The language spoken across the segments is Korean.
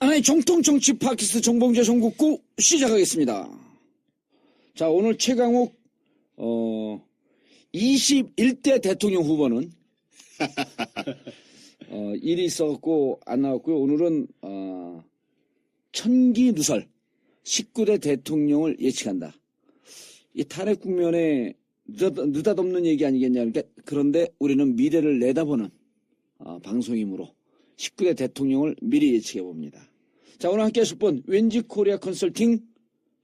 하나의 정통 정치 팟캐스트 정봉재 전국구 시작하겠습니다. 자, 오늘 최강욱 21대 대통령 후보는 일이 있었고 안 나왔고요. 오늘은 천기누설 19대 대통령을 예측한다. 이 탄핵 국면에 느닷없는 얘기 아니겠냐. 그런데 우리는 미래를 내다보는 방송이므로 19대 대통령을 미리 예측해 봅니다. 자, 오늘 함께 하실 분 왠지 코리아 컨설팅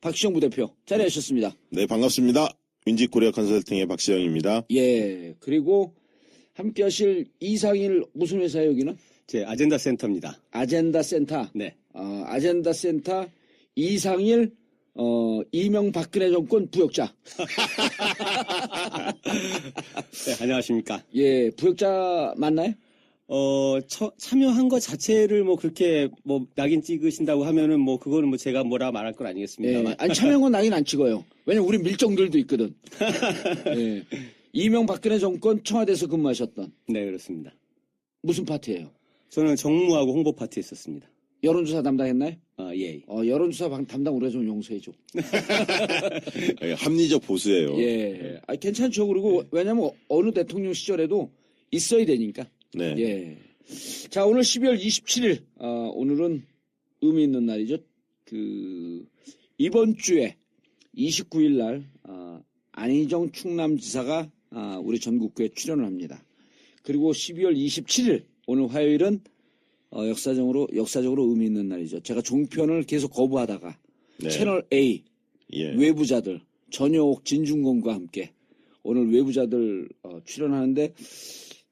박시영 부대표 자리하셨습니다. 네, 반갑습니다. 왠지 코리아 컨설팅의 박시영입니다. 예, 그리고 함께 하실 이상일 무슨 회사예요, 여기는? 제 아젠다 센터입니다. 아젠다 센터. 네. 아젠다 센터 이상일 이명박근혜 정권 부역자. 네, 안녕하십니까. 예, 부역자 맞나요? 참여한 것 자체를 그렇게 낙인 찍으신다고 하면은 그거는 제가 뭐라 말할 건 아니겠습니다만. 예, 아니, 참여한 건 낙인 안 찍어요. 왜냐면 우리 밀정들도 있거든. 예. 이명박근혜 정권 청와대에서 근무하셨던. 네, 그렇습니다. 무슨 파트예요? 저는 정무하고 홍보 파트에 있었습니다. 여론조사 담당했나요? 예. 여론조사 담당 우리가 좀 용서해줘. 합리적 보수예요. 예. 괜찮죠. 그리고 왜냐면 어느 대통령 시절에도 있어야 되니까. 네. 예. 자, 오늘 12월 27일, 오늘은 의미 있는 날이죠. 이번 주에 29일 날, 안희정 충남지사가, 우리 전국구에 출연을 합니다. 그리고 12월 27일, 오늘 화요일은, 역사적으로 의미 있는 날이죠. 제가 종편을 계속 거부하다가, 네. 채널 A, 예. 외부자들, 전효옥, 진중권과 함께, 오늘 외부자들, 출연하는데,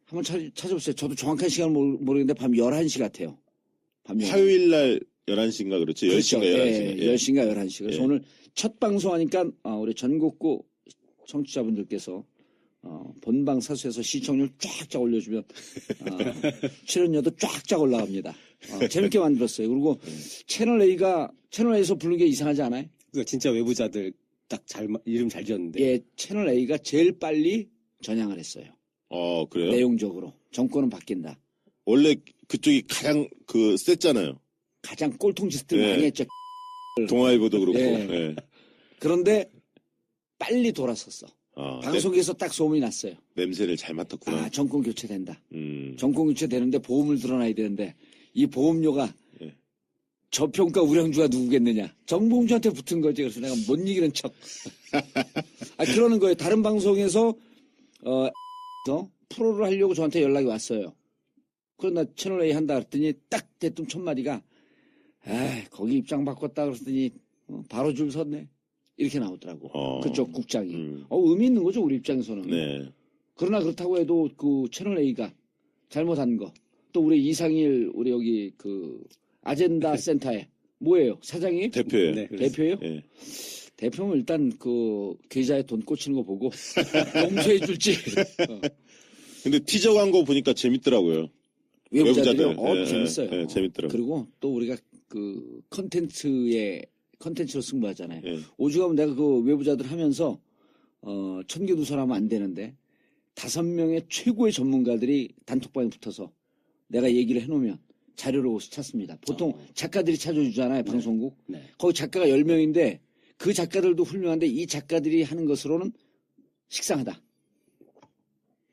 한번 찾아보세요. 저도 정확한 시간을 모르겠는데 밤 11시 같아요. 화요일 날 11시인가 그렇죠? 그렇죠. 10시인가 11시. 예, 10시인가 11시. 그래서 예. 오늘 첫 방송하니까 우리 전국구 청취자분들께서 본방 사수해서 시청률 쫙쫙 올려주면 출연료도 쫙쫙 올라갑니다. 재밌게 만들었어요. 그리고 채널A에서 부르는 게 이상하지 않아요? 그거 진짜 외부자들 이름 잘 지었는데. 예, 채널A가 제일 빨리 전향을 했어요. 그래요? 내용적으로. 정권은 바뀐다. 원래 그쪽이 가장 셌잖아요. 가장 꼴통짓을 예. 많이 했죠. 동아일보도 그렇고. 예. 예. 그런데 빨리 돌아섰어. 방송에서 딱 소문이 났어요. 냄새를 잘 맡았구나. 정권 교체된다. 음. 정권 교체되는데 보험을 들어놔야 되는데 이 보험료가 예. 저평가 우량주가 누구겠느냐. 정봉주한테 붙은 거지. 그래서 내가 못 이기는 척. 그러는 거예요. 다른 방송에서 프로를 하려고 저한테 연락이 왔어요. 그러나 채널A 한다 그랬더니 딱 대뜸 첫 마디가 거기 입장 바꿨다 그랬더니 바로 줄 섰네. 이렇게 나오더라고. 그쪽 국장이. 의미 있는 거죠, 우리 입장에서는. 네. 그러나 그렇다고 해도 그 채널A가 잘못한 거. 또 우리 이상일 우리 여기 아젠다 센터에 뭐예요? 사장이? 대표예요. 네, 대표예요? 예. 대표는 일단 계좌에 돈 꽂히는 거 보고 용서해 줄지. 근데 티저 광고 보니까 재밌더라고요. 외부자들이요? 예, 재밌어요. 예, 재밌더라고요. 그리고 또 우리가 컨텐츠로 승부하잖아요. 예. 오죽하면 내가 외부자들 하면서 천기누설 하면 안 되는데 5명의 최고의 전문가들이 단톡방에 붙어서 내가 얘기를 해놓으면 자료로 찾습니다. 보통 작가들이 찾아주잖아요. 방송국. 네. 거기 작가가 10명인데 그 작가들도 훌륭한데 이 작가들이 하는 것으로는 식상하다.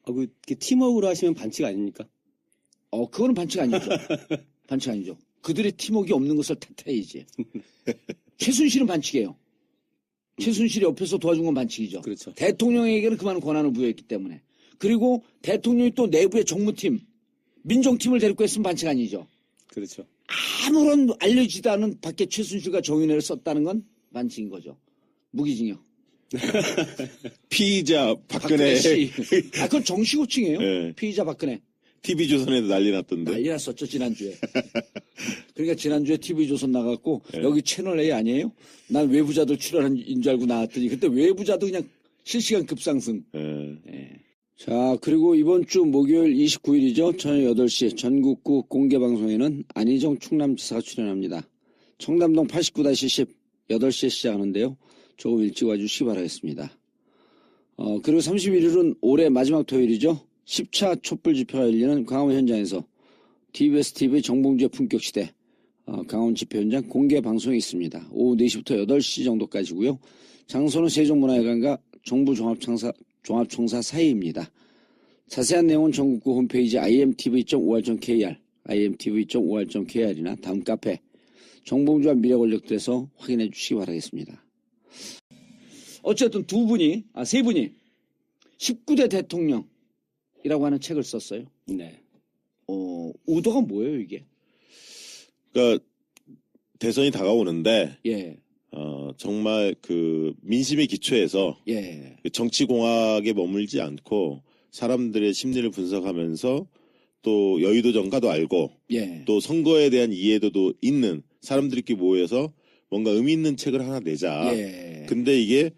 그게 팀워크로 하시면 반칙 아닙니까? 그거는 반칙 아니죠. 반칙 아니죠. 그들의 팀워크가 없는 것을 탓해야지. 최순실은 반칙이에요. 최순실이 옆에서 도와준 건 반칙이죠. 그렇죠. 대통령에게는 그만한 권한을 부여했기 때문에. 그리고 대통령이 또 내부의 정무팀, 민정팀을 데리고 했으면 반칙 아니죠. 그렇죠. 아무런 알려지지도 않은 밖에 최순실과 정윤회를 썼다는 건 반칙인 거죠. 무기징역. 피의자 박근혜. 씨. 그건 정식 호칭이에요. 예. 피의자 박근혜. TV조선에도 난리 났던데. 난리 났었죠, 지난주에. 그러니까 지난주에 TV조선 나갔고, 예. 여기 채널A 아니에요? 난 외부자들 출연한 줄 알고 나왔더니, 그때 외부자도 그냥 실시간 급상승. 예. 예. 자, 그리고 이번 주 목요일 29일이죠. 저녁 8시 전국구 공개방송에는 안희정 충남지사가 출연합니다. 청담동 89-10 8시에 시작하는데요. 조금 일찍 와주시기 바라겠습니다. 그리고 31일은 올해 마지막 토요일이죠. 10차 촛불 집회가 열리는 광화문 현장에서 TBS TV 정봉주의 품격시대 강원 집회 현장 공개 방송이 있습니다. 오후 4시부터 8시 정도까지고요. 장소는 세종문화회관과 정부 종합총사 사이입니다. 자세한 내용은 전국구 홈페이지 imtv.or.kr, imtv.or.kr이나 다음 카페 정봉주와 미래 권력들에서 확인해 주시기 바라겠습니다. 어쨌든 세 분이 19대 대통령이라고 하는 책을 썼어요. 네. 의도가 뭐예요, 이게? 그러니까 대선이 다가오는데 예, 정말 그 민심의 기초에서 예, 정치 공학에 머물지 않고 사람들의 심리를 분석하면서 또 여의도 정가도 알고 예. 또 선거에 대한 이해도도 있는 사람들끼리 모여서 뭔가 의미 있는 책을 하나 내자. 예. 근데 이게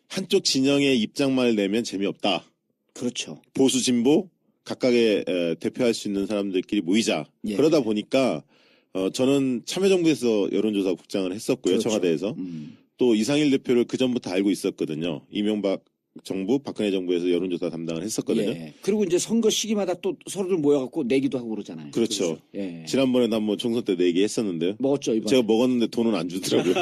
한쪽 진영의 입장만을 내면 재미없다. 그렇죠. 보수 진보 각각의 대표할 수 있는 사람들끼리 모이자. 예. 그러다 보니까 저는 참여정부에서 여론조사 국장을 했었고요. 그렇죠. 청와대에서. 또 이상일 대표를 그 전부터 알고 있었거든요. 이명박 정부, 박근혜 정부에서 여론조사 담당을 했었거든요. 예. 그리고 이제 선거 시기마다 또 서로들 모여갖고 내기도 하고 그러잖아요. 그렇죠. 예. 지난번에도 한번 총선 때 내기 했었는데요. 먹었죠, 이번에. 제가 먹었는데 돈은 안 주더라고요.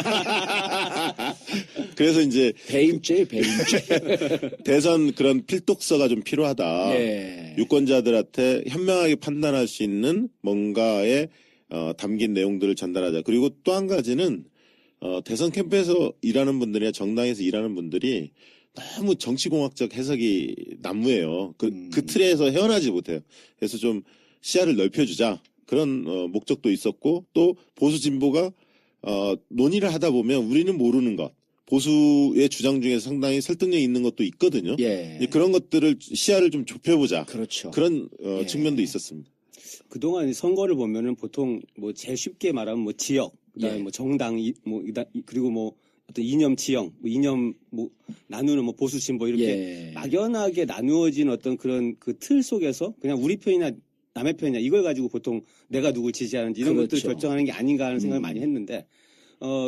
그래서 이제 배임죄예요, 배임죄. 대선 그런 필독서가 좀 필요하다. 예. 유권자들한테 현명하게 판단할 수 있는 뭔가에 담긴 내용들을 전달하자. 그리고 또 한 가지는 대선 캠프에서 일하는 분들이나 정당에서 일하는 분들이 너무 정치공학적 해석이 난무해요. 그 틀에서 헤어나지 못해요. 그래서 좀 시야를 넓혀주자. 그런 목적도 있었고 또 보수 진보가 논의를 하다 보면 우리는 모르는 것. 보수의 주장 중에서 상당히 설득력 있는 것도 있거든요. 예. 그런 것들을 시야를 좀 좁혀보자. 그렇죠. 그런 예. 측면도 있었습니다. 그동안 선거를 보면은 보통 뭐 제일 쉽게 말하면 뭐 지역, 그다음에 예. 뭐 정당, 그리고 뭐 어떤 이념 지형, 뭐 이념 뭐 나누는 뭐 보수 진보 이렇게 예. 막연하게 나누어진 어떤 그런 그 틀 속에서 그냥 우리 편이나 남의 편이냐 이걸 가지고 보통 내가 누굴 지지하는지 이런 그렇죠. 것들을 결정하는 게 아닌가 하는 생각을 많이 했는데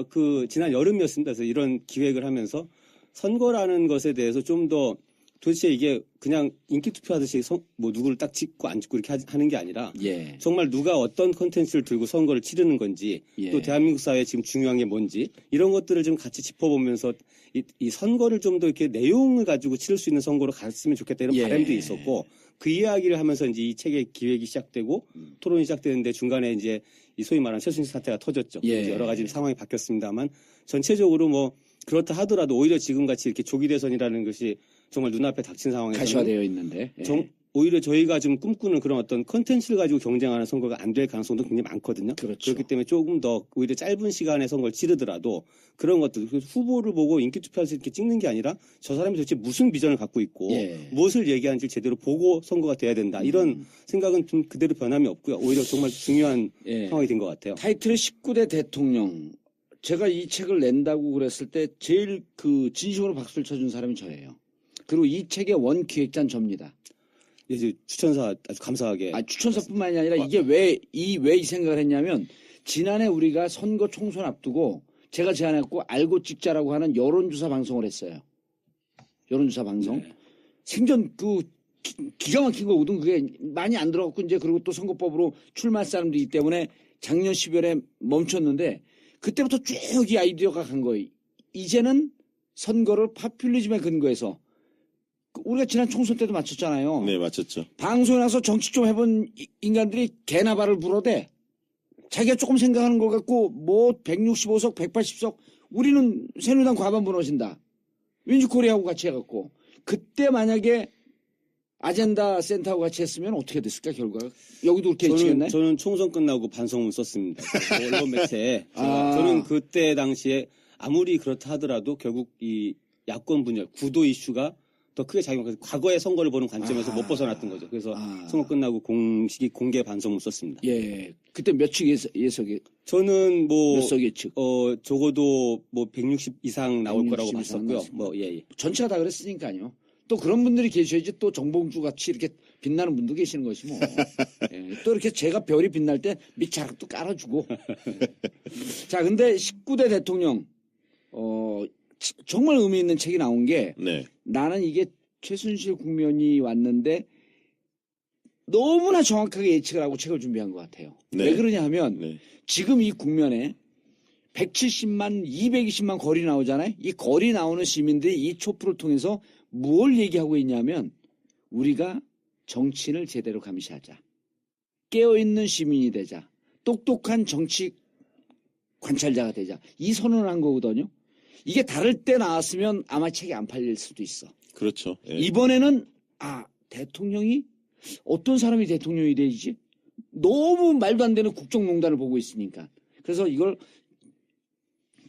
그 지난 여름이었습니다. 그래서 이런 기획을 하면서 선거라는 것에 대해서 좀 더 도대체 이게 그냥 인기 투표하듯이 뭐 누구를 딱 찍고 안 찍고 이렇게 하는 게 아니라 예. 정말 누가 어떤 컨텐츠를 들고 선거를 치르는 건지 예. 또 대한민국 사회에 지금 중요한 게 뭔지 이런 것들을 좀 같이 짚어보면서 이 선거를 좀 더 이렇게 내용을 가지고 치를 수 있는 선거로 갔으면 좋겠다 이런 예. 바람도 있었고 그 이야기를 하면서 이제 이 책의 기획이 시작되고 토론이 시작되는데 중간에 이제 이 소위 말하는 최순실 사태가 터졌죠. 예. 이제 여러 가지 상황이 바뀌었습니다만 전체적으로 뭐 그렇다 하더라도 오히려 지금같이 이렇게 조기 대선이라는 것이 정말 눈앞에 닥친 상황에서 가시화되어 있는데. 예. 오히려 저희가 지금 꿈꾸는 그런 어떤 컨텐츠를 가지고 경쟁하는 선거가 안 될 가능성도 굉장히 많거든요. 그렇죠. 그렇기 때문에 조금 더 오히려 짧은 시간에 선거를 치르더라도 그런 것들, 그래서 후보를 보고 인기 투표해서 이렇게 찍는 게 아니라 저 사람이 도대체 무슨 비전을 갖고 있고 예. 무엇을 얘기하는지 제대로 보고 선거가 돼야 된다. 이런 생각은 좀 그대로 변함이 없고요. 오히려 정말 중요한 예. 상황이 된 것 같아요. 타이틀이 19대 대통령. 제가 이 책을 낸다고 그랬을 때 제일 그 진심으로 박수를 쳐준 사람이 저예요. 그리고 이 책의 원 기획자는 접니다. 이제 추천사 아주 감사하게. 추천서뿐만이 아니라 이게 왜 이 생각을 했냐면 지난해 우리가 선거 총선 앞두고 제가 제안했고 알고 찍자라고 하는 여론조사 방송을 했어요. 여론조사 방송. 네. 생전 기가 막힌 거거든. 그게 많이 안 들어갔고 이제 그리고 또 선거법으로 출마할 사람도 있기 때문에 작년 12월에 멈췄는데 그때부터 쭉 이 아이디어가 간 거예요. 이제는 선거를 파퓰리즘에 근거해서 우리가 지난 총선 때도 맞췄잖아요. 네, 맞췄죠. 방송에 나서 정치 좀 해본 인간들이 개나 발을 불어대. 자기가 조금 생각하는 걸 갖고 뭐 165석, 180석 우리는 새누리당 과반 무너진다. 민주코리아하고 같이 해갖고 그때 만약에 아젠다 센터하고 같이 했으면 어떻게 됐을까 결과가? 여기도 그렇게 예측했나요? 저는 총선 끝나고 반성문 썼습니다. 그 언론 매체에 아. 저는 그때 당시에 아무리 그렇다 하더라도 결국 이 야권 분열, 구도 이슈가 더 크게 작용해서 과거의 선거를 보는 관점에서 못 벗어났던 거죠. 그래서 선거 끝나고 공개 반성문 썼습니다. 예, 그때 몇 측 예석이 저는 뭐 몇 석 예측? 적어도 뭐 160 이상 나올 160 거라고 이상 봤었고요. 나왔습니다. 뭐 예. 전체가 다 그랬으니까요. 또 그런 분들이 계셔야지 또 정봉주 같이 이렇게 빛나는 분도 계시는 것이 뭐. 예, 또 이렇게 제가 별이 빛날 때 밑자락도 깔아주고. 자, 근데 19대 대통령, 정말 의미 있는 책이 나온 게 네. 나는 이게 최순실 국면이 왔는데 너무나 정확하게 예측을 하고 책을 준비한 것 같아요. 네. 왜 그러냐 하면 네. 지금 이 국면에 170만, 220만 거리 나오잖아요. 이 거리 나오는 시민들이 이 촛불을 통해서 뭘 얘기하고 있냐면 우리가 정치인을 제대로 감시하자. 깨어있는 시민이 되자. 똑똑한 정치 관찰자가 되자. 이 선언을 한 거거든요. 이게 다를 때 나왔으면 아마 책이 안 팔릴 수도 있어. 그렇죠. 예. 이번에는 대통령이 어떤 사람이 대통령이 되지? 너무 말도 안 되는 국정농단을 보고 있으니까. 그래서 이걸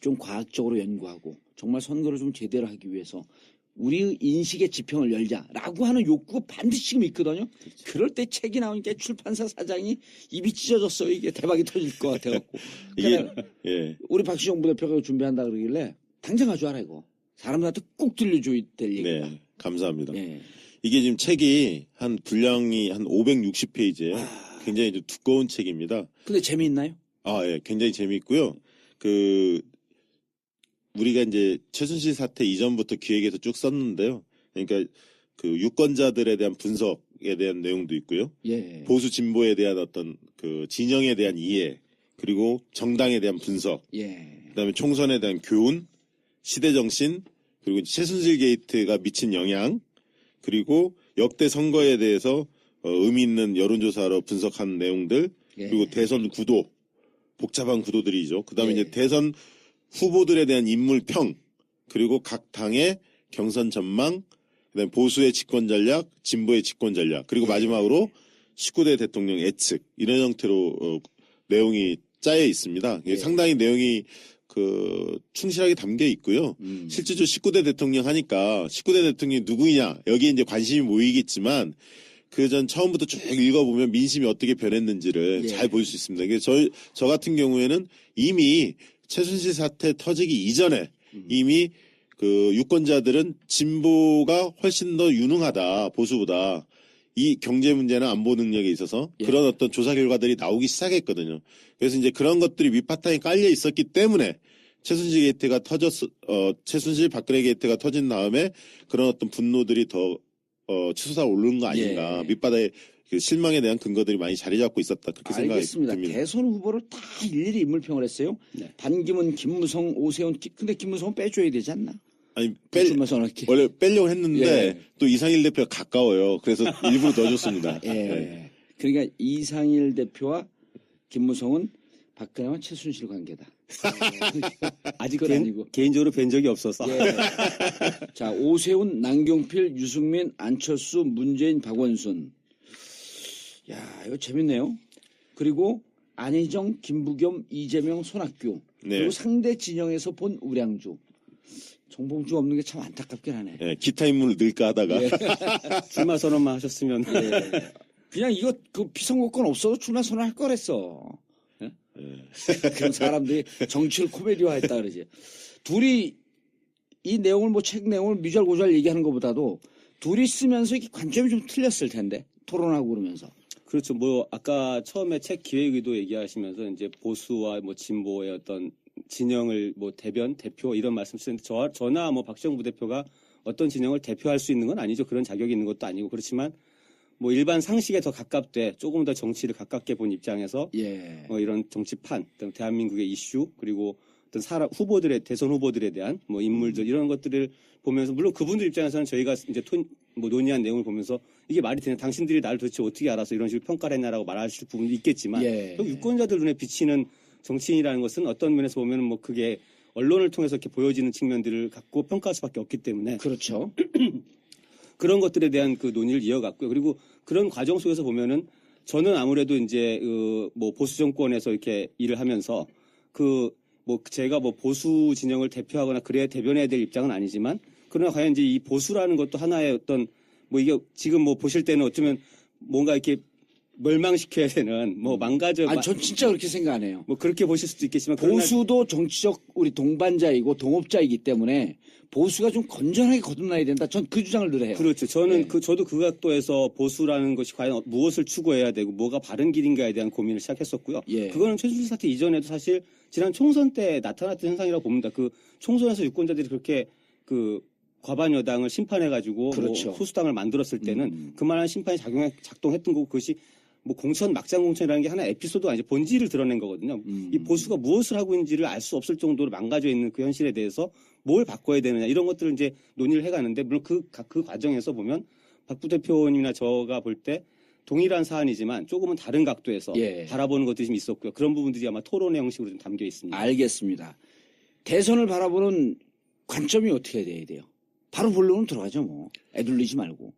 좀 과학적으로 연구하고 정말 선거를 좀 제대로 하기 위해서 우리 인식의 지평을 열자라고 하는 욕구가 반드시 지금 있거든요. 그럴 때 책이 나오니까 출판사 사장이 입이 찢어졌어요. 이게 대박이 터질 것 같아갖고. 이게 그러니까 예. 우리 박시영 부대표가 준비한다 그러길래 당장 가져와라 이거. 사람들한테 꼭 들려줘야 될 얘기다. 네. 감사합니다. 예. 이게 지금 책이 한 분량이 한 560페이지예요. 굉장히 좀 두꺼운 책입니다. 근데 재미있나요? 예. 굉장히 재미있고요. 우리가 이제 최순실 사태 이전부터 기획해서 쭉 썼는데요. 그러니까 그 유권자들에 대한 분석에 대한 내용도 있고요. 예. 보수 진보에 대한 어떤 그 진영에 대한 이해, 그리고 정당에 대한 분석, 예. 그다음에 총선에 대한 교훈, 시대 정신, 그리고 최순실 게이트가 미친 영향, 그리고 역대 선거에 대해서 의미 있는 여론조사로 분석한 내용들, 예. 그리고 대선 구도, 복잡한 구도들이죠. 그다음에 예. 이제 대선 후보들에 대한 인물평, 그리고 각 당의 경선 전망, 그다음에 보수의 집권 전략, 진보의 집권 전략, 그리고 마지막으로 19대 대통령 예측 이런 형태로 내용이 짜여 있습니다. 이게 예. 상당히 내용이 충실하게 담겨 있고요. 실제로 19대 대통령 하니까 19대 대통령이 누구이냐 여기에 이제 관심이 모이겠지만 그 전 처음부터 쭉 읽어보면 민심이 어떻게 변했는지를 예. 잘 볼 수 있습니다. 그래서 저 같은 경우에는 이미 최순실 사태 터지기 이전에 이미 그 유권자들은 진보가 훨씬 더 유능하다 보수보다 이 경제 문제나 안보 능력에 있어서 예. 그런 어떤 조사 결과들이 나오기 시작했거든요. 그래서 이제 그런 것들이 윗바탕에 깔려 있었기 때문에 최순실 게이트가 최순실 박근혜 게이트가 터진 다음에 그런 어떤 분노들이 더 치솟아 오르는 거 아닌가. 예. 밑바닥에 그 실망에 대한 근거들이 많이 자리 잡고 있었다. 그렇게 생각이 알겠습니다. 듭니다. 대선 후보를 다 일일이 인물평을 했어요. 네. 반기문, 김무성, 오세훈. 근데 김무성은 빼줘야 되지 않나? 아니 출마 선언할게. 원래 빼려고 했는데 예. 또 이상일 대표가 가까워요. 그래서 일부러 넣어줬습니다. 예. 네. 그러니까 이상일 대표와 김무성은 박근혜와 최순실 관계다. 아직 그건 아니고. 개인적으로 뵌 적이 없어서. 예. 자, 오세훈, 남경필, 유승민, 안철수, 문재인, 박원순. 야, 이거 재밌네요. 그리고 안희정, 김부겸, 이재명, 손학규. 네. 그리고 상대 진영에서 본 우량주. 정봉주가 없는 게 참 안타깝긴 하네. 예, 기타 인물을 넣을까 하다가 예. 출마 선언만 하셨으면. 예. 그냥 이거 피선거권 없어도 출마 선언할 거랬어. 예? 그런 사람들이 정치를 코미디화했다 그러지. 둘이 이 내용을 책 내용을 미잘고잘 얘기하는 것보다도 둘이 쓰면서 이렇게 관점이 좀 틀렸을 텐데 토론하고 그러면서. 그렇죠. 아까 처음에 책 기획 의도 얘기하시면서 이제 보수와 진보의 어떤 진영을 대표 이런 말씀 쓰는데 저나 박시영 부대표가 어떤 진영을 대표할 수 있는 건 아니죠. 그런 자격이 있는 것도 아니고 그렇지만 일반 상식에 더 가깝되 조금 더 정치를 가깝게 본 입장에서 예. 이런 정치판, 대한민국의 이슈 그리고 어떤 대선 후보들에 대한 인물들 이런 것들을 보면서 물론 그분들 입장에서는 저희가 이제 논의한 내용을 보면서 이게 말이 되냐 당신들이 나를 도대체 어떻게 알아서 이런 식으로 평가를 했냐라고 말하실 부분도 있겠지만 예. 유권자들 눈에 비치는 정치인이라는 것은 어떤 면에서 보면은 그게 언론을 통해서 이렇게 보여지는 측면들을 갖고 평가할 수밖에 없기 때문에 그렇죠. 그런 것들에 대한 그 논의를 이어갔고요. 그리고 그런 과정 속에서 보면은 저는 아무래도 이제 보수 정권에서 이렇게 일을 하면서 제가 보수 진영을 대표하거나 그래야 대변해야 될 입장은 아니지만 그러나 과연 이제 이 보수라는 것도 하나의 어떤 이게 지금 보실 때는 어쩌면 뭔가 이렇게 멸망시켜야 되는 망가져. 전 진짜 그렇게 생각 안 해요. 그렇게 보실 수도 있겠지만 그러나 보수도 정치적 우리 동반자이고 동업자이기 때문에 보수가 좀 건전하게 거듭나야 된다. 전 그 주장을 늘 해요. 그렇죠. 저는 예. 저도 그 각도에서 보수라는 것이 과연 무엇을 추구해야 되고 뭐가 바른 길인가에 대한 고민을 시작했었고요. 예. 그거는 최순실 사태 이전에도 사실 지난 총선 때 나타났던 현상이라고 봅니다. 그 총선에서 유권자들이 그렇게 과반 여당을 심판해가지고 그렇죠. 뭐 소수당을 만들었을 때는 그만한 심판이 작동했던 거고 그것이 뭐 공천 막장 공천이라는 게 하나의 에피소드가 아니죠. 본질을 드러낸 거거든요. 이 보수가 무엇을 하고 있는지를 알 수 없을 정도로 망가져 있는 그 현실에 대해서 뭘 바꿔야 되느냐 이런 것들을 이제 논의를 해가는데 물론 그 과정에서 보면 박 부대표님이나 저가 볼 때 동일한 사안이지만 조금은 다른 각도에서 예. 바라보는 것들이 좀 있었고요. 그런 부분들이 아마 토론의 형식으로 좀 담겨 있습니다. 알겠습니다. 대선을 바라보는 관점이 어떻게 돼야 돼요? 바로 본론으로 들어가죠, 뭐. 애둘리지 말고.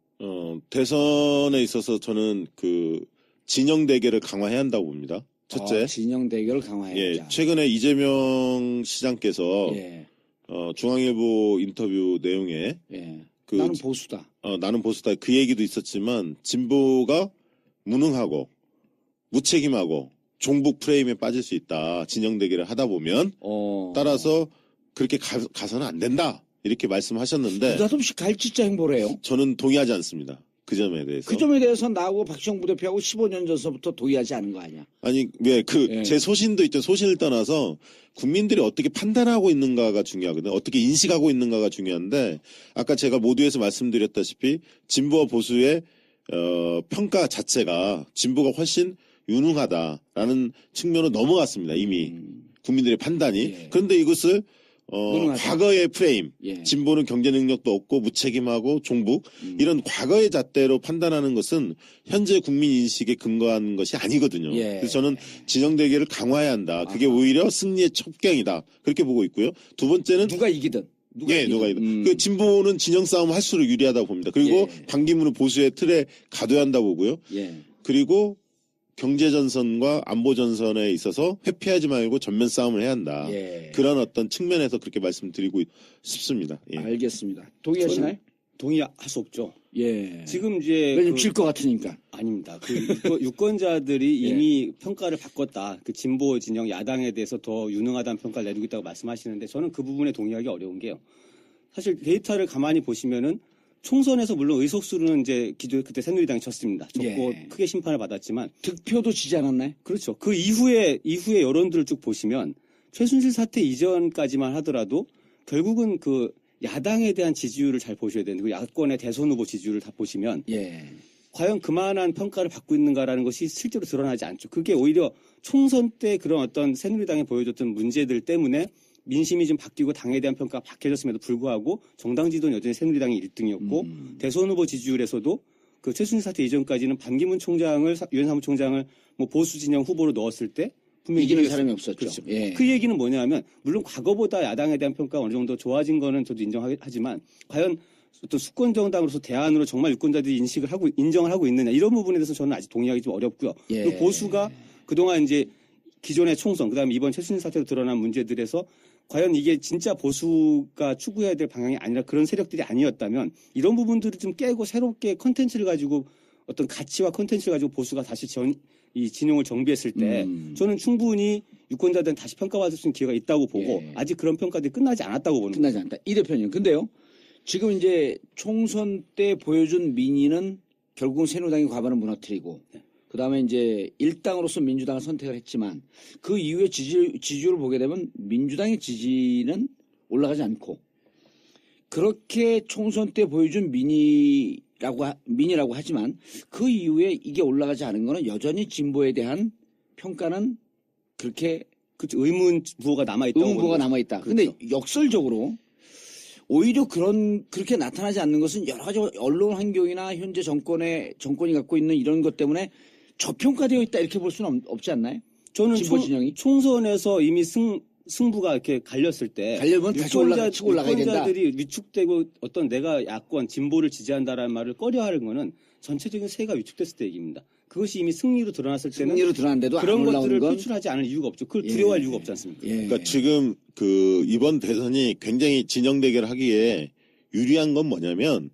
대선에 있어서 저는 그 진영 대결을 강화해야 한다고 봅니다. 첫째, 진영 대결을 예, 강화해야자. 최근에 이재명 시장께서 예, 중앙일보 인터뷰 내용에 예. 그 나는 보수다. 나는 보수다 그 얘기도 있었지만 진보가 무능하고 무책임하고 종북 프레임에 빠질 수 있다. 진영 대결을 하다 보면 따라서 그렇게 가서는 안 된다. 이렇게 말씀하셨는데 느닷없이 갈짓자 행보를 해요. 저는 동의하지 않습니다. 그 점에 대해서. 그 점에 대해서 나하고 박시영 부대표하고 15년 전서부터 동의하지 않은 거 아니야? 아니 왜 예. 제 소신도 있죠. 소신을 떠나서 국민들이 어떻게 판단하고 있는가가 중요하거든요. 어떻게 인식하고 있는가가 중요한데 아까 제가 모두에서 말씀드렸다시피 진보와 보수의 평가 자체가 진보가 훨씬 유능하다라는 측면으로 넘어갔습니다. 이미 국민들의 판단이. 예. 그런데 이것을 유능하다. 과거의 프레임, 예. 진보는 경제 능력도 없고 무책임하고 종북 이런 과거의 잣대로 판단하는 것은 현재 국민 인식에 근거한 것이 아니거든요. 예. 그래서 저는 진영 대결을 강화해야 한다. 그게 아하. 오히려 승리의 첩경이다. 그렇게 보고 있고요. 두 번째는 누가 이기든. 누가 이기든. 그 진보는 진영 싸움 할수록 유리하다고 봅니다. 그리고 예. 반기문은 보수의 틀에 가둬야 한다고 보고요. 예. 그리고 경제전선과 안보전선에 있어서 회피하지 말고 전면 싸움을 해야 한다. 예. 그런 어떤 측면에서 그렇게 말씀드리고 싶습니다. 예. 알겠습니다. 동의하시나요? 저는 동의할 수 없죠. 예. 지금 이제 왜냐면 질 것 같으니까. 아닙니다. 그 유권자들이 예. 이미 평가를 바꿨다. 그 진보 진영 야당에 대해서 더 유능하다는 평가를 내리고 있다고 말씀하시는데 저는 그 부분에 동의하기 어려운 게요. 사실 데이터를 가만히 보시면은 총선에서 물론 의석수는 이제 그때 새누리당이 졌습니다. 졌고 예. 크게 심판을 받았지만 득표도 지지 않았나요? 그렇죠. 그 이후에 여론들을 쭉 보시면 최순실 사태 이전까지만 하더라도 결국은 그 야당에 대한 지지율을 잘 보셔야 되는 그 야권의 대선 후보 지지율을 다 보시면 예. 과연 그만한 평가를 받고 있는가라는 것이 실제로 드러나지 않죠. 그게 오히려 총선 때 그런 어떤 새누리당이 보여줬던 문제들 때문에 민심이 좀 바뀌고 당에 대한 평가가 바뀌어졌음에도 불구하고 정당 지도는 여전히 새누리당이 1등이었고 대선 후보 지지율에서도 그 최순실 사태 이전까지는 반기문 총장을 유엔 사무총장을 뭐 보수 진영 후보로 넣었을 때 분명히 이기는 이겼어요. 사람이 없었죠. 그렇죠. 예. 그 얘기는 뭐냐면 물론 과거보다 야당에 대한 평가가 어느 정도 좋아진 거는 저도 인정하지만 과연 어떤 수권 정당으로서 대안으로 정말 유권자들이 인정을 하고 있느냐 이런 부분에 대해서 저는 아직 동의하기 좀 어렵고요. 예. 그리고 보수가 그동안 이제 기존의 총선 그다음에 이번 최순실 사태로 드러난 문제들에서 과연 이게 진짜 보수가 추구해야 될 방향이 아니라 그런 세력들이 아니었다면 이런 부분들을 좀 깨고 새롭게 컨텐츠를 가지고 어떤 가치와 컨텐츠를 가지고 보수가 다시 이 진영을 정비했을 때 저는 충분히 유권자들은 다시 평가받을 수 있는 기회가 있다고 보고 예. 아직 그런 평가들이 끝나지 않았다고 보는 끝나지 않다. 이 대표님. 근데요. 지금 이제 총선 때 보여준 민의는 결국은 새누리당이 과반을 무너뜨리고 그다음에 이제 일당으로서 민주당을 선택을 했지만 그 이후에 지지율을 보게 되면 민주당의 지지는 올라가지 않고 그렇게 총선 때 보여준 민의라고 하지만 그 이후에 이게 올라가지 않은 거는 여전히 진보에 대한 평가는 그렇게 그렇죠. 의문 부호가 남아있다고 의문부가 남아있다. 근데 그렇죠. 역설적으로 오히려 그렇게 나타나지 않는 것은 여러 가지 언론 환경이나 현재 정권이 갖고 있는 이런 것 때문에 저평가되어 있다 이렇게 볼 수는 없지 않나요? 저는 진보 진영이? 총선에서 이미 승부가 이렇게 갈렸을 때 갈려면 다시 치고 올라가야 된다. 유권자들이 위축되고 어떤 내가 야권 진보를 지지한다라는 말을 꺼려하는 거는 전체적인 세가 위축됐을 때 얘기입니다. 그것이 이미 승리로 드러났을 때는 승리로 드러났는데도 그런 안 올라오는 것들을 건 표출하지 않을 이유가 없죠. 그걸 예. 두려워할 이유가 없지 않습니까? 예. 그러니까 지금 그 이번 대선이 굉장히 진영 대결을 하기에 유리한 건 뭐냐면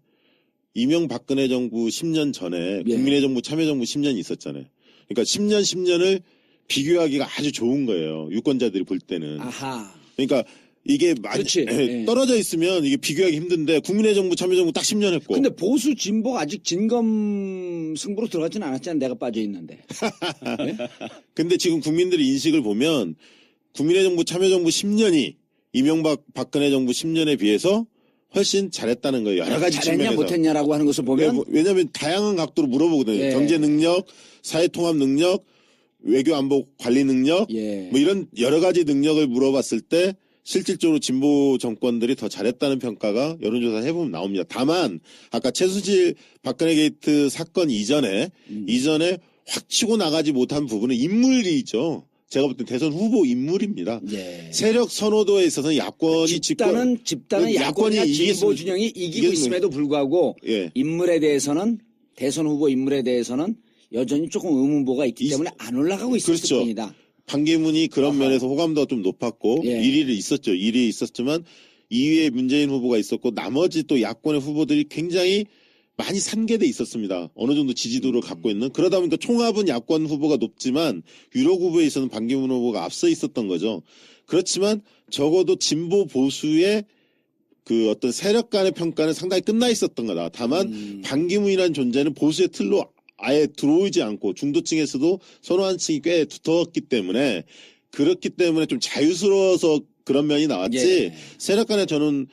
이명박근혜 정부 10년 전에 예. 국민의 정부 참여정부 10년이 있었잖아요. 그러니까 10년을 비교하기가 아주 좋은 거예요. 유권자들이 볼 때는. 아하. 그러니까 이게 많이 그렇지. 예. 떨어져 있으면 이게 비교하기 힘든데 국민의 정부 참여정부 딱 10년 했고. 근데 보수 진보가 아직 진검 승부로 들어가지는 않았잖아. 내가 빠져 있는데. 근데 지금 국민들의 인식을 보면 국민의 정부 참여정부 10년이 이명박 박근혜 정부 10년에 비해서 훨씬 잘했다는 거예요. 여러 가지 잘했냐 측면에서. 못했냐라고 하는 것을 보면 왜냐하면 다양한 각도로 물어보거든요. 예. 경제 능력, 사회 통합 능력, 외교 안보 관리 능력, 예. 뭐 이런 여러 가지 능력을 물어봤을 때 실질적으로 진보 정권들이 더 잘했다는 평가가 여론조사 해보면 나옵니다. 다만 아까 최순실 박근혜 게이트 사건 이전에 확 치고 나가지 못한 부분은 인물이죠. 제가 볼 때 대선 후보 인물입니다. 예. 세력 선호도에 있어서는 야권이 집단은 야권이나 진보 이겼습니다. 진영이 이기고 이겼습니다. 있음에도 불구하고 예. 인물에 대해서는 대선 후보 인물에 대해서는 여전히 조금 의문보가 있기 때문에 안 올라가고 있을 그렇죠. 뿐이다. 반기문이 그런 아하. 면에서 호감도가 좀 높았고 예. 1위를 있었죠. 1위 있었지만 2위에 문재인 후보가 있었고 나머지 또 야권의 후보들이 굉장히 많이 산계돼 있었습니다. 어느 정도 지지도를 갖고 있는. 그러다 보니까 총합은 야권 후보가 높지만 유력 후보에 있어서는 반기문 후보가 앞서 있었던 거죠. 그렇지만 적어도 진보 보수의 그 어떤 세력 간의 평가는 상당히 끝나 있었던 거다. 다만 반기문이라는 존재는 보수의 틀로 아예 들어오지 않고 중도층에서도 선호하는 층이 꽤 두터웠기 때문에 그렇기 때문에 좀 자유스러워서 그런 면이 나왔지 예. 세력 간의 저는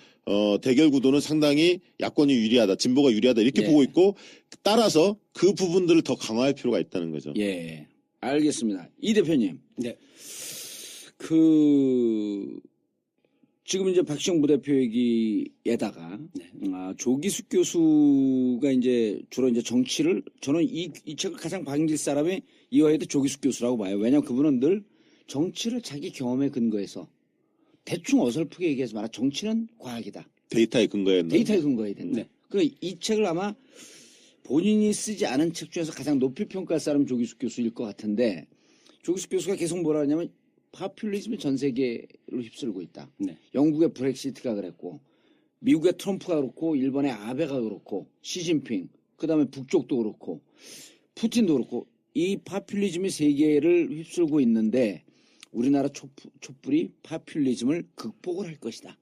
대결 구도는 상당히 야권이 유리하다, 진보가 유리하다 이렇게 예. 보고 있고 따라서 그 부분들을 더 강화할 필요가 있다는 거죠. 예, 알겠습니다. 이 대표님, 네. 지금 이제 박시영 부대표 얘기에다가 네. 조기숙 교수가 이제 주로 이제 정치를 저는 이 책을 가장 반길 사람이 이화여대 조기숙 교수라고 봐요. 왜냐하면 그분은 늘 정치를 자기 경험에 근거해서 대충 어설프게 얘기해서 말하 정치는 과학이다. 데이터에 근거했나? 데이터에 근거해야 된다. 네. 그러니까 이 책을 아마 본인이 쓰지 않은 책 중에서 가장 높이 평가할 사람은 조기숙 교수일 것 같은데 조기숙 교수가 계속 뭐라 하냐면 파퓰리즘이 전 세계로 휩쓸고 있다. 네. 영국의 브렉시트가 그랬고 미국의 트럼프가 그렇고 일본의 아베가 그렇고 시진핑 그다음에 북쪽도 그렇고 푸틴도 그렇고 이 파퓰리즘이 세계를 휩쓸고 있는데 우리나라 촛불이 파퓰리즘을 극복을 할 것이다.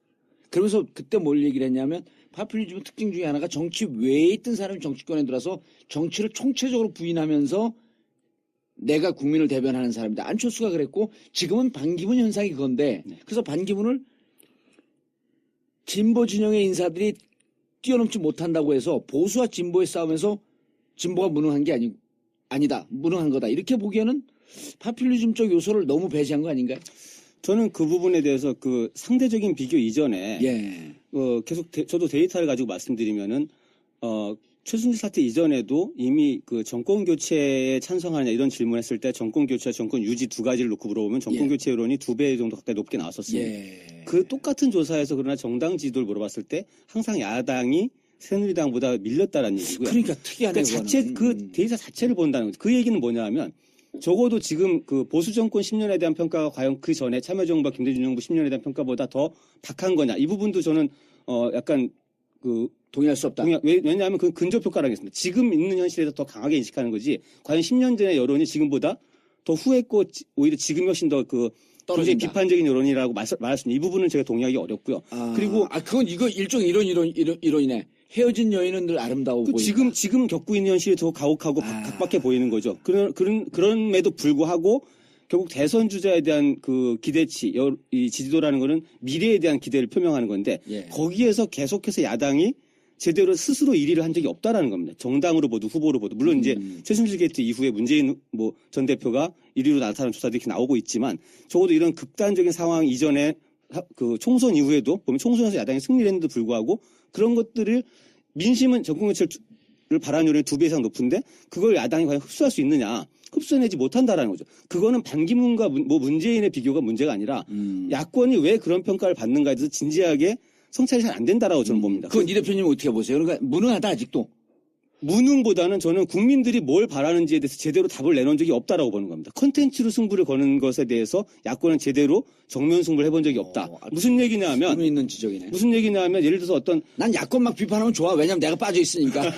그러면서 그때 뭘 얘기를 했냐면 파퓰리즘 특징 중에 하나가 정치 외에 있던 사람이 정치권에 들어서 정치를 총체적으로 부인하면서 내가 국민을 대변하는 사람이다. 안철수가 그랬고 지금은 반기문 현상이 그건데 그래서 반기문을 진보 진영의 인사들이 뛰어넘지 못한다고 해서 보수와 진보의 싸움에서 진보가 무능한 게 아니다. 무능한 거다. 이렇게 보기에는 파퓰리즘적 요소를 너무 배제한 거 아닌가요? 저는 그 부분에 대해서 그 상대적인 비교 이전에 예. 계속 저도 데이터를 가지고 말씀드리면은 최순실 사태 이전에도 이미 그 정권 교체에 찬성하느냐 이런 질문했을 때 정권 교체와 정권 유지 두 가지를 놓고 물어보면 정권 예. 교체 여론이 2배 정도 가까이 높게 나왔었습니다. 예. 그 똑같은 조사에서 그러나 정당 지지도를 물어봤을 때 항상 야당이 새누리당보다 밀렸다라는 얘기고요. 그러니까 특이하네. 그 그거는. 데이터 자체를 본다는 거죠. 그 얘기는 뭐냐면 적어도 지금 그 보수 정권 10년에 대한 평가가 과연 그 전에 참여정부와 김대중 정부 10년에 대한 평가보다 더 박한 거냐. 이 부분도 저는 약간 그 동의할 수 없다. 왜냐하면 그 근접 효과라는 게 있습니다. 지금 있는 현실에서 더 강하게 인식하는 거지. 과연 10년 전의 여론이 지금보다 더 후했고 오히려 지금이 훨씬 더 그 굉장히 떨어진다. 비판적인 여론이라고 말할 수 있는 이 부분은 제가 동의하기 어렵고요. 그리고 그건 이거 일종 이론이네. 헤어진 여인은 늘 아름다워 그 보인다. 지금 겪고 있는 현실이 더 가혹하고 각박해 보이는 거죠. 그럼에도 불구하고 결국 대선 주자에 대한 그 기대치, 이 지지도라는 거는 미래에 대한 기대를 표명하는 건데 예. 거기에서 계속해서 야당이 제대로 스스로 1위를 한 적이 없다라는 겁니다. 정당으로 보도 후보로 보도 물론 이제 최순실 게이트 이후에 문재인 전 대표가 1위로 나타나는 조사들이 이렇게 나오고 있지만 적어도 이런 극단적인 상황 이전에 그 총선 이후에도 보면 총선에서 야당이 승리를 했는데도 불구하고 그런 것들을 민심은 정권 교체를 바라는 요인이 2배 이상 높은데 그걸 야당이 과연 흡수할 수 있느냐. 흡수해내지 못한다라는 거죠. 그거는 반기문과 문재인의 비교가 문제가 아니라 야권이 왜 그런 평가를 받는가에 대해서 진지하게 성찰이 잘 안 된다라고 저는 봅니다. 그건 이 대표님 어떻게 보세요? 그러니까 무능하다 아직도. 무능보다는 저는 국민들이 뭘 바라는지에 대해서 제대로 답을 내놓은 적이 없다라고 보는 겁니다. 컨텐츠로 승부를 거는 것에 대해서 야권은 제대로 정면 승부를 해본 적이 없다. 무슨 얘기냐 의미 있는 지적이네. 무슨 얘기냐 하면 예를 들어서 어떤 난 야권 막 비판하면 좋아. 왜냐면 내가 빠져 있으니까.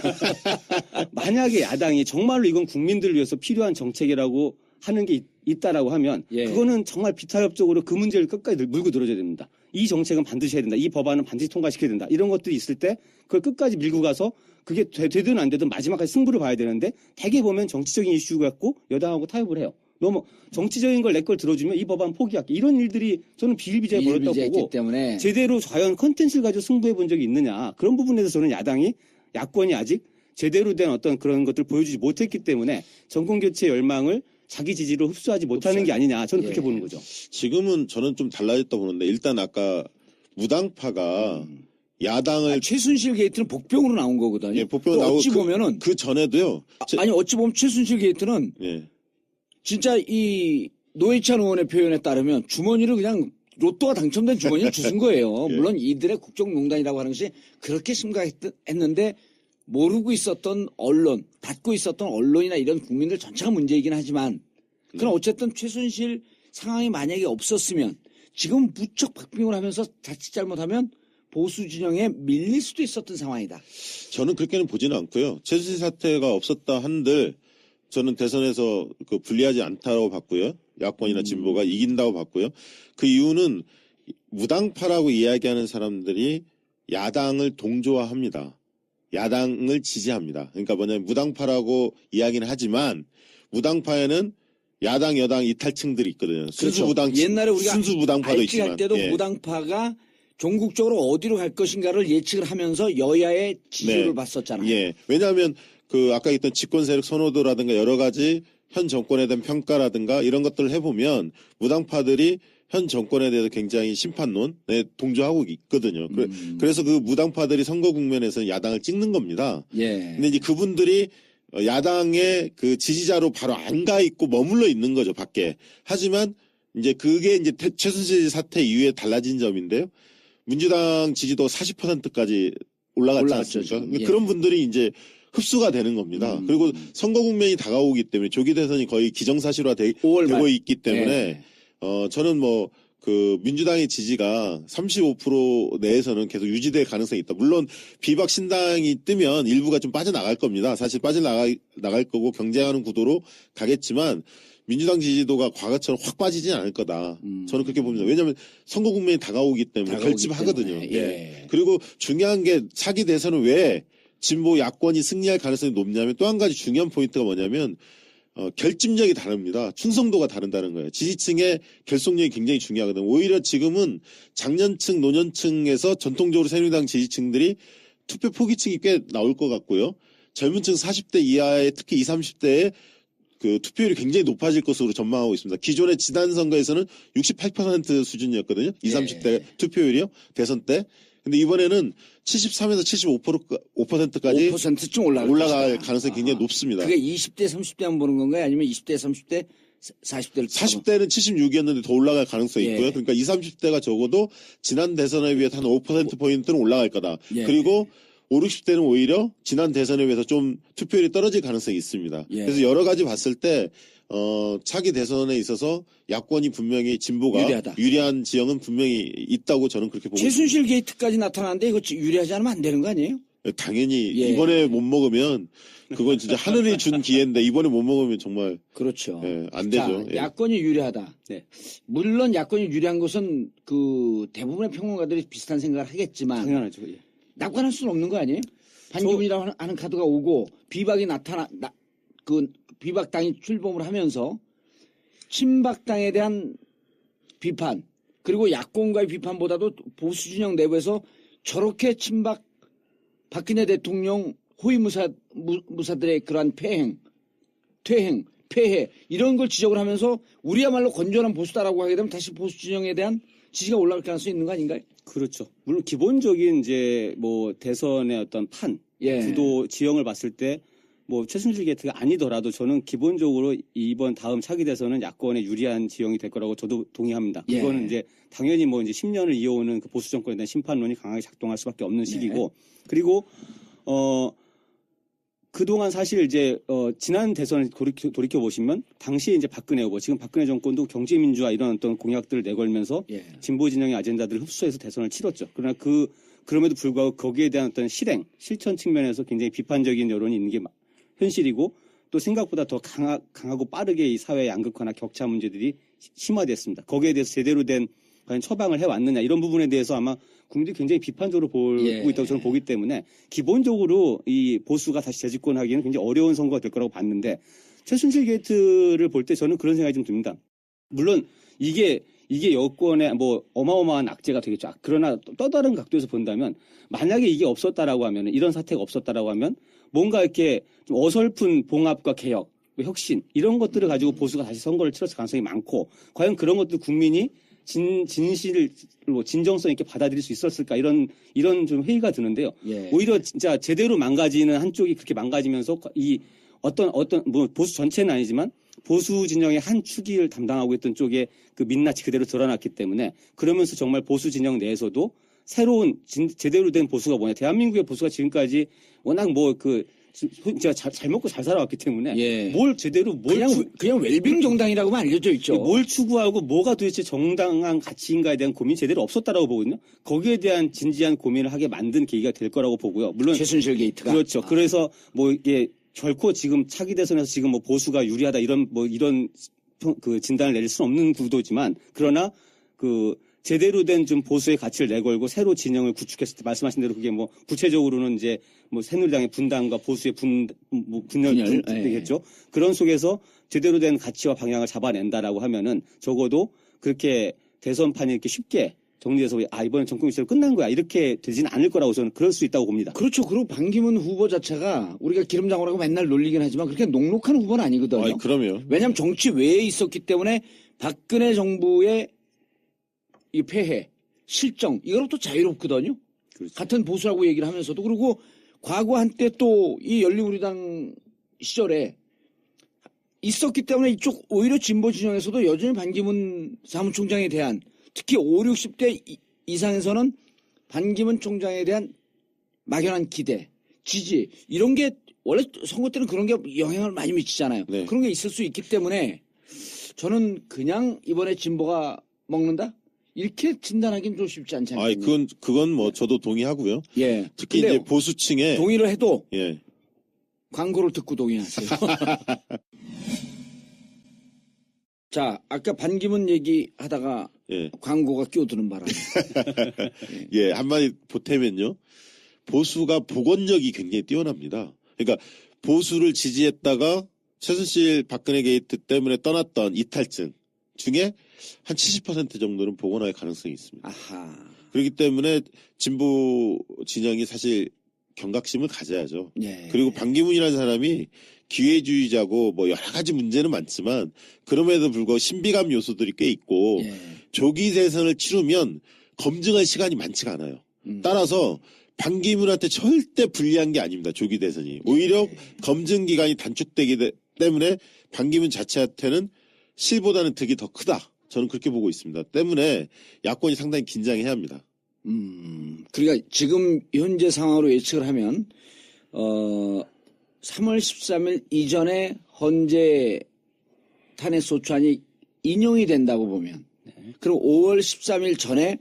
만약에 야당이 정말로 이건 국민들을 위해서 필요한 정책이라고 하는 게 있다라고 하면 예. 그거는 정말 비타협적으로 그 문제를 끝까지 물고 들어줘야 됩니다. 이 정책은 반드시 해야 된다. 이 법안은 반드시 통과시켜야 된다. 이런 것들이 있을 때 그걸 끝까지 밀고 가서 그게 되든 안 되든 마지막까지 승부를 봐야 되는데 대개 보면 정치적인 이슈 갖고 여당하고 타협을 해요. 너무 정치적인 걸 내 걸 들어주면 이 법안 포기할게. 이런 일들이 저는 비일비재에 벌었다고 비일비재했기 보고 때문에 제대로 과연 컨텐츠를 가지고 승부해 본 적이 있느냐. 그런 부분에서 저는 야권이 아직 제대로 된 어떤 그런 것들을 보여주지 못했기 때문에 정권교체 열망을 자기 지지로 흡수하지 못하는 게 아니냐. 저는 그렇게 예. 보는 거죠. 지금은 저는 좀 달라졌다 보는데 일단 아까 무당파가 야당을 최순실 게이트는 복병으로 나온 거거든요. 예, 복병 그 나오고 어찌 보면은 그 전에도요. 아니 어찌 보면 최순실 게이트는 예. 진짜 이 노회찬 의원의 표현에 따르면 주머니를 그냥 로또가 당첨된 주머니를 주신 거예요. 예. 물론 이들의 국정농단이라고 하는 것이 그렇게 심각했는데 모르고 있었던 언론, 닫고 있었던 언론이나 이런 국민들 전체가 문제이긴 하지만 그럼 어쨌든 최순실 상황이 만약에 없었으면 지금 무척 박빙을 하면서 자칫 잘못하면 보수 진영에 밀릴 수도 있었던 상황이다. 저는 그렇게는 보지는 않고요. 최순실 사태가 없었다 한들 저는 대선에서 그 불리하지 않다고 봤고요. 야권이나 진보가 이긴다고 봤고요. 그 이유는 무당파라고 이야기하는 사람들이 야당을 동조화합니다. 야당을 지지합니다. 그러니까 뭐냐면 무당파라고 이야기는 하지만 무당파에는 야당, 여당 이탈층들이 있거든요. 순수 무당, 옛날에 우리가 순수 무당파도 알지 할 있지만 때도 예. 무당파가 전국적으로 어디로 갈 것인가를 예측을 하면서 여야의 지지를 네. 봤었잖아요. 예. 왜냐하면 그 아까 있던 집권 세력 선호도라든가 여러 가지 현 정권에 대한 평가라든가 이런 것들을 해보면 무당파들이 현 정권에 대해서 굉장히 심판론에 동조하고 있거든요. 그래서 그 무당파들이 선거 국면에서 야당을 찍는 겁니다. 예. 근데 이제 그분들이 야당의 그 지지자로 바로 안 가 있고 머물러 있는 거죠, 밖에. 하지만 이제 그게 이제 최순실 사태 이후에 달라진 점인데요. 민주당 지지도 40%까지 올라갔지 올라갔죠, 않습니까? 지금. 예. 그런 분들이 이제 흡수가 되는 겁니다. 그리고 선거 국면이 다가오기 때문에 조기 대선이 거의 기정사실화 5월 말. 되고 있기 때문에 예. 저는 뭐 그 민주당의 지지가 35% 내에서는 계속 유지될 가능성이 있다. 물론 비박 신당이 뜨면 일부가 좀 빠져나갈 겁니다. 사실 빠져나갈 거고 경쟁하는 구도로 가겠지만 민주당 지지도가 과거처럼 확 빠지진 않을 거다. 저는 그렇게 봅니다. 왜냐하면 선거 국면이 다가오기 때문에 결집하거든요. 때문에. 예. 그리고 중요한 게 차기 대선은 왜 진보 야권이 승리할 가능성이 높냐면 또 한 가지 중요한 포인트가 뭐냐면 결집력이 다릅니다. 충성도가 다른다는 거예요. 지지층의 결속력이 굉장히 중요하거든요. 오히려 지금은 장년층, 노년층에서 전통적으로 새누리당 지지층들이 투표 포기층이 꽤 나올 것 같고요. 젊은층 40대 이하의 특히 20, 30대의 그 투표율이 굉장히 높아질 것으로 전망하고 있습니다. 기존의 지난 선거에서는 68% 수준이었거든요. 20, 30대 투표율이요. 대선 때. 근데 이번에는 73에서 75%까지 5%쯤 올라갈 올라갈 것이다. 가능성이 굉장히 높습니다. 그게 20대, 30대만 보는 건가요? 아니면 20대, 30대, 40대를 40대는 76이었는데 더 올라갈 가능성이 예. 있고요. 그러니까 20, 30대가 적어도 지난 대선에 비해 한 5%포인트는 올라갈 거다. 예. 그리고 5, 60대는 오히려 지난 대선에 비해서 좀 투표율이 떨어질 가능성이 있습니다. 예. 그래서 여러 가지 봤을 때 차기 대선에 있어서 야권이 분명히 진보가 유리하다. 유리한 지형은 분명히 있다고 저는 그렇게 보고 있습니다. 최순실 게이트까지 나타나는데 이거 유리하지 않으면 안 되는 거 아니에요? 당연히 예. 이번에 못 먹으면 그건 진짜 하늘이 준 기회인데 이번에 못 먹으면 정말 그렇죠. 안 되죠. 자, 예. 야권이 유리하다. 네. 물론 야권이 유리한 것은 그 대부분의 평론가들이 비슷한 생각을 하겠지만 당연하죠. 예. 낙관할 수는 없는 거 아니에요? 반기문이라고 하는 카드가 오고 비박이 그 비박당이 출범을 하면서 친박당에 대한 비판 그리고 야권과의 비판보다도 보수 진영 내부에서 저렇게 친박 박근혜 대통령 호위무사들의 그러한 퇴행, 폐해 이런 걸 지적을 하면서 우리야말로 건전한 보수다라고 하게 되면 다시 보수 진영에 대한 지지가 올라갈 가능성이 있는 거 아닌가요? 그렇죠. 물론 기본적인 이제 뭐 대선의 어떤 판, 예. 구도 지형을 봤을 때 뭐 최순실 게이트가 아니더라도 저는 기본적으로 이번 다음 차기 대선은 야권에 유리한 지형이 될 거라고 저도 동의합니다. 예. 그거는 이제 당연히 뭐 이제 10년을 이어오는 그 보수 정권에 대한 심판론이 강하게 작동할 수밖에 없는 시기고 그리고 그동안 사실 이제 지난 대선을 돌이켜 보시면 당시에 이제 박근혜 후보 지금 박근혜 정권도 경제민주화 이런 어떤 공약들을 내걸면서 예. 진보 진영의 아젠다들을 흡수해서 대선을 치렀죠. 그러나 그럼에도 불구하고 거기에 대한 어떤 실천 측면에서 굉장히 비판적인 여론이 있는 게 현실이고 또 생각보다 더 강하고 빠르게 이 사회의 양극화나 격차 문제들이 심화됐습니다. 거기에 대해서 제대로 된 과연 처방을 해왔느냐 이런 부분에 대해서 아마 국민들이 굉장히 비판적으로 보고 예. 있다고 저는 보기 때문에 기본적으로 이 보수가 다시 재집권하기에는 굉장히 어려운 선거가 될 거라고 봤는데 최순실 게이트를 볼 때 저는 그런 생각이 좀 듭니다. 물론 이게 여권의 뭐 어마어마한 악재가 되겠죠. 그러나 또 다른 각도에서 본다면 만약에 이게 없었다라고 하면 이런 사태가 없었다라고 하면 뭔가 이렇게 좀 어설픈 봉합과 개혁, 혁신 이런 것들을 가지고 보수가 다시 선거를 치렀을 가능성이 많고 과연 그런 것들 국민이 진실을 진정성 있게 받아들일 수 있었을까 이런 좀 회의가 드는데요. 예. 오히려 진짜 제대로 망가지는 한쪽이 그렇게 망가지면서 이 어떤 뭐 보수 전체는 아니지만 보수 진영의 한 축을 담당하고 있던 쪽에 그 민낯이 그대로 드러났기 때문에 그러면서 정말 보수 진영 내에서도 새로운 제대로 된 보수가 뭐냐. 대한민국의 보수가 지금까지 워낙 뭐 제가 잘 먹고 잘 살아왔기 때문에 예. 뭘 제대로 그냥 웰빙 정당이라고만 알려져 있죠. 뭘 추구하고 뭐가 도대체 정당한 가치인가에 대한 고민이 제대로 없었다라고 보거든요. 거기에 대한 진지한 고민을 하게 만든 계기가 될 거라고 보고요. 물론 최순실 게이트가 그렇죠. 그래서 뭐 이게 결코 지금 차기 대선에서 지금 뭐 보수가 유리하다 이런 그 진단을 내릴 수는 없는 구도지만 그러나 그 제대로 된 좀 보수의 가치를 내걸고 새로 진영을 구축했을 때 말씀하신 대로 그게 뭐 구체적으로는 이제 뭐 새누리당의 분당과 보수의 분열 되겠죠. 그런 속에서 제대로 된 가치와 방향을 잡아낸다라고 하면은 적어도 그렇게 대선판이 이렇게 쉽게 정리돼서 이번엔 정권 유치로 끝난 거야 이렇게 되지는 않을 거라고 저는 그럴 수 있다고 봅니다. 그렇죠. 그리고 반기문 후보 자체가 우리가 기름장어라고 맨날 놀리긴 하지만 그렇게 녹록한 후보는 아니거든요. 그럼요. 왜냐하면 정치 외에 있었기 때문에 박근혜 정부의 이 폐해, 실정 이거로부터 자유롭거든요. 그렇죠. 같은 보수라고 얘기를 하면서도 그리고 과거 한때 또 이 열린우리당 시절에 있었기 때문에 이쪽 오히려 진보 진영에서도 여전히 반기문 사무총장에 대한 특히 5, 60대 이상에서는 반기문 총장에 대한 막연한 기대, 지지 이런 게 원래 선거 때는 그런 게 영향을 많이 미치잖아요. 네. 그런 게 있을 수 있기 때문에 저는 그냥 이번에 진보가 먹는다? 이렇게 진단하기는 좀 쉽지 않지 않겠냐. 그건 뭐 저도 동의하고요. 예. 특히 이제 보수층에 동의를 해도 예. 광고를 듣고 동의하세요. 자, 아까 반기문 얘기하다가 예. 광고가 끼어드는 바람에. 예, 한마디 보태면요. 보수가 복원력이 굉장히 뛰어납니다. 그러니까 보수를 지지했다가 최순실 박근혜 게이트 때문에 떠났던 이탈층 중에 한 70% 정도는 복원할 가능성이 있습니다. 아하. 그렇기 때문에 진보 진영이 사실 경각심을 가져야죠. 예. 그리고 반기문이라는 사람이 기회주의자고 뭐 여러 가지 문제는 많지만 그럼에도 불구하고 신비감 요소들이 꽤 있고 예. 조기 대선을 치르면 검증할 시간이 많지가 않아요. 따라서 반기문한테 절대 불리한 게 아닙니다. 조기 대선이. 오히려 검증 기간이 단축되기 때문에 반기문 자체한테는 실보다는 득이 더 크다. 저는 그렇게 보고 있습니다. 때문에 야권이 상당히 긴장해야 합니다. 그러니까 지금 현재 상황으로 예측을 하면 3월 13일 이전에 헌재 탄핵소추안이 인용이 된다고 보면 그럼 5월 13일 전에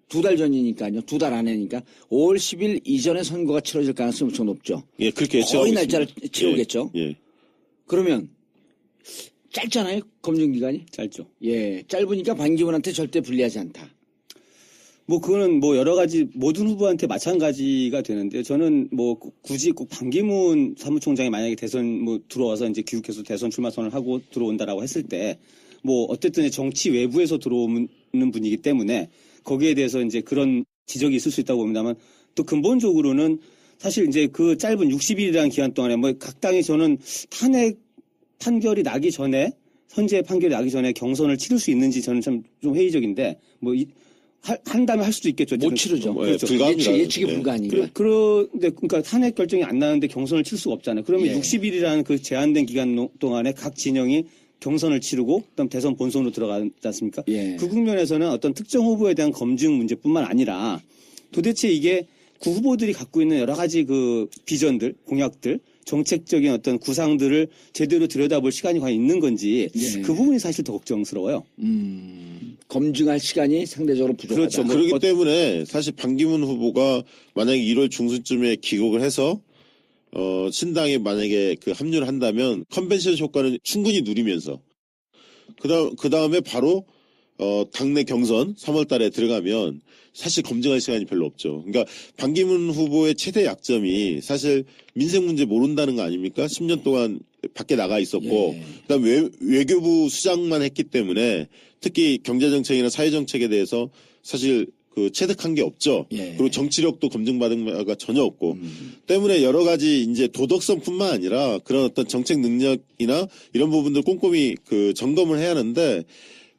2달 전이니까요. 2달 안에니까 5월 10일 이전에 선거가 치러질 가능성이 엄청 높죠. 예, 그렇게 거의 예측하고 날짜를 있습니다. 치우겠죠. 예. 그러면 짧잖아요. 검증 기간이. 짧죠. 예, 짧으니까 반기문한테 절대 불리하지 않다. 뭐 그거는 뭐 여러 가지 모든 후보한테 마찬가지가 되는데 저는 뭐 굳이 꼭 반기문 사무총장이 만약에 대선 뭐 들어와서 이제 귀국해서 대선 출마 선언을 하고 들어온다라고 했을 때 뭐 어쨌든 정치 외부에서 들어오는 분이기 때문에 거기에 대해서 이제 그런 지적이 있을 수 있다고 봅니다만 또 근본적으로는 사실 이제 그 짧은 60일이라는 기간 동안에 뭐 각 당이 저는 탄핵 판결이 나기 전에 현재 판결이 나기 전에 경선을 치를 수 있는지 저는 좀 회의적인데 뭐 한다면 할 수도 있겠죠. 못 치르죠. 그렇죠. 불가합니다. 예측이 불가하니까. 그런데 그러니까 탄핵 결정이 안 나는데 경선을 칠 수가 없잖아요. 그러면 예. 60일이라는 그 제한된 기간 동안에 각 진영이 경선을 치르고 그다음 대선 본선으로 들어가지 않습니까? 예. 그 국면에서는 어떤 특정 후보에 대한 검증 문제뿐만 아니라 도대체 이게 그 후보들이 갖고 있는 여러 가지 그 비전들, 공약들, 정책적인 어떤 구상들을 제대로 들여다볼 시간이 과연 있는 건지 예. 그 부분이 사실 더 걱정스러워요. 검증할 시간이 상대적으로 부족하다. 그렇죠. 뭐 그렇기 때문에 사실 반기문 후보가 만약에 1월 중순쯤에 귀국을 해서 신당에 만약에 그 합류를 한다면 컨벤션 효과는 충분히 누리면서 그 다음에 바로 당내 경선 3월 달에 들어가면 사실 검증할 시간이 별로 없죠. 그러니까 반기문 후보의 최대 약점이 사실 민생 문제 모른다는 거 아닙니까? 10년 동안 밖에 나가 있었고, 예. 그다음 외교부 수장만 했기 때문에 특히 경제정책이나 사회정책에 대해서 사실 그 체득한 게 없죠. 예. 그리고 정치력도 검증받은 바가 전혀 없고, 때문에 여러 가지 이제 도덕성뿐만 아니라 그런 어떤 정책 능력이나 이런 부분들 꼼꼼히 그 점검을 해야 하는데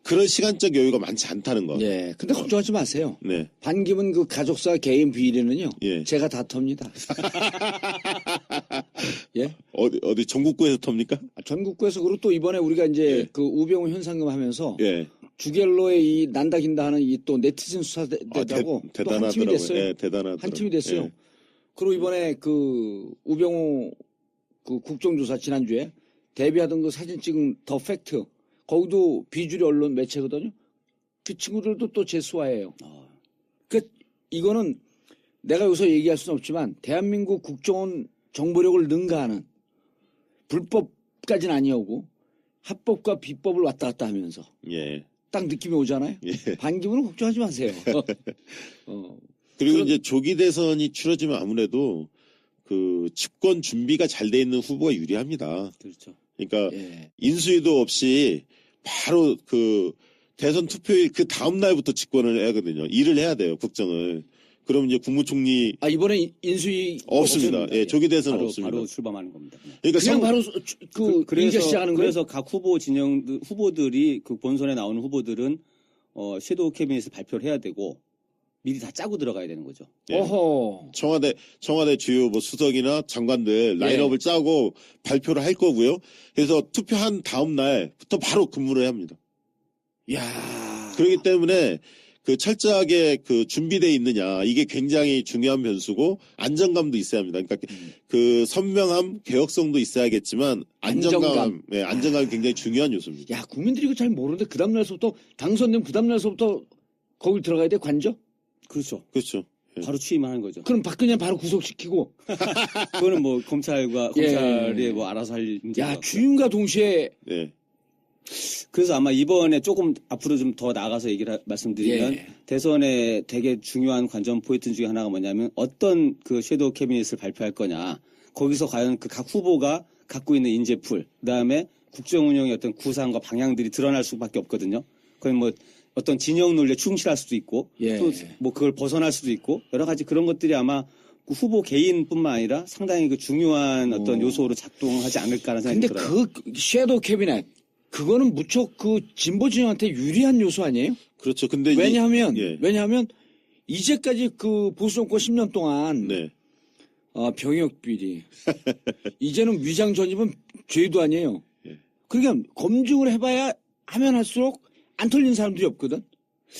그런 시간적 여유가 많지 않다는 거. 예. 근데 걱정하지 마세요. 네. 반기문 그 가족사 개인 비리는요. 예. 제가 다 텁니다. 예. 어디 전국구에서 텁니까? 전국구에서 그리고 또 이번에 우리가 이제 예. 그 우병우 현상금 하면서 예. 주갤로의 이 난다긴다 하는 이 또 네티즌 수사대라고 또 한 팀이 대단하더라고요. 됐어요. 예, 대단하더라고요. 한 팀이 됐어요. 예. 그리고 이번에 그 우병우 그 국정조사 지난주에 데뷔하던 그 사진 찍은 더 팩트 거기도 비주류 언론 매체거든요. 그 친구들도 또 재수화해요. 그 이거는 내가 여기서 얘기할 수는 없지만 대한민국 국정원 정보력을 능가하는 불법까지는 아니오고 합법과 비법을 왔다 갔다 하면서 예. 딱 느낌이 오잖아요. 예. 반기문은 걱정하지 마세요. 그리고 그런- 이제 조기 대선이 치러지면 아무래도 그 집권 준비가 잘 돼 있는 후보가 유리합니다. 그렇죠. 그러니까 예. 인수위도 없이 바로 그 대선 투표일 그 다음 날부터 집권을 해야 하거든요. 일을 해야 돼요, 국정을. 그럼 이제 국무총리 아 이번에 인수위 없습니다. 예, 조기 대선 바로, 없습니다. 바로 출범하는 겁니다. 네. 그러니까 그냥 바로 인제 시작하는 거예요. 그래서 각 후보 진영 후보들이 그 본선에 나오는 후보들은 섀도우 캐비닛을 발표를 해야 되고 미리 다 짜고 들어가야 되는 거죠. 예. 어허. 청와대 주요 뭐 수석이나 장관들 라인업을 짜고 발표를 할 거고요. 그래서 투표한 다음 날부터 바로 근무를 해야 합니다. 야. 그렇기 때문에 그 철저하게 그 준비되어 있느냐 이게 굉장히 중요한 변수고 안정감도 있어야 합니다. 그러니까 그 선명함, 개혁성도 있어야겠지만 안정감, 예, 안정감이 굉장히 중요한 요소입니다. 야 국민들이 이거 잘 모르는데 그 다음 날서부터 당선된 그 다음 날서부터 거기 들어가야 돼 관저? 그렇죠. 그렇죠. 예. 바로 취임하는 거죠. 그럼 박근혜 바로 구속시키고. 그거는 뭐 검찰이 뭐 알아서 할 문제죠. 야 취임과 동시에 예. 그래서 아마 이번에 조금 앞으로 좀 더 나가서 말씀드리면 예. 대선에 되게 중요한 관전 포인트 중에 하나가 뭐냐면 어떤 그 섀도우 캐비닛을 발표할 거냐. 거기서 과연 그 각 후보가 갖고 있는 인재풀, 그다음에 국정 운영의 어떤 구상과 방향들이 드러날 수밖에 없거든요. 그건 뭐 어떤 진영 논리에 충실할 수도 있고 예. 또 뭐 그걸 벗어날 수도 있고 여러 가지 그런 것들이 아마 그 후보 개인뿐만 아니라 상당히 그 중요한 어떤 요소로 작동하지 않을까라는 생각이 근데 들어요. 그 섀도우 캐비넷 그거는 무척 그 진보 진영한테 유리한 요소 아니에요? 그렇죠. 근데 왜냐하면 이제까지 그 보수 정권 10년 동안 네. 병역 비리 이제는 위장 전입은 죄도 아니에요. 예. 그러니까 검증을 해봐야 하면 할수록 안 털린 사람들이 없거든.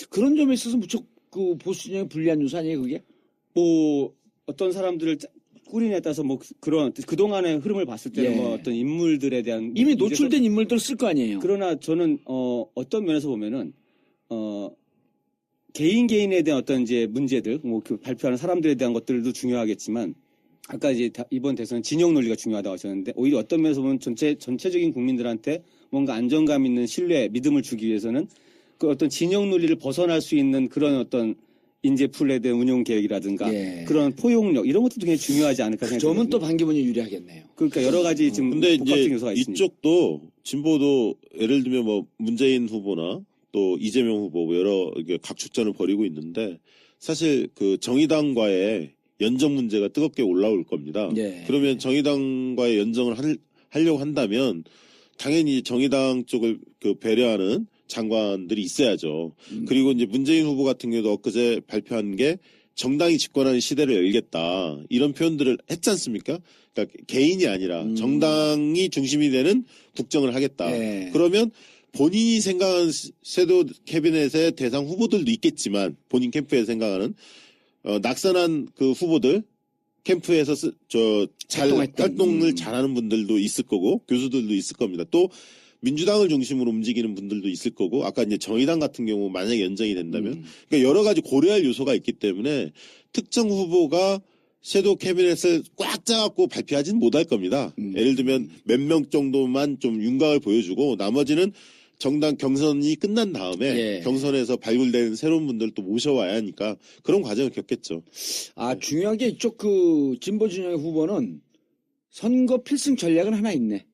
그런 점에 있어서 무척 그 보수 진영의 불리한 요소 아니에요, 그게? 뭐 어떤 사람들을 꾸리냐에 따라서 뭐 그런 그동안의 흐름을 봤을 때는 예. 뭐 어떤 인물들에 대한 이미 문제점- 노출된 인물들 쓸 거 아니에요. 그러나 저는 어떤 면에서 보면은 개인에 대한 어떤 이제 문제들 뭐 그 발표하는 사람들에 대한 것들도 중요하겠지만 아까 이제 이번 대선은 진영 논리가 중요하다고 하셨는데 오히려 어떤 면에서 보면 전체적인 국민들한테 뭔가 안정감 있는 신뢰, 믿음을 주기 위해서는 그 어떤 진영 논리를 벗어날 수 있는 그런 어떤 인재풀에 대한 운용 계획이라든가 예. 그런 포용력 이런 것도 굉장히 중요하지 않을까 점은 생각합니다. 또 반기문이 유리하겠네요. 그러니까 여러 가지 지금 근데 복합적인 이제 요소가 있습니다. 이쪽도 진보도 예를 들면 뭐 문재인 후보나 또 이재명 후보 뭐 여러 이게 각축전을 벌이고 있는데 사실 그 정의당과의 연정 문제가 뜨겁게 올라올 겁니다. 예. 그러면 정의당과의 연정을 하려고 한다면 당연히 정의당 쪽을 그 배려하는 장관들이 있어야죠. 그리고 이제 문재인 후보 같은 경우도 엊그제 발표한 게 정당이 집권하는 시대를 열겠다. 이런 표현들을 했지 않습니까? 그러니까 개인이 아니라 정당이 중심이 되는 국정을 하겠다. 예. 그러면 본인이 생각하는 섀도우 캐비넷의 대상 후보들도 있겠지만 본인 캠프에 생각하는 낙선한 그 후보들 캠프에서 활동을 잘하는 분들도 있을 거고 교수들도 있을 겁니다. 또 민주당을 중심으로 움직이는 분들도 있을 거고 아까 이제 정의당 같은 경우 만약에 연정이 된다면 그러니까 여러 가지 고려할 요소가 있기 때문에 특정 후보가 섀도우 캐비넷을 꽉 짜갖고 발표하지는 못할 겁니다. 예를 들면 몇 명 정도만 좀 윤곽을 보여주고 나머지는 정당 경선이 끝난 다음에 예. 경선에서 발굴된 새로운 분들을 또 모셔와야 하니까 그런 과정을 겪겠죠. 중요한 게 이쪽 그 진보 진영의 후보는 선거 필승 전략은 하나 있네.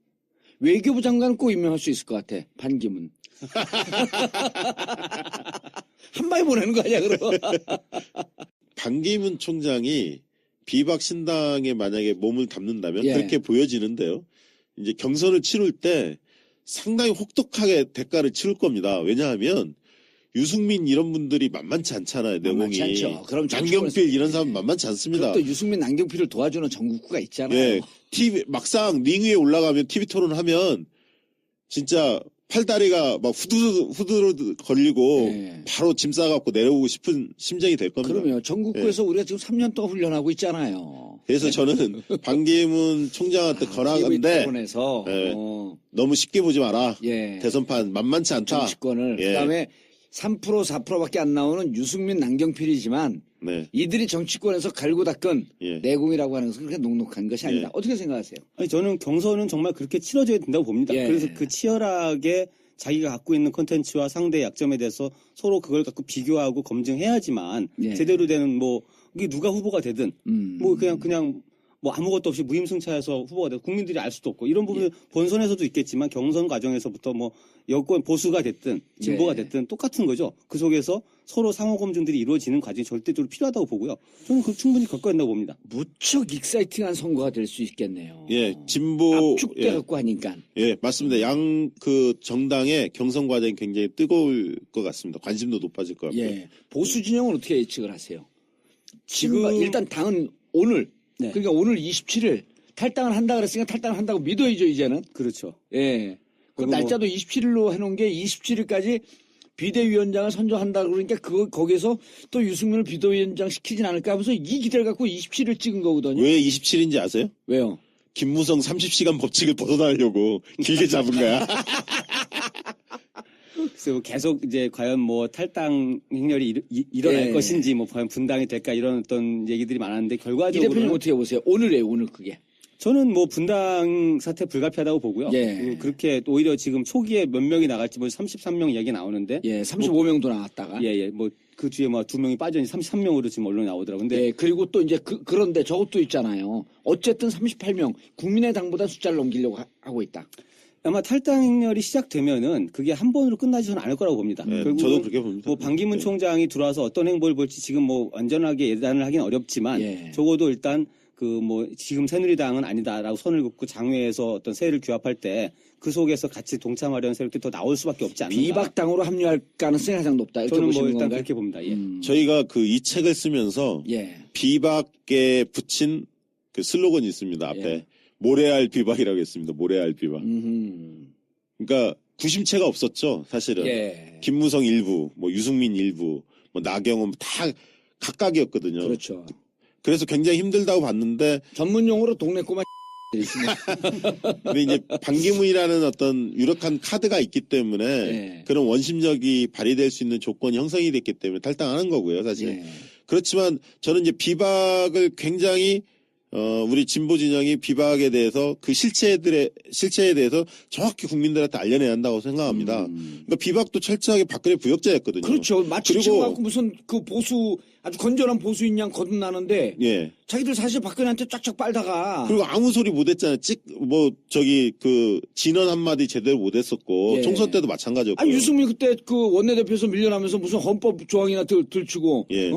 외교부 장관은 꼭 임명할 수 있을 것 같아. 반기문. 한 방에 보내는 거 아니야, 그럼? 반기문 총장이 비박 신당에 만약에 몸을 담는다면 예. 그렇게 보여지는데요. 이제 경선을 치룰 때 상당히 혹독하게 대가를 치를 겁니다. 왜냐하면 유승민 이런 분들이 만만치 않잖아요. 내공이. 만만치 않죠. 그럼 남경필 이런 사람 만만치 않습니다. 또 유승민 남경필을 도와주는 전국구가 있잖아요. 예, TV 막상 링 위에 올라가면 TV 토론하면 진짜 팔다리가 막 후두르 걸리고 예. 바로 짐 싸갖고 내려오고 싶은 심정이 될 겁니다. 그러면 전국구에서 우리가 지금 3년 동안 훈련하고 있잖아요. 그래서 저는 반기문 총장한테 권하건데 토론에서 예. 너무 쉽게 보지 마라. 예. 대선판 만만치 않다. 정치권을 예. 그다음에 3% 4%밖에 안 나오는 유승민 남경필이지만 네, 이들이 정치권에서 갈고 닦은 예. 내공이라고 하는 것은 그렇게 녹록한 것이 아니다. 예. 어떻게 생각하세요? 아니, 저는 경선은 정말 그렇게 치러져야 된다고 봅니다. 예. 그래서 그 치열하게 자기가 갖고 있는 콘텐츠와 상대의 약점에 대해서 서로 그걸 갖고 비교하고 검증해야지만 예. 제대로 되는 뭐 이게 누가 후보가 되든 뭐 그냥 뭐 아무것도 없이 무임승차해서 후보가 되고 국민들이 알 수도 없고 이런 부분은 본선에서도 있겠지만 경선 과정에서부터 뭐 여권 보수가 됐든 진보가 예. 됐든 똑같은 거죠. 그 속에서 서로 상호 검증들이 이루어지는 과정이 절대적으로 필요하다고 보고요. 저는 그 충분히 겪어야 된다고 봅니다. 무척 익사이팅한 선거가 될 수 있겠네요. 예, 진보 압축돼 갖고 하니까. 예, 맞습니다. 양 그 정당의 경선 과정이 굉장히 뜨거울 것 같습니다. 관심도 높아질 것 같고요. 예. 보수 진영은 어떻게 예측을 하세요? 지금 지금- 일단 당은 오늘 네. 그러니까 오늘 27일 탈당을 한다 그랬으니까 탈당을 한다고 믿어야죠 이제는. 그렇죠. 예. 그 그리고 날짜도 27일로 해놓은 게 27일까지 비대위원장을 선정한다 그러니까 거기서 또 유승민을 비대위원장 시키진 않을까 하면서 이 기대를 갖고 27일 찍은 거거든요. 왜 27인지 아세요? 왜요? 김무성 30시간 법칙을 벗어나려고 길게 잡은 거야. 그래서 계속 이제 과연 뭐 탈당 행렬이 일어날 예. 것인지 뭐 과연 분당이 될까 이런 어떤 얘기들이 많았는데 이 결과적으로 대표님 어떻게 보세요? 오늘이에요 오늘 그게. 저는 뭐 분당 사태 불가피하다고 보고요. 예. 그렇게 오히려 지금 초기에 몇 명이 나갈지 뭐 33명 이야기 나오는데 예, 35명도 나왔다가. 예예 뭐 그 뒤에 뭐 2명이 빠져니 33명으로 지금 언론에 나오더라고요. 근데 예, 그리고 또 이제 그런데 저것도 있잖아요. 어쨌든 38명 국민의당보다 숫자를 넘기려고 하고 있다. 아마 탈당 행렬이 시작되면은 그게 한 번으로 끝나지 저는 않을 거라고 봅니다. 네, 결국은 저도 그렇게 봅니다. 뭐 반기문 네. 총장이 들어와서 어떤 행보를 볼지 지금 뭐 완전하게 예단을 하긴 어렵지만 예. 적어도 일단 그 뭐 지금 새누리당은 아니다라고 선을 긋고 장외에서 어떤 세를 규합할 때 그 속에서 같이 동참하려는 세력들이 더 나올 수밖에 없지 않나. 비박당으로 합류할 가능성이 가장 높다. 이렇게 저는 뭐 보시는 일단 건가요? 그렇게 봅니다. 예. 저희가 그 이 책을 쓰면서 예. 비박에 붙인 그 슬로건이 있습니다. 앞에 예. 모래알 비박이라고 했습니다. 모래알 비박. 그러니까 구심체가 없었죠. 사실은 예. 김무성 일부, 뭐 유승민 일부, 뭐 나경원 다 각각이었거든요. 그렇죠. 그래서 굉장히 힘들다고 봤는데 전문 용어로 동네 꼬마 근데 이제 반기문이라는 어떤 유력한 카드가 있기 때문에 예. 그런 원심력이 발휘될 수 있는 조건이 형성이 됐기 때문에 탈당하는 거고요, 사실. 예. 그렇지만 저는 이제 비박을 굉장히 우리 진보 진영이 비박에 대해서 그 실체에 대해서 정확히 국민들한테 알려내야 한다고 생각합니다. 그러니까 비박도 철저하게 박근혜 부역자였거든요. 그렇죠. 마치 그리고- 지금 갖고 무슨 그 보수 아주 건전한 보수인 양 거듭나는데 예. 자기들 사실 박근혜한테 쫙쫙 빨다가 그리고 아무 소리 못 했잖아요. 그 진언 한마디 제대로 못 했었고 예. 총선 때도 마찬가지였고. 아니 유승민 그때 그 원내대표에서 밀려나면서 무슨 헌법 조항이나 들추고 예.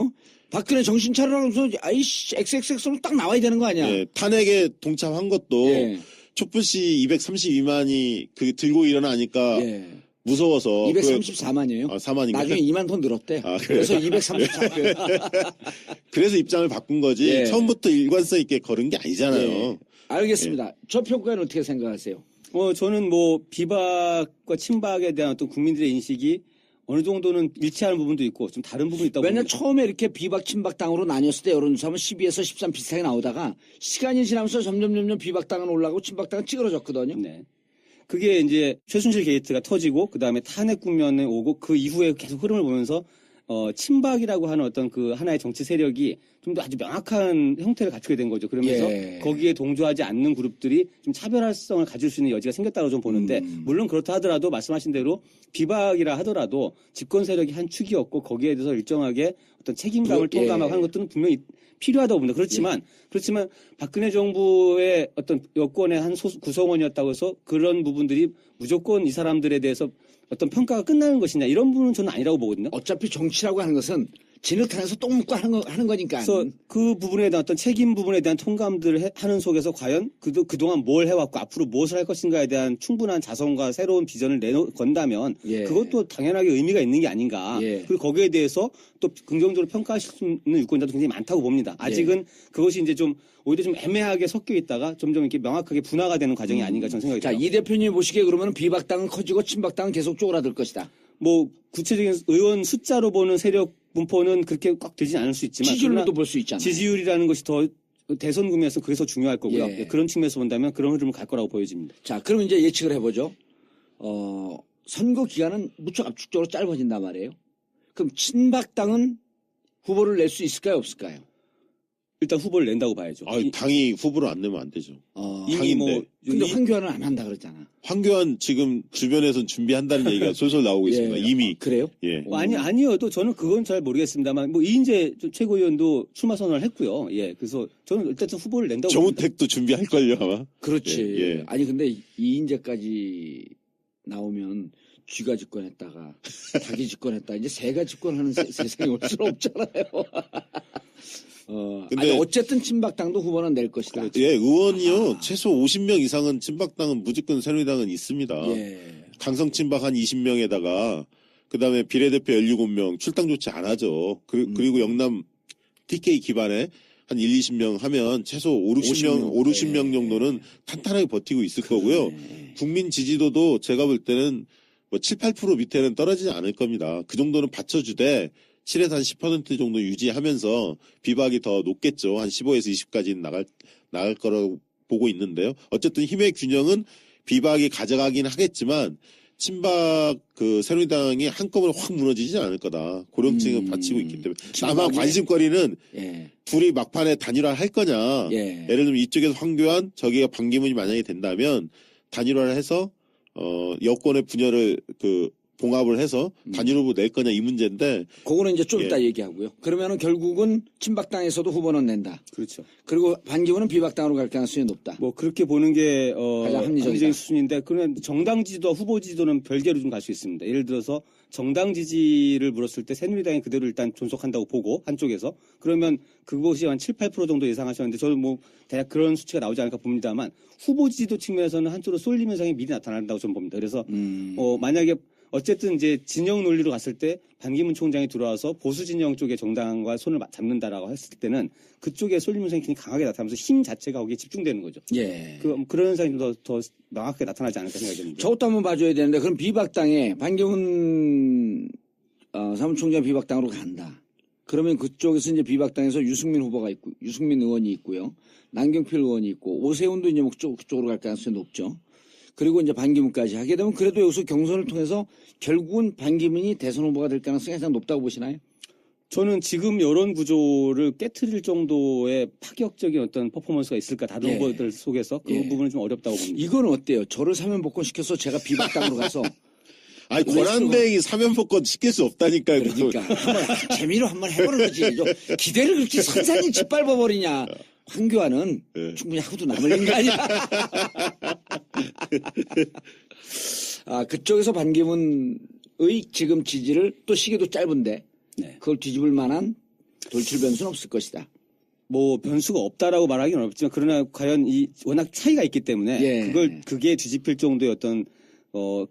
박근혜 정신 차리라면서 아이씨 XXX로 딱 나와야 되는 거 아니야? 예, 탄핵에 동참한 것도 예. 촛불시 232만이 그 들고 일어나니까 예. 무서워서 234만이에요. 4만인가? 나중에 2만 더 늘었대. 아, 그래요? 그래서 234표. 그래서 입장을 바꾼 거지 예. 처음부터 일관성 있게 걸은 게 아니잖아요. 예. 알겠습니다. 저 평가는 어떻게 생각하세요? 저는 뭐 비박과 친박에 대한 어떤 국민들의 인식이 어느 정도는 일치하는 부분도 있고 좀 다른 부분이 있다고 왜냐면 봅니다. 처음에 이렇게 비박 친박당으로 나뉘었을 때 여론조사하면 12에서 13 비슷하게 나오다가 시간이 지나면서 점점 비박당은 올라가고 친박당은 찌그러졌거든요. 네. 그게 이제 최순실 게이트가 터지고 그 다음에 탄핵 국면에 오고 그 이후에 계속 흐름을 보면서 친박이라고 하는 어떤 그 하나의 정치 세력이 좀 더 아주 명확한 형태를 갖추게 된 거죠. 그러면서 예. 거기에 동조하지 않는 그룹들이 좀 차별화성을 가질 수 있는 여지가 생겼다고 좀 보는데 물론 그렇다 하더라도 말씀하신 대로 비박이라 하더라도 집권 세력이 한 축이었고 거기에 대해서 일정하게 어떤 책임감을 예. 통감하고 하는 것들은 분명히 필요하다고 봅니다. 그렇지만 박근혜 정부의 어떤 여권의 한 구성원이었다고 해서 그런 부분들이 무조건 이 사람들에 대해서 어떤 평가가 끝나는 것이냐 이런 부분은 저는 아니라고 보거든요. 어차피 정치라고 하는 것은 진흙탕에서 똥 묻고 하는 거니까. 그래서 그 부분에 대한 어떤 책임 부분에 대한 통감들을 하는 속에서 과연 그동안 뭘 해왔고 앞으로 무엇을 할 것인가에 대한 충분한 자성과 새로운 비전을 내건다면 예. 그것도 당연하게 의미가 있는 게 아닌가. 예. 그리고 거기에 대해서 또 긍정적으로 평가하실 수 있는 유권자도 굉장히 많다고 봅니다. 아직은 그것이 이제 좀 오히려 좀 애매하게 섞여 있다가 점점 이렇게 명확하게 분화가 되는 과정이 아닌가 저는 생각이 자, 들어요. 이 대표님 보시기에 그러면 비박당은 커지고 친박당은 계속 쪼그라들 것이다. 뭐 구체적인 의원 숫자로 보는 세력 분포는 그렇게 꽉 되진 않을 수 있지만 지지율도 볼 수 있잖아요. 지지율이라는 것이 더 대선 국면에서 그게 더 중요할 거고요. 예. 그런 측면에서 본다면 그런 흐름을 갈 거라고 보여집니다. 자, 그럼 이제 예측을 해보죠. 선거 기간은 무척 압축적으로 짧아진단 말이에요. 그럼 친박당은 후보를 낼 수 있을까요, 없을까요? 일단 후보를 낸다고 봐야죠. 당이 후보를 안 내면 안 되죠. 이미 뭐 근데 황교안은 안 한다 그랬잖아. 황교안 지금 주변에선 준비한다는 얘기가 솔솔 나오고 있습니다. 이미. 그래요? 예. 아니어도 저는 그건 잘 모르겠습니다만 뭐 이인재 최고위원도 출마 선언을 했고요. 예, 그래서 저는 일단 후보를 낸다고 봅니다. 정우택도 준비할걸요 아마. 그렇지. 예, 예. 아니 근데 이인재까지 나오면 쥐가 집권했다가 닭이 집권했다. 이제 새가 집권하는 세상이 올 수는 없잖아요. 근데- 아니 어쨌든 친박당도 후보는 낼 것이다. 예, 의원이요. 최소 50명 이상은 친박당은 무조건 새누리당은 있습니다. 예. 강성 친박 한 20명에다가 그다음에 비례대표 17명 출당 조치 안 하죠. 그리고 영남 TK 기반에 한 1, 20명 하면 최소 5, 60명, 5, 60명 정도는 탄탄하게 버티고 있을 거고요. 국민 지지도도 제가 볼 때는 뭐 7, 8% 밑에는 떨어지지 않을 겁니다. 그 정도는 받쳐주되 7에서 한 10% 정도 유지하면서 비박이 더 높겠죠. 한 15에서 20까지는 나갈 거라고 보고 있는데요. 어쨌든 힘의 균형은 비박이 가져가긴 하겠지만 친박 새누리당이 한꺼번에 확 무너지지 않을 거다. 고령층은 받치고 있기 때문에. 다만 관심거리는 예. 둘이 막판에 단일화를 할 거냐. 예. 예를 들면 이쪽에서 황교안, 저기가 반기문이 만약에 된다면 단일화를 해서 여권의 분열을 봉합을 해서 단일 후보 낼 거냐 이 문제인데. 그거는 이제 좀 이따 얘기하고요. 그러면은 결국은 친박당에서도 후보는 낸다. 그렇죠. 그리고 반기문은 비박당으로 갈 가능성이 높다. 뭐 그렇게 보는 게 가장 합리적이다. 합리적인 수준인데 그러면 정당 지지도와 후보 지지도는 별개로 좀 갈 수 있습니다. 예를 들어서 정당 지지를 물었을 때 새누리당이 그대로 일단 존속한다고 보고 한쪽에서 그러면 그것이 한 7, 8% 정도 예상하셨는데 저는 뭐 대략 그런 수치가 나오지 않을까 봅니다만 후보 지지도 측면에서는 한쪽으로 쏠림 현상이 미리 나타난다고 저는 봅니다. 그래서 만약에 어쨌든 이제 진영 논리로 갔을 때 반기문 총장이 들어와서 보수 진영 쪽의 정당과 손을 잡는다라고 했을 때는 그쪽에 쏠림 현상이 굉장히 강하게 나타나면서 힘 자체가 거기에 집중되는 거죠. 예. 그런 현상이 더 명확하게 나타나지 않을까 생각이 듭니다. 저것도 한번 봐줘야 되는데 그럼 비박당에 반기문 사무총장 비박당으로 간다. 그러면 그쪽에서 이제 비박당에서 유승민 후보가 있고 유승민 의원이 있고요. 남경필 의원이 있고 오세훈도 이제 뭐 그쪽으로 갈 가능성이 높죠. 그리고 이제 반기문까지 하게 되면 그래도 여기서 경선을 통해서 결국은 반기문이 대선 후보가 될 가능성이 가장 높다고 보시나요? 저는 지금 여론 구조를 깨트릴 정도의 파격적인 어떤 퍼포먼스가 있을까 다른 예. 후보들 속에서 그 예. 부분은 좀 어렵다고 봅니다. 이건 어때요? 저를 사면 복권시켜서 제가 비박당으로 가서 아니, 권한대행이 사면복권 시킬 수 없다니까요. 그러니까 한번 재미로 한번 해보는 거지. 기대를 그렇게 선산히 짓밟아버리냐. 황교안은 충분히 하고도 남을 인간이야. 그쪽에서 반기문의 지금 지지를 또 시기도 짧은데 네. 그걸 뒤집을 만한 돌출 변수는 없을 것이다. 뭐 변수가 없다라고 말하기는 어렵지만 그러나 과연 워낙 차이가 있기 때문에 예. 그게 뒤집힐 정도의 어떤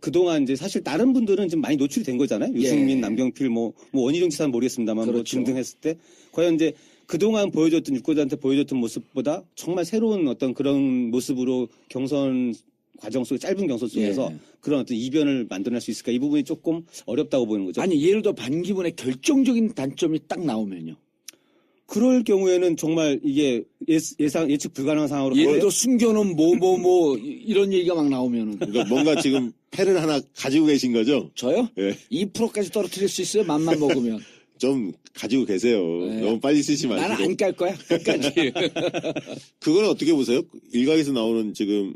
그동안 이제 사실 다른 분들은 좀 많이 노출이 된 거잖아요. 유승민, 예. 남경필, 뭐 원희룡 지사는 모르겠습니다만 뭐 그렇죠. 등등 했을 때 과연 이제 그동안 보여줬던 유권자한테 보여줬던 모습보다 정말 새로운 어떤 그런 모습으로 경선 과정 속에 짧은 경선 속에서 예. 그런 어떤 이변을 만들어낼 수 있을까 이 부분이 조금 어렵다고 보이는 거죠. 아니 예를 들어 반기문의 결정적인 단점이 딱 나오면요. 그럴 경우에는 정말 이게 예측 불가능한 상황으로 예를 가요. 들어 숨겨놓은 뭐 이런 얘기가 막 나오면은 그러니까 뭔가 지금 패를 하나 가지고 계신 거죠? 저요? 예. 2%까지 떨어뜨릴 수 있어요. 맘만 먹으면. 좀 가지고 계세요. 네. 너무 빨리 쓰지 마시고. 나는 안 깔 거야. 끝까지. 그거는 어떻게 보세요? 일각에서 나오는 지금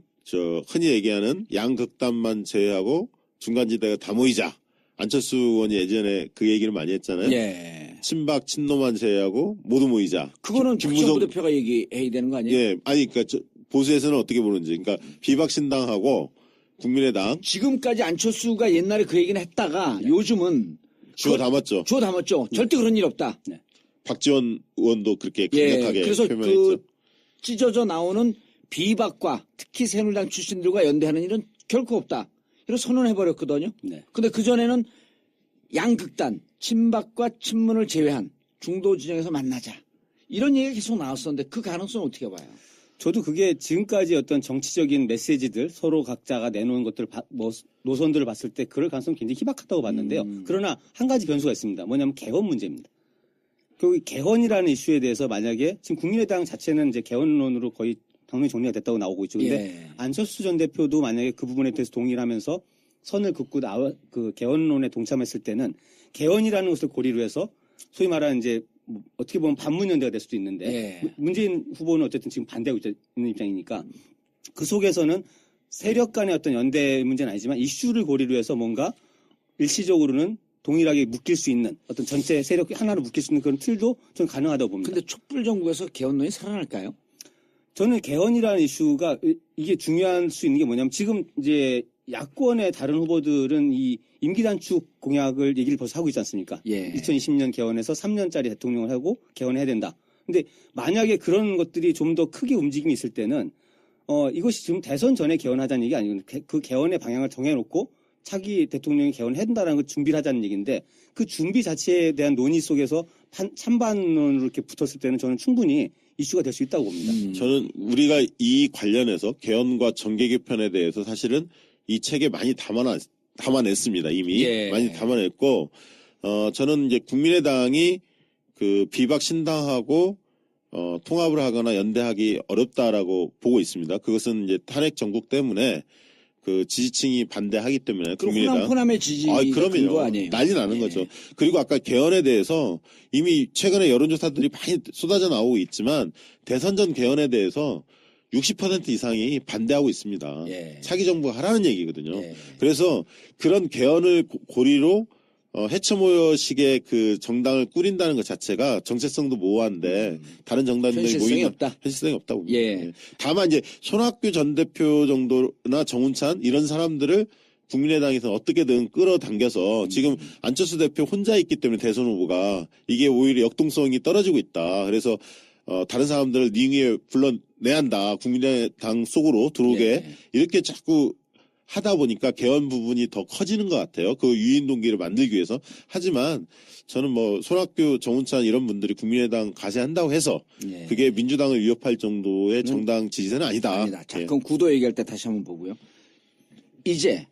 흔히 얘기하는 양극단만 제외하고 중간지대가 다 모이자. 안철수 의원이 예전에 그 얘기를 많이 했잖아요. 예. 친박 친노만 제외하고 모두 모이자. 그거는 김무성 박정부 대표가 얘기해야 되는 거 아니에요? 예, 아니 그러니까 보수에서는 어떻게 보는지. 그러니까 비박신당하고 국민의당 지금까지 안철수가 옛날에 그 얘기는 했다가 요즘은 주워 담았죠. 주워 담았죠. 절대 그런 일 없다. 박지원 의원도 그렇게 예. 강력하게 그래서 표명했죠. 그 찢어져 나오는 비박과 특히 새누리당 출신들과 연대하는 일은 결코 없다. 이런 선언해버렸거든요. 네. 근데 그전에는 양극단, 친박과 친문을 제외한 중도 지정에서 만나자. 이런 얘기가 계속 나왔었는데 그 가능성은 어떻게 봐요? 저도 그게 지금까지 어떤 정치적인 메시지들 서로 각자가 내놓은 것들 뭐 노선들을 봤을 때 그럴 가능성이 굉장히 희박하다고 봤는데요. 그러나 한 가지 변수가 있습니다. 뭐냐면 개헌 문제입니다. 그 개헌이라는 이슈에 대해서 만약에 지금 국민의당 자체는 이제 개헌론으로 거의 당론이 정리가 됐다고 나오고 있죠. 근데 예. 안철수 전 대표도 만약에 그 부분에 대해서 동의를 하면서 선을 긋고 그 개헌론에 동참했을 때는 개헌이라는 것을 고리로 해서 소위 말하는 이제 뭐 어떻게 보면 반문연대가 될 수도 있는데 예. 문재인 후보는 어쨌든 지금 반대하고 있는 입장이니까 그 속에서는 세력 간의 어떤 연대 문제는 아니지만 이슈를 고리로 해서 뭔가 일시적으로는 동일하게 묶일 수 있는 어떤 전체 세력 하나로 묶일 수 있는 그런 틀도 좀 가능하다고 봅니다. 근데 촛불 정부에서 개헌론이 살아날까요? 저는 개헌이라는 이슈가 이게 중요할 수 있는 게 뭐냐면 지금 이제 야권의 다른 후보들은 이 임기 단축 공약을 얘기를 벌써 하고 있지 않습니까? 예. 2020년 개헌에서 3년짜리 대통령을 하고 개헌해야 된다. 근데 만약에 그런 것들이 좀 더 크게 움직임이 있을 때는 이것이 지금 대선 전에 개헌하자는 얘기 아니고 그 개헌의 방향을 정해놓고 차기 대통령이 개헌해야 된다는 걸 준비를 하자는 얘기인데 그 준비 자체에 대한 논의 속에서 찬반론으로 이렇게 붙었을 때는 저는 충분히 이슈가 될 수 있다고 봅니다. 저는 우리가 이 관련해서 개헌과 정계 개편에 대해서 사실은 이 책에 많이 담아냈습니다. 이미 예. 많이 담아냈고 저는 이제 국민의당이 그 비박 신당하고 통합을 하거나 연대하기 어렵다라고 보고 있습니다. 그것은 이제 탄핵 정국 때문에 그 지지층이 반대하기 때문에 그럼 국민의당 호남의 지지가 근거 그러면요. 아니에요? 난리 나는 예. 거죠. 그리고 아까 개헌에 대해서 이미 최근에 여론조사들이 많이 쏟아져 나오고 있지만 대선 전 개헌에 대해서 60% 이상이 반대하고 있습니다. 예. 차기 정부가 하라는 얘기거든요. 예. 그래서 그런 개헌을 고리로 해처모여식의 그 정당을 꾸린다는 것 자체가 정체성도 모호한데 다른 정당들이 현실성이 모이는 없다. 현실성이 없다고 봅니다. 예. 다만 이제 손학규 전 대표 정도나 정운찬 이런 사람들을 국민의당에서 어떻게든 끌어당겨서 지금 안철수 대표 혼자 있기 때문에 대선 후보가 이게 오히려 역동성이 떨어지고 있다. 그래서 다른 사람들을 링 위에 불러내야 한다. 국민의당 속으로 들어오게 예. 이렇게 자꾸 하다 보니까 개헌 부분이 더 커지는 것 같아요. 그 유인 동기를 만들기 위해서. 하지만 저는 뭐 손학규, 정운찬 이런 분들이 국민의당 가세한다고 해서 예. 그게 민주당을 위협할 정도의 정당 지지세는 아니다. 아니다. 자, 예. 그럼 구도 얘기할 때 다시 한번 보고요. 이제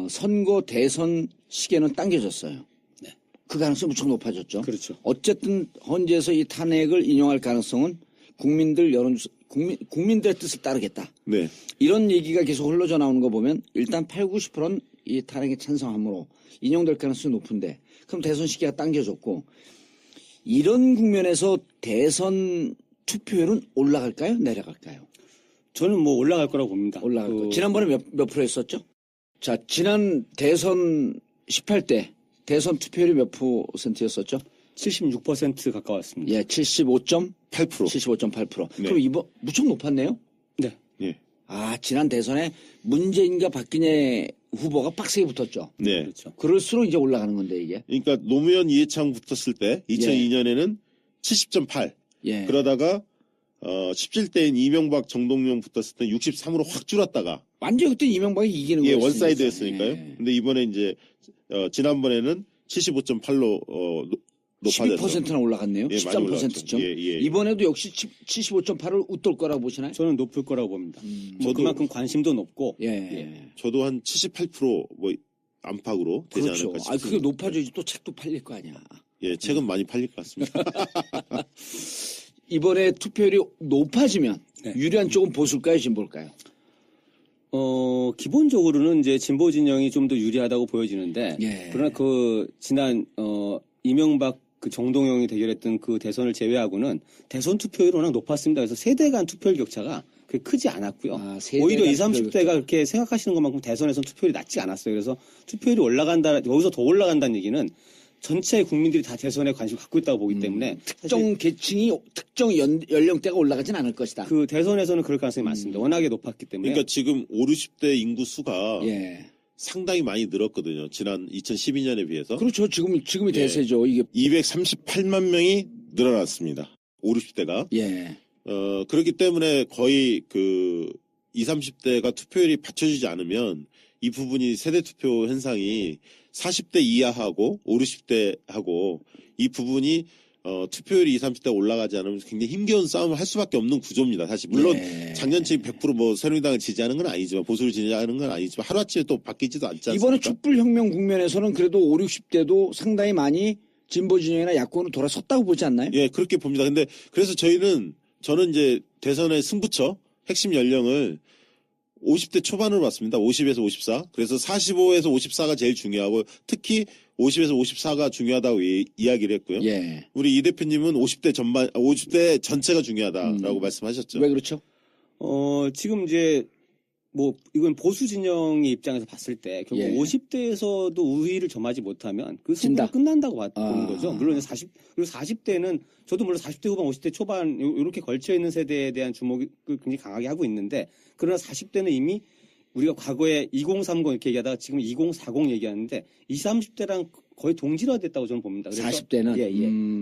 선거 대선 시계는 당겨졌어요. 네. 그 가능성이 무척 높아졌죠. 그렇죠. 어쨌든 헌재에서 이 탄핵을 인용할 가능성은 국민들의 뜻을 따르겠다. 네. 이런 얘기가 계속 흘러져 나오는 거 보면 일단 80-90%는 이 탄핵에 찬성함으로 인용될 가능성이 높은데 그럼 대선 시기가 당겨졌고 이런 국면에서 대선 투표율은 올라갈까요? 내려갈까요? 저는 뭐 올라갈 거라고 봅니다. 올라갈 거. 지난번에 몇 프로 했었죠? 자, 지난 대선 18대 대선 투표율이 몇 %였었죠? 76% 가까웠습니다. 예, 8%. 75.8%. 네. 그럼 이번 무척 높았네요? 네. 예. 아, 지난 대선에 문재인과 박근혜 후보가 빡세게 붙었죠. 네. 그렇죠. 그럴수록 이제 올라가는 건데 이게. 그러니까 노무현 이해창 붙었을 때 2002년에는 70.8. 예. 그러다가 17대인 이명박 정동영 붙었을 때 63으로 확 줄었다가 완전 그때 이명박이 이기는 예, 거였으니까. 원사이드였으니까요. 예. 근데 이번에 이제 지난번에는 75.8로 높아졌죠. 12%나 올라갔네요. 예, 많이 13%점. 올라갔죠. 예, 예. 이번에도 역시 75.8을 웃돌 거라고 보시나요? 저는 높을 거라고 봅니다. 뭐 저도- 그만큼 관심도 높고 예. 저도 한 78% 뭐 안팎으로 되지 그렇죠. 않을까 아, 싶습니다. 그게 높아져야지 또 책도 팔릴 거 아니야. 예, 책은 많이 팔릴 것 같습니다. 이번에 투표율이 높아지면 네. 유리한 쪽은 보수일까요, 진보일까요? 기본적으로는 이제 진보 진영이 좀 더 유리하다고 보여지는데 예. 그러나 그 지난 이명박 그 정동영이 대결했던 그 대선을 제외하고는 대선 투표율이 워낙 높았습니다. 그래서 세대 간 투표율 격차가 그렇게 크지 않았고요. 아, 세대 오히려 간 20, 30대가 그렇게 생각하시는 것만큼 대선에서는 투표율이 낮지 않았어요. 그래서 투표율이 올라간다, 여기서 더 올라간다는 얘기는 전체 국민들이 다 대선에 관심 갖고 있다고 보기 때문에 특정 계층이 특정 연령대가 올라가진 않을 것이다. 그 대선에서는 그럴 가능성이 많습니다. 워낙에 높았기 때문에. 그러니까 지금 5, 60대 인구 수가 예. 상당히 많이 늘었거든요. 지난 2012년에 비해서. 그렇죠. 지금이 예. 대세죠. 이게 238만 명이 늘어났습니다. 5, 60대가. 예. 그렇기 때문에 거의 그 20, 30대가 투표율이 받쳐주지 않으면 이 부분이 세대 투표 현상이 40대 이하하고 5, 60대하고 이 부분이 투표율이 20, 30대 올라가지 않으면 굉장히 힘겨운 싸움을 할 수밖에 없는 구조입니다. 사실 물론 예. 작년처럼 100% 뭐 새누리당을 지지하는 건 아니지만 보수를 지지하는 건 아니지만 하루아침에 또 바뀌지도 않지 않습니까? 이번에 촛불혁명 국면에서는 그래도 5, 60대도 상당히 많이 진보 진영이나 야권으로 돌아섰다고 보지 않나요? 예, 그렇게 봅니다. 근데 그래서 저는 이제 대선의 승부처 핵심 연령을 50대 초반으로 봤습니다. 50에서 54. 그래서 45에서 54가 제일 중요하고 특히 50에서 54가 중요하다고 이야기를 했고요. 예. 우리 이 대표님은 50대 전체가 중요하다라고 말씀하셨죠. 왜 그렇죠? 지금 이제 뭐 이건 보수 진영의 입장에서 봤을 때 결국 예. 50대에서도 우위를 점하지 못하면 그 진다. 승부가 끝난다고 보는 아. 거죠. 물론 이제 그리고 40대는 저도 물론 40대 후반, 50대 초반 이렇게 걸쳐 있는 세대에 대한 주목을 굉장히 강하게 하고 있는데 그러나 40대는 이미 우리가 과거에 2030 이렇게 얘기하다가 지금 2040 얘기하는데 20, 30대랑 거의 동질화됐다고 저는 봅니다. 그래서 40대는 예.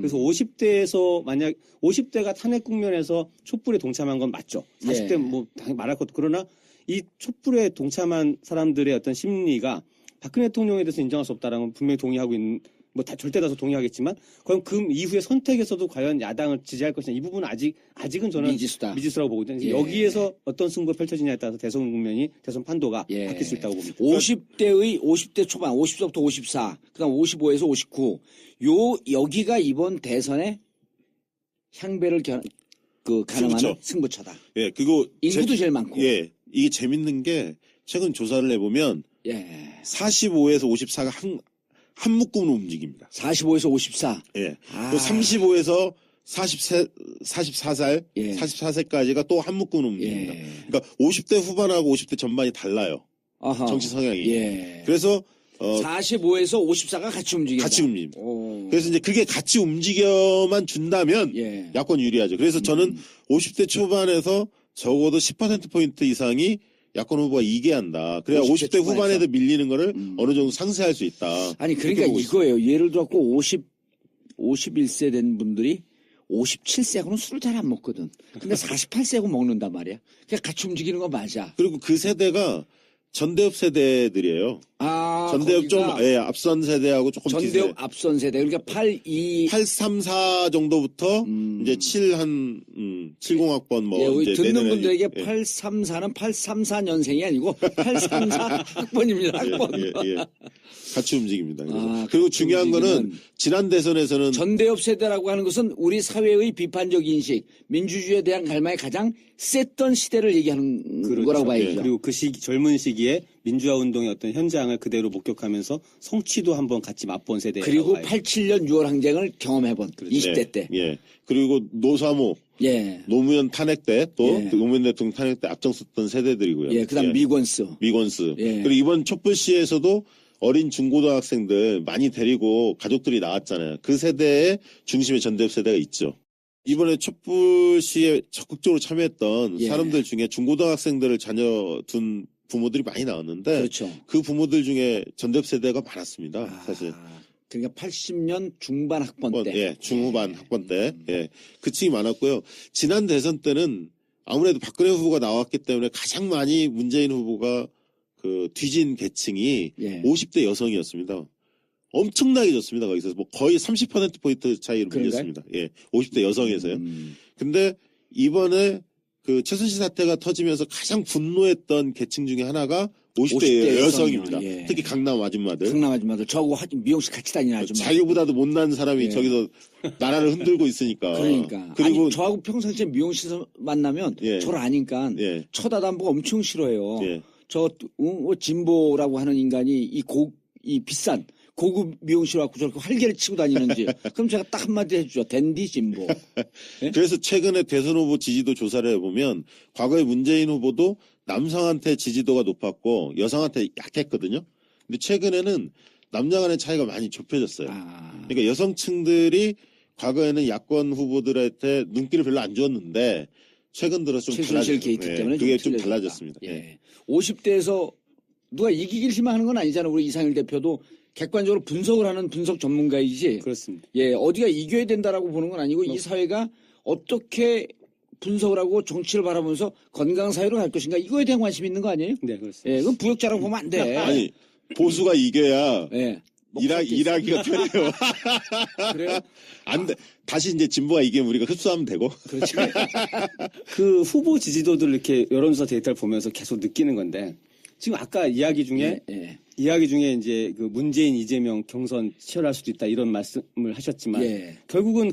그래서 50대에서 만약 50대가 탄핵 국면에서 촛불에 동참한 건 맞죠. 40대 예. 뭐 당연히 말할 것도 그러나 이 촛불에 동참한 사람들의 어떤 심리가 박근혜 대통령에 대해서 인정할 수 없다라는 건 분명히 동의하고 있는 뭐 절대 다수 동의하겠지만 그럼 그 이후에 선택에서도 과연 야당을 지지할 것이냐 이 부분은 아직은 저는 미지수라고 보거든요. 예. 여기에서 어떤 승부가 펼쳐지냐에 따라서 대선 국면이 대선 판도가 예. 바뀔 수 있다고 봅니다. 50대 초반, 50세부터 54, 그다음 55에서 59. 여기가 이번 대선의 향배를 가늠하는 승부처다. 예, 그리고 인구도 제일 많고. 예, 이게 재밌는 게 최근 조사를 해보면 예. 45에서 54가 한 묶음으로 움직입니다. 45에서 54. 예. 아. 또 35에서 44살, 예. 44세까지가 또 한 묶음으로 움직입니다. 예. 그러니까 50대 후반하고 50대 전반이 달라요. 아하. 정치 성향이. 예. 그래서 45에서 54가 같이 움직인다. 같이 움직입니다. 오. 그래서 이제 그게 같이 움직여만 준다면 예. 야권 유리하죠. 그래서 저는 50대 초반에서 적어도 10%포인트 이상이 야권 후보가 이겨야 한다. 그래야 50대 후반에도 밀리는 거를 어느 정도 상쇄할 수 있다. 아니, 그러니까 이거예요. 예를 들어 51세 된 분들이 57세하고는 술을 잘 안 먹거든. 근데 48세하고 먹는단 말이야. 그러니까 같이 움직이는 거 맞아. 그리고 그 세대가 전대업 세대들이에요. 아, 전대업 좀, 앞선 세대하고 조금 전대업 앞선 세대. 그러니까 834 정도부터 이제 70학번 뭐 예, 이제 듣는 내년에 분들에게 예. 834는 834년생이 아니고 834 학번입니다. 학번. 예. 같이 움직입니다. 그래서. 아, 그리고 같이 중요한 거는 움직이는. 지난 대선에서는 전대업 세대라고 하는 것은 우리 사회의 비판적 인식, 민주주의에 대한 갈망이 가장 셌던 시대를 얘기하는 그렇죠. 거라고 봐야죠. 예. 그리고 그 젊은 시기에 민주화 운동의 어떤 현장을 그대로 목격하면서 성취도 한번 같이 맛본 세대. 그리고 87년 6월 항쟁을 경험해본 그렇죠. 20대 때. 예. 그리고 노사모, 예. 노무현 탄핵 때 또 예. 노무현 대통령 탄핵 때 앞장섰던 세대들이고요. 예. 그다음 미권스. 미건스. 예. 그리고 이번 촛불시에서도 어린 중고등학생들 많이 데리고 가족들이 나왔잖아요. 그 세대의 중심에 전대업 세대가 있죠. 이번에 촛불시에 적극적으로 참여했던 예. 사람들 중에 중고등학생들을 자녀 둔 부모들이 많이 나왔는데 그렇죠. 그 부모들 중에 전대업 세대가 많았습니다. 사실. 그러니까 80년 중반 학번 때. 예, 중후반 학번 때. 예. 그 층이 많았고요. 지난 대선 때는 아무래도 박근혜 후보가 나왔기 때문에 가장 많이 문재인 후보가 뒤진 계층이 예. 50대 여성이었습니다. 엄청나게 졌습니다. 거기서 뭐 거의 30%포인트 차이로 밀렸습니다. 예. 50대 여성에서요. 근데 이번에 최순실 사태가 터지면서 가장 분노했던 계층 중에 하나가 50대 여성입니다. 예. 특히 강남 아줌마들. 강남 아줌마들 저하고 미용실 같이 다니는 아줌마. 자기보다도 못난 사람이 예. 저기서 나라를 흔들고 있으니까. 그러니까. 그리고 아니, 저하고 평상시에 미용실에서 만나면 예. 저를 아니까 예. 쳐다도 안 보고 엄청 싫어해요. 예. 진보라고 하는 인간이 이 비싼 고급 미용실 와서 저렇게 활개를 치고 다니는지. 그럼 제가 딱 한마디 해주죠. 댄디 진보. 네? 그래서 최근에 대선 후보 지지도 조사를 해보면 과거에 문재인 후보도 남성한테 지지도가 높았고 여성한테 약했거든요. 근데 최근에는 남녀 간의 차이가 많이 좁혀졌어요. 그러니까 여성층들이 과거에는 야권 후보들한테 눈길을 별로 안 줬는데 최근 들어 좀 최순실 게이트 때문에 그게 좀 틀려졌다. 달라졌습니다. 예. 50대에서 누가 이기길 희망하는 건 아니잖아요. 우리 이상일 대표도 객관적으로 분석을 하는 분석 전문가이지. 그렇습니다. 예, 어디가 이겨야 된다라고 보는 건 아니고 이 사회가 어떻게 분석을 하고 정치를 바라보면서 건강한 사회로 갈 것인가 이거에 대한 관심이 있는 거 아니에요? 네, 그렇습니다. 예, 그건 부역자라고 보면 안 돼. 아니 보수가 이겨야 예. 일하기가 편해요. 그래요? 안 돼. 다시 이제 진보가 이기면 우리가 흡수하면 되고. 그렇지. 그 후보 지지도들 이렇게 여론조사 데이터를 보면서 계속 느끼는 건데 지금 아까 이야기 중에 이제 그 문재인 이재명 경선 치열할 수도 있다 이런 말씀을 하셨지만 예. 결국은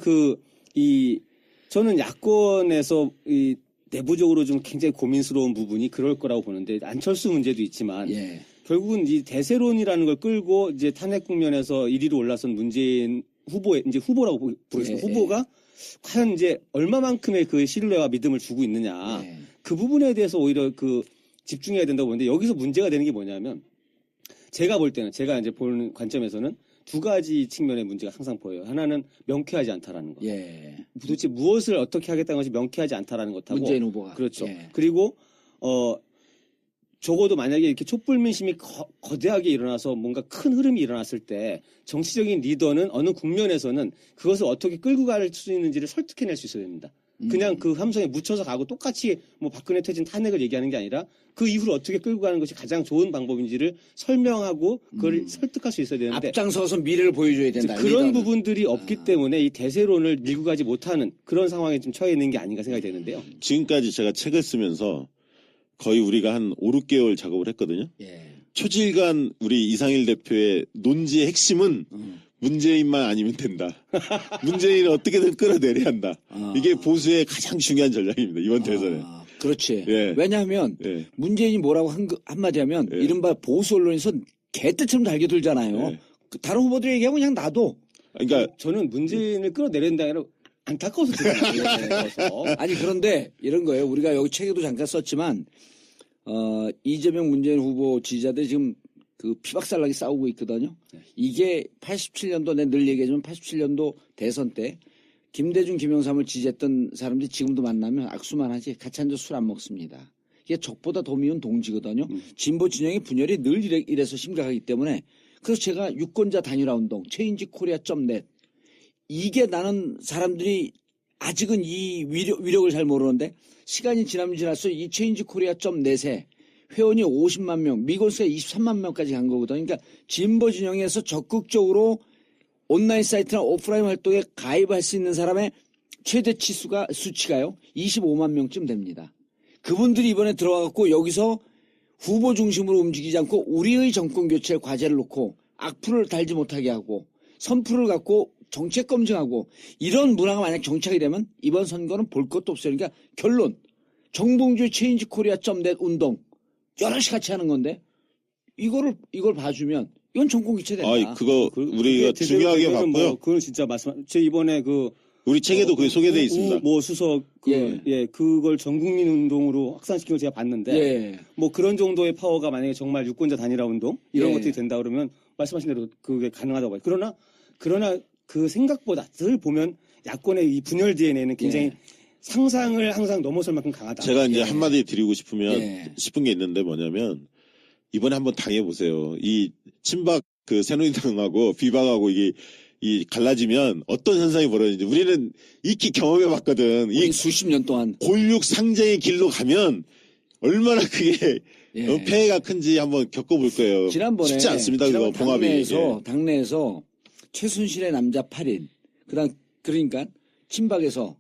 저는 야권에서 이 내부적으로 좀 굉장히 고민스러운 부분이 그럴 거라고 보는데 안철수 문제도 있지만 예. 결국은 이 대세론이라는 걸 끌고 이제 탄핵 국면에서 1위로 올라선 문재인 후보의 이제 후보라고 보겠습니다. 예, 후보가 과연 이제 얼마만큼의 그 신뢰와 믿음을 주고 있느냐 예. 그 부분에 대해서 오히려 집중해야 된다고 보는데 여기서 문제가 되는 게 뭐냐면 제가 볼 때는 제가 이제 보는 관점에서는 두 가지 측면의 문제가 항상 보여요. 하나는 명쾌하지 않다라는 거. 예. 도대체 무엇을 어떻게 하겠다는 것이 명쾌하지 않다라는 것하고 문재인 후보가. 그렇죠. 예. 그리고 적어도 만약에 이렇게 촛불 민심이 거대하게 일어나서 뭔가 큰 흐름이 일어났을 때 정치적인 리더는 어느 국면에서는 그것을 어떻게 끌고 갈 수 있는지를 설득해낼 수 있어야 됩니다. 그냥 그 함성에 묻혀서 가고 똑같이 뭐 박근혜 퇴진 탄핵을 얘기하는 게 아니라 그 이후로 어떻게 끌고 가는 것이 가장 좋은 방법인지를 설명하고 그걸 설득할 수 있어야 되는데 앞장서서 미래를 보여줘야 된다. 그런 리더는. 부분들이 없기 때문에 이 대세론을 밀고 가지 못하는 그런 상황에 좀 처해 있는 게 아닌가 생각이 되는데요. 지금까지 제가 책을 쓰면서 거의 우리가 한 5, 6개월 작업을 했거든요. 예. 초질간 우리 이상일 대표의 논지의 핵심은 문재인만 아니면 된다. 문재인을 어떻게든 끌어내려야 한다. 이게 보수의 가장 중요한 전략입니다. 이번 대선에. 그렇지. 예. 왜냐하면 예. 문재인이 뭐라고 한마디 하면 예. 이른바 보수 언론에서 개떼처럼 달게 들잖아요. 예. 그 다른 후보들 얘기하면 그냥 놔둬. 그러니까 저는 문재인을 끌어내린다 아니라 안타까워서 들어요. 아니 그런데 이런 거예요. 우리가 여기 책에도 잠깐 썼지만 이재명 문재인 후보 지지자들이 지금 그 피박살나게 싸우고 있거든요. 이게 87년도 내가 늘 얘기하지만 87년도 대선 때 김대중 김영삼을 지지했던 사람들이 지금도 만나면 악수만 하지 같이 앉아 술 안 먹습니다. 이게 적보다 더 미운 동지거든요. 진보 진영의 분열이 늘 이래서 심각하기 때문에 그래서 제가 유권자 단일화 운동 changekorea.net 이게 나는 사람들이 아직은 이 위력을 잘 모르는데 시간이 지나면 지날수록 이 changekorea.net에 회원이 50만 명, 미건수가 23만 명까지 간 거거든요. 그러니까 진보 진영에서 적극적으로 온라인 사이트나 오프라인 활동에 가입할 수 있는 사람의 최대 수치가요 25만 명쯤 됩니다. 그분들이 이번에 들어와갖고 여기서 후보 중심으로 움직이지 않고 우리의 정권 교체 과제를 놓고 악플을 달지 못하게 하고 선풀을 갖고 정책 검증하고 이런 문화가 만약 정착이 되면 이번 선거는 볼 것도 없어요. 그러니까 결론 정봉주의 체인지코리아.net 운동 여럿이 같이 하는 건데 이걸 봐주면 이건 정권 교체된다. 아, 그거 우리가 중요하게 봤고요. 그건 진짜 제 이번에 우리 책에도 그게 소개돼 있습니다. 뭐 수석 그걸 전 국민 운동으로 확산시킨 걸 제가 봤는데 예. 뭐 그런 정도의 파워가 만약에 정말 유권자 단일화 운동 이런 예. 것들이 된다 그러면 말씀하신 대로 그게 가능하다고 봐요. 그러나 그 생각보다 늘 보면 야권의 이 분열 DNA는 굉장히 상상을 항상 넘어설 만큼 강하다. 제가 이제 한마디 드리고 싶은 게 있는데 뭐냐면 이번에 한번 당해보세요. 이 친박 그 새누리당하고 비박하고 이 갈라지면 어떤 현상이 벌어지는지 우리는 익히 경험해봤거든. 이 수십 년 동안 골육 상쟁의 길로 가면 얼마나 그게 폐해가 큰지 한번 겪어볼 거예요. 지난번에 쉽지 않습니다. 그거 봉합이. 당내에서 최순실의 남자 8인 그러니까 친박에서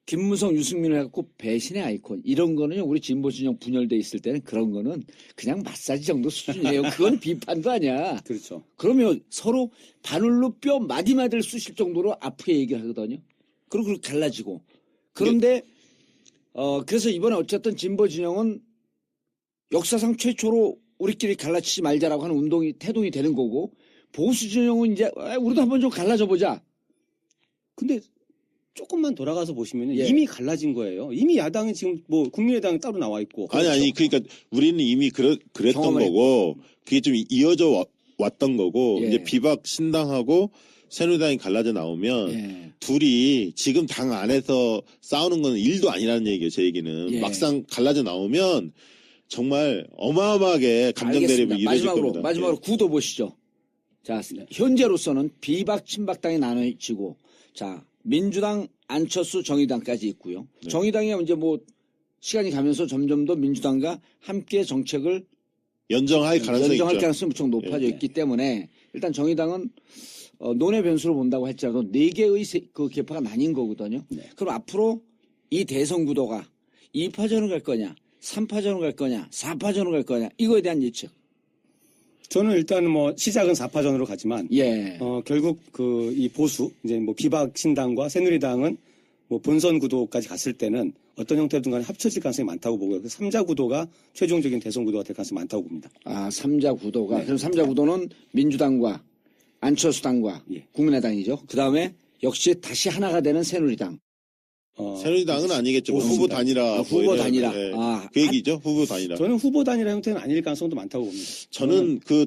김무성, 유승민을 해갖고 배신의 아이콘 이런 거는요 우리 진보 진영 분열돼 있을 때는 그런 거는 그냥 마사지 정도 수준이에요. 그건 비판도 아니야. 그렇죠. 그러면 서로 바늘로 뼈 마디마디를 쑤실 정도로 아프게 얘기를 하거든요. 그리고 그렇게 갈라지고 그런데 그래서 이번에 어쨌든 진보 진영은 역사상 최초로 우리끼리 갈라치지 말자라고 하는 태동이 되는 거고 보수 진영은 이제 우리도 한번 좀 갈라져 보자. 근데 조금만 돌아가서 보시면 예. 이미 갈라진 거예요. 이미 야당이 지금 뭐 국민의당이 따로 나와 있고. 아니 그러니까 우리는 이미 그랬던 경험을 거고 그게 좀 이어져 왔던 거고 예. 이제 비박 신당하고 새누리당이 갈라져 나오면 예. 둘이 지금 당 안에서 싸우는 건 일도 아니라는 얘기예요. 제 얘기는 예. 막상 갈라져 나오면 정말 어마어마하게 감정 대립이 이루어질 마지막으로 겁니다. 마지막으로 예. 구도 보시죠. 자, 현재로서는 비박 친박당이 나눠지고, 자 민주당, 안철수, 정의당까지 있고요. 네. 정의당이 이제 뭐 시간이 가면서 점점 더 민주당과 함께 정책을 연정할 가능성이 연정할 있죠. 가능성이 무척 높아져 예. 있기 때문에 일단 정의당은 논의 변수로 본다고 할지라도 4개의 그 계파가 나뉜 거거든요. 네. 그럼 앞으로 이 대선 구도가 2파전으로 갈 거냐, 3파전으로 갈 거냐, 4파전으로 갈 거냐, 이거에 대한 예측. 저는 일단 뭐 시작은 4파전으로 가지만 예. 결국 그 이 보수 이제 뭐 비박 신당과 새누리당은 뭐 본선 구도까지 갔을 때는 어떤 형태든 간에 합쳐질 가능성이 많다고 보고요. 그 3자 구도가 최종적인 대선 구도가 될 가능성이 많다고 봅니다. 아, 3자 구도가. 네. 그럼 3자 구도는 민주당과 안철수당과 예. 국민의당이죠. 그 다음에 역시 다시 하나가 되는 새누리당. 새누리당은 아니겠죠. 뭐 보수입니다. 후보 단일화. 후보 뭐 이런, 단일화. 예. 아, 그 얘기죠. 후보 단일화. 저는 후보 단일화 형태는 아닐 가능성도 많다고 봅니다. 저는 그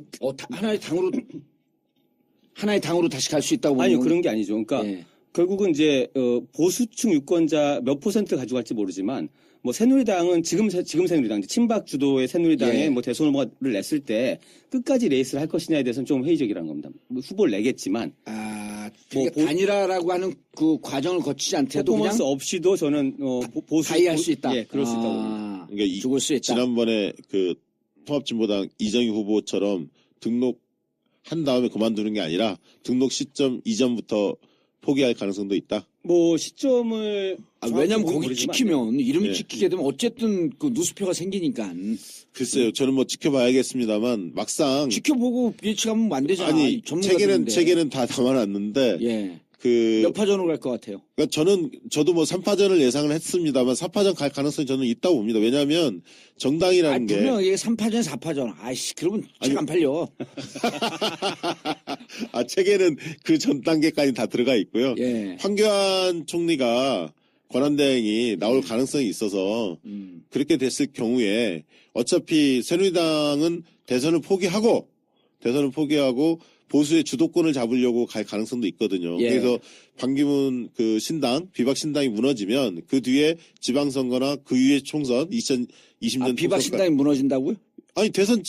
하나의 당으로 다시 갈 수 있다고 보는 아니요, 건- 그런 게 아니죠. 그러니까 예. 결국은 이제 보수층 유권자 몇 퍼센트 가져갈지 모르지만 뭐 새누리당은 지금 새누리당 이제 친박 주도의 새누리당에 예. 뭐 대선 후보를 냈을 때 끝까지 레이스를 할 것이냐에 대해서는 좀 회의적이라는 겁니다. 뭐 후보를 내겠지만 아, 뭐 그러니까 단일화라고 하는 그 과정을 거치지 않더라도 그냥 퍼포먼스 없이도 저는 보수 다이할 수 있다. 예, 그럴 수 있다고 봅니다. 아, 그러니까 죽을 수 있다. 지난번에 그 통합진보당 이정희 후보처럼 등록한 다음에 그만두는 게 아니라 등록 시점 이전부터 포기할 가능성도 있다. 뭐 시점을 왜냐면 정확히 거기 모르지만 찍히면 이름이 예. 찍히게 되면 어쨌든 그 누수표가 생기니까 글쎄요, 저는 뭐 지켜봐야겠습니다만 막상 지켜보고 예측하면 안 되잖아. 아니 전문가들인데. 책에는 다 담아놨는데 예. 그 몇 파전으로 갈 것 같아요. 그러니까 저도 뭐 3파전을 예상을 했습니다만 4파전 갈 가능성이 저는 있다고 봅니다. 왜냐하면 정당이라는 게 분명 이게 3파전, 4파전. 아이씨, 그러면 책 안 팔려. 책에는 그 전 단계까지 다 들어가 있고요. 예. 황교안 총리가 권한대행이 나올 가능성이 있어서 그렇게 됐을 경우에 어차피 새누리당은 대선을 포기하고 보수의 주도권을 잡으려고 갈 가능성도 있거든요. 예. 그래서 반기문 그 신당, 비박 신당이 무너지면 그 뒤에 지방선거나 그 이후에 총선 2020년 아, 비박 신당이 무너진다고요? 아니 대선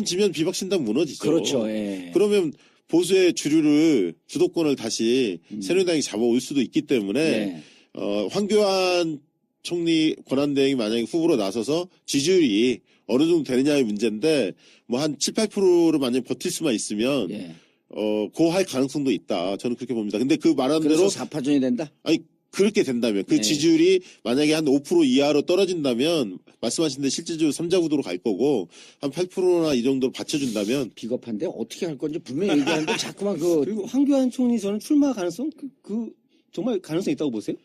지면 비박 신당 무너지죠. 그렇죠. 예. 그러면 보수의 주도권을 다시 새누리당이 잡아올 수도 있기 때문에 예. 황교안 총리 권한대행이 만약에 후보로 나서서 지지율이 어느 정도 되느냐의 문제인데 뭐 한 7, 8%를 만약에 버틸 수만 있으면 예. 고할 가능성도 있다. 저는 그렇게 봅니다. 근데 그 말한 그래서 대로 4파전이 된다? 아니 그렇게 된다면 그 네. 지지율이 만약에 한 5% 이하로 떨어진다면 말씀하신 대 실질적으로 3자 구도로 갈 거고 한 8%나 이 정도로 받쳐준다면 비겁한데 어떻게 할 건지 분명히 얘기하는데 자꾸만 그리고 황교안 총리 저는 출마 가능성 정말 가능성 있다고 보세요?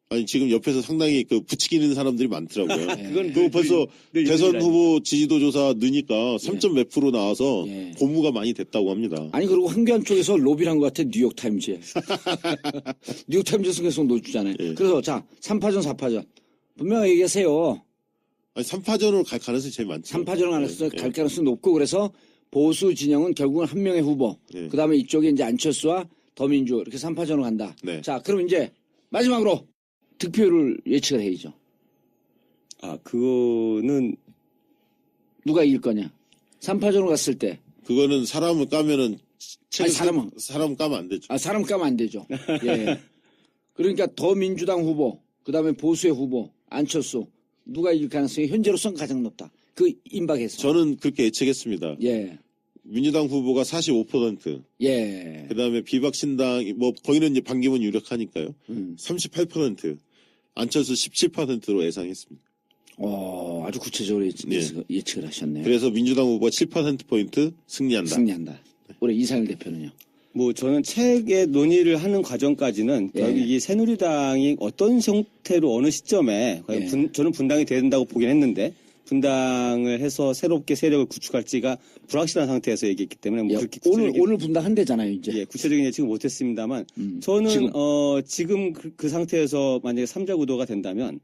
아니 지금 옆에서 상당히 그 부추기는 사람들이 많더라고요. 그건 그 벌써 늘 대선 일이라니까. 후보 지지도 조사 느니까 3몇 프로 나와서 예. 고무가 많이 됐다고 합니다. 아니 그리고 황교안 쪽에서 로비를 한 것 같아. 뉴욕타임즈에. 뉴욕타임즈에서 계속 노주잖아요. 예. 그래서 자 3파전 4파전 분명히 얘기하세요. 아니 3파전으로 갈 가능성이 제일 많죠. 3파전을 예. 갈 가능성이 높고 그래서 보수 진영은 결국은 한 명의 후보 예. 그다음에 이쪽에 이제 안철수와 더민주 이렇게 3파전으로 간다. 네. 자 그럼 이제 마지막으로 득표율을 예측을 해야죠. 그거는 누가 이길 거냐. 3파전으로 갔을 때 그거는 사람을 까면은 아니, 사람은. 사람 까면 안 되죠. 사람 까면 안 되죠. 예. 그러니까 더민주당 후보, 그 다음에 보수의 후보, 안철수, 누가 이길 가능성이 현재로서는 가장 높다. 그 임박에서. 저는 그렇게 예측했습니다. 예. 민주당 후보가 45%, 예. 그다음에 비박신당 뭐 거기는 이제 반기문 유력하니까요. 38%, 안철수 17%로 예상했습니다. 아주 구체적으로 예. 예측을 하셨네요. 그래서 민주당 후보가 7%포인트 승리한다. 승리한다. 올해 이상일 대표는요. 뭐 저는 책의 논의를 하는 과정까지는 예. 결국 이 새누리당이 어떤 형태로 어느 시점에 과연 예. 저는 분당이 된다고 보긴 했는데 분당을 해서 새롭게 세력을 구축할지가 불확실한 상태에서 얘기했기 때문에 뭐 야, 그렇게 오늘 분당한대잖아요, 이제. 예, 구체적인 예측은 못했습니다만 저는 지금 그 상태에서 만약에 3자 구도가 된다면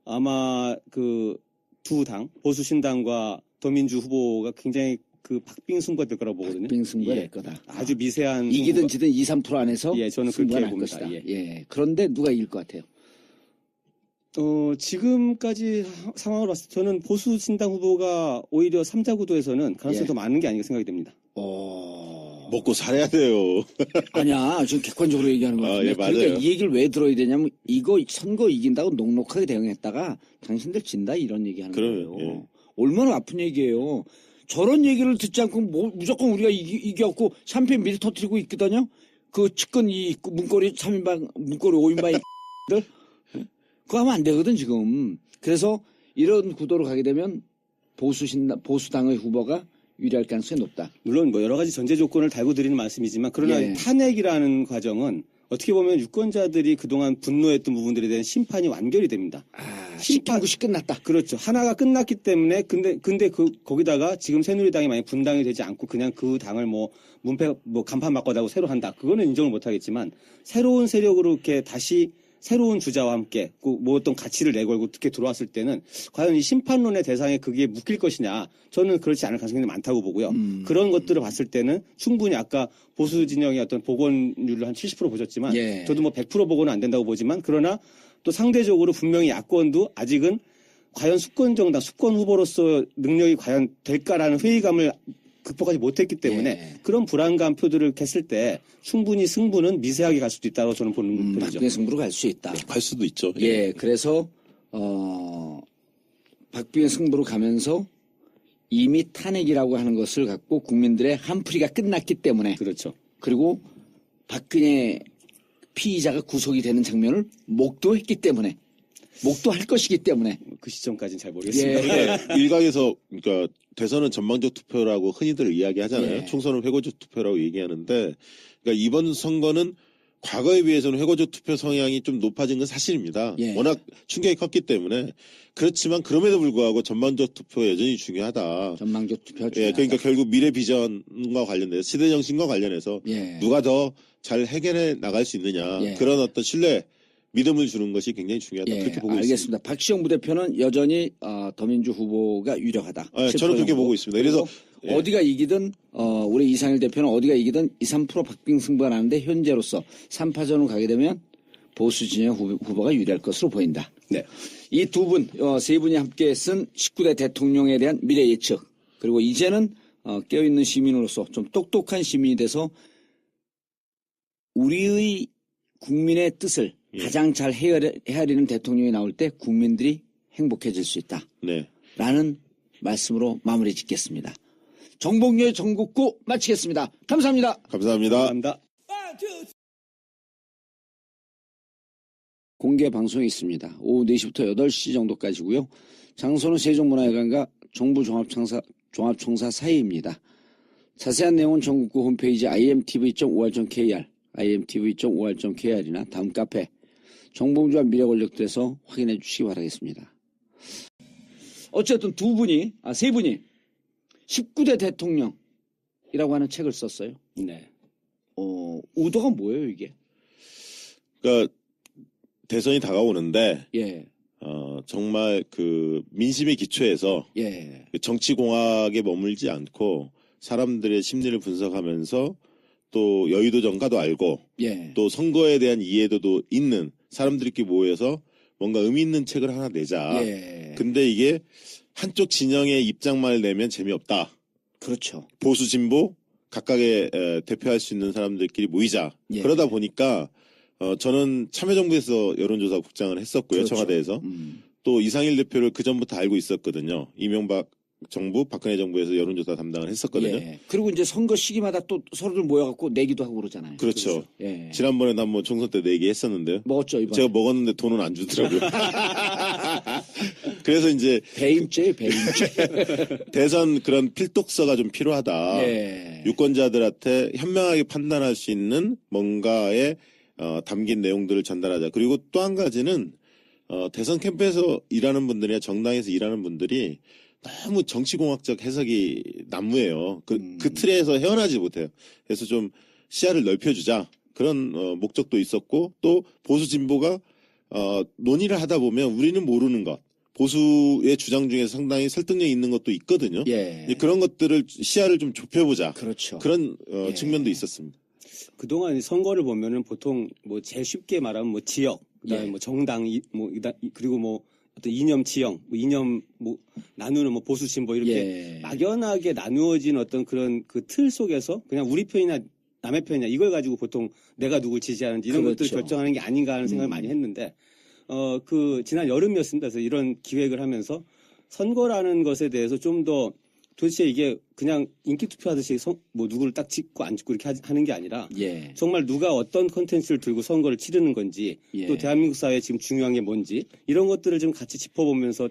아마 그 두 당 보수신당과 더민주 후보가 굉장히 그 박빙승부가 될 거라고 보거든요. 박빙승부가 예. 될 거다. 아주 미세한 이기든 승부가- 지든 2, 3% 안에서 예, 저는 승부가 그렇게 날 봅니다. 것이다. 예. 예. 그런데 누가 이길 것 같아요? 지금까지 상황을 봤을 때 저는 보수신당 후보가 오히려 3자 구도에서는 가능성이 예. 더 많은 게 아닌가 생각이 됩니다. 먹고 살아야 돼요. 아니야, 지금 객관적으로 얘기하는 거 같은데. 예, 맞아요. 그러니까 이 얘기를 왜 들어야 되냐면 이거 선거 이긴다고 녹록하게 대응했다가 당신들 진다 이런 얘기하는 그러면, 거예요. 예. 얼마나 아픈 얘기예요. 저런 얘기를 듣지 않고 무조건 우리가 이겨갖고 샴페인 미리 터뜨리고 있거든요. 그 측근 이 문고리 3인방, 문고리 5인방 들 그거 하면 안 되거든 지금. 그래서 이런 구도로 가게 되면 보수당의 후보가 유리할 가능성이 높다. 물론 뭐 여러 가지 전제 조건을 달고 드리는 말씀이지만 그러나 예. 탄핵이라는 과정은 어떻게 보면 유권자들이 그동안 분노했던 부분들에 대한 심판이 완결이 됩니다. 심판 9시 끝났다. 그렇죠. 하나가 끝났기 때문에 근데 거기다가 지금 새누리당이 만약 분당이 되지 않고 그냥 그 당을 뭐 문패 뭐 간판 바꿔다고 새로 한다. 그거는 인정을 못 하겠지만 새로운 세력으로 이렇게 다시 새로운 주자와 함께 뭐 어떤 가치를 내걸고 어떻게 들어왔을 때는 과연 이 심판론의 대상에 그게 묶일 것이냐 저는 그렇지 않을 가능성이 많다고 보고요. 그런 것들을 봤을 때는 충분히 아까 보수 진영의 어떤 복원율을 한 70% 보셨지만 예. 저도 뭐 100% 복원은 안 된다고 보지만 그러나 또 상대적으로 분명히 야권도 아직은 과연 수권 정당, 수권 후보로서 능력이 과연 될까라는 회의감을 극복하지 못했기 때문에 예. 그런 불안감 표들을 했을 때 충분히 승부는 미세하게 갈 수도 있다고 저는 보는 편이죠. 박빙의 승부로 갈 수 있다. 갈 수도 있죠. 예, 그래서 박빙의 승부로 가면서 이미 탄핵이라고 하는 것을 갖고 국민들의 한풀이가 끝났기 때문에 그렇죠. 그리고 박근혜 피의자가 구속이 되는 장면을 목도했기 때문에 목도할 것이기 때문에 그 시점까지는 잘 모르겠습니다. 예. 근데 일각에서 그러니까 대선은 전망적 투표라고 흔히들 이야기하잖아요. 예. 총선은 총선은 회고적 투표라고 얘기하는데 그러니까 이번 선거는 과거에 비해서는 회고적 투표 성향이 좀 높아진 건 사실입니다. 예. 워낙 충격이 컸기 때문에 그렇지만 그럼에도 불구하고 전망적 투표 여전히 중요하다. 전망적 투표 예, 중요하다. 그러니까 결국 미래 비전과 관련해서 시대 정신과 관련해서 예. 누가 더 잘 해결해 나갈 수 있느냐 예. 그런 어떤 신뢰, 믿음을 주는 것이 굉장히 중요하다 예, 그렇게 보고 알겠습니다. 있습니다. 박시영 부대표는 여전히 더민주 후보가 유력하다. 아, 저는 그렇게 보고 있습니다. 그래서 예. 어디가 이기든 우리 이상일 대표는 어디가 이기든 2, 3% 박빙승부가 나는데 현재로서 3파전으로 가게 되면 보수 진영 후보가 유리할 것으로 보인다. 네. 이 두 분, 세 분이 함께 쓴 19대 대통령에 대한 미래 예측 그리고 이제는 깨어있는 시민으로서 좀 똑똑한 시민이 돼서 우리의 국민의 뜻을 예. 가장 잘 헤아리는 대통령이 나올 때 국민들이 행복해질 수 있다. 네. 라는 말씀으로 마무리 짓겠습니다. 정봉료의 전국구 마치겠습니다. 감사합니다. 감사합니다. 감사합니다. 공개 방송이 있습니다. 오후 4시부터 8시 정도까지고요. 장소는 세종문화회관과 정부 종합청사 사이입니다. 자세한 내용은 전국구 홈페이지 imtv.or.kr imtv.or.kr이나 다음 카페 정봉주와 미래 권력들에서 확인해 주시기 바라겠습니다. 어쨌든 세 분이 19대 대통령이라고 하는 책을 썼어요. 네. 의도가 뭐예요, 이게? 그러니까 대선이 다가오는데 예, 정말 그 민심의 기초에서 예, 정치 공학에 머물지 않고 사람들의 심리를 분석하면서 또 여의도 정가도 알고 예. 또 선거에 대한 이해도도 있는 사람들끼리 모여서 뭔가 의미 있는 책을 하나 내자. 예. 근데 이게 한쪽 진영의 입장만을 내면 재미없다. 그렇죠. 보수 진보 각각의 대표할 수 있는 사람들끼리 모이자. 예. 그러다 보니까 저는 참여정부에서 여론조사 국장을 했었고요. 그렇죠. 청와대에서. 또 이상일 대표를 그 전부터 알고 있었거든요. 이명박 정부, 박근혜 정부에서 여론조사 담당을 했었거든요. 예. 그리고 이제 선거 시기마다 또 서로들 모여갖고 내기도 하고 그러잖아요. 그렇죠. 예. 지난번에도 한번 총선 때 내기 했었는데요. 먹었죠, 이번에. 제가 먹었는데 돈은 안 주더라고요. 그래서 이제 배임죄, 배임죄. 대선 그런 필독서가 좀 필요하다. 예. 유권자들한테 현명하게 판단할 수 있는 뭔가에 담긴 내용들을 전달하자. 그리고 또 한 가지는 대선 캠프에서 일하는 분들이나 정당에서 일하는 분들이 너무 정치공학적 해석이 난무해요. 그 틀에서 헤어나지 못해요. 그래서 좀 시야를 넓혀주자. 그런 목적도 있었고 또 보수 진보가 논의를 하다 보면 우리는 모르는 것. 보수의 주장 중에 상당히 설득력 있는 것도 있거든요. 예. 이제 그런 것들을 시야를 좀 좁혀보자. 그렇죠. 그런 예. 측면도 있었습니다. 그동안 선거를 보면은 보통 뭐 제일 쉽게 말하면 뭐 지역, 그다음에 예. 뭐 정당, 그리고 뭐 어떤 이념 지형, 뭐 이념 뭐 나누는 뭐 보수 진보 이렇게 예. 막연하게 나누어진 어떤 그런 그 틀 속에서 그냥 우리 편이나 남의 편이냐 이걸 가지고 보통 내가 누굴 지지하는지 이런 그렇죠. 것들을 결정하는 게 아닌가 하는 생각을 많이 했는데 그 지난 여름이었습니다. 그래서 이런 기획을 하면서 선거라는 것에 대해서 좀 더 도대체 이게 그냥 인기 투표하듯이 뭐 누구를 딱 찍고 안 찍고 이렇게 하는 게 아니라 예. 정말 누가 어떤 컨텐츠를 들고 선거를 치르는 건지 예. 또 대한민국 사회에 지금 중요한 게 뭔지 이런 것들을 좀 같이 짚어보면서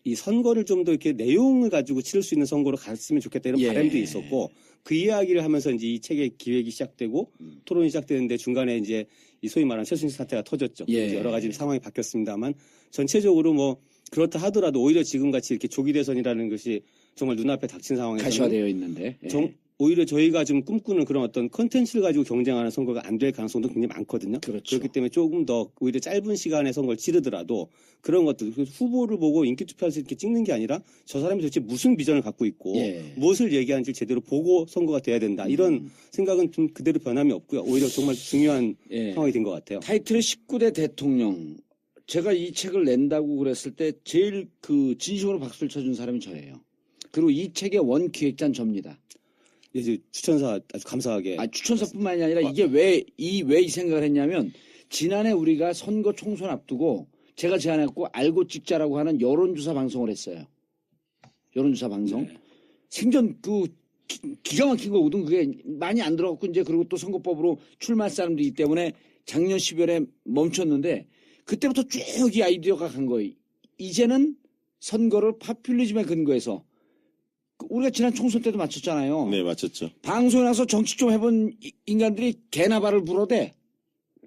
이 선거를 좀 더 이렇게 내용을 가지고 치를 수 있는 선거로 갔으면 좋겠다 이런 예. 바람도 있었고 그 이야기를 하면서 이제 이 책의 기획이 시작되고 토론이 시작되는데 중간에 이제 이 소위 말하는 최순실 사태가 터졌죠. 예. 이제 여러 가지 상황이 바뀌었습니다만 전체적으로 뭐 그렇다 하더라도 오히려 지금같이 이렇게 조기 대선이라는 것이 정말 눈앞에 닥친 상황에서 가시화되어 있는데. 예. 오히려 저희가 좀 꿈꾸는 그런 어떤 컨텐츠를 가지고 경쟁하는 선거가 안 될 가능성도 굉장히 많거든요. 그렇죠. 그렇기 때문에 조금 더 오히려 짧은 시간에 선거를 치르더라도 그런 것들, 후보를 보고 인기 투표해서 이렇게 찍는 게 아니라 저 사람이 도대체 무슨 비전을 갖고 있고 예. 무엇을 얘기하는지 제대로 보고 선거가 돼야 된다. 이런 생각은 좀 그대로 변함이 없고요. 오히려 정말 중요한 예. 상황이 된 것 같아요. 타이틀이 19대 대통령. 제가 이 책을 낸다고 그랬을 때 제일 그 진심으로 박수를 쳐준 사람이 저예요. 그리고 이 책의 원 기획자는 접니다. 이제 추천사 아주 감사하게. 추천서뿐만이 아니라 이게 왜 이 생각을 했냐면 지난해 우리가 선거 총선 앞두고 제가 제안했고 알고 찍자라고 하는 여론조사 방송을 했어요. 여론조사 방송. 네. 생전 기가 막힌 거거든. 그게 많이 안 들어갔고 이제 그리고 또 선거법으로 출마할 사람들이기 때문에 작년 12월에 멈췄는데 그때부터 쭉 이 아이디어가 간 거예요. 이제는 선거를 파퓰리즘에 근거해서 우리가 지난 총선 때도 맞췄잖아요. 네, 맞췄죠. 방송에 나서 정치 좀 해본 인간들이 개나 발을 불어대.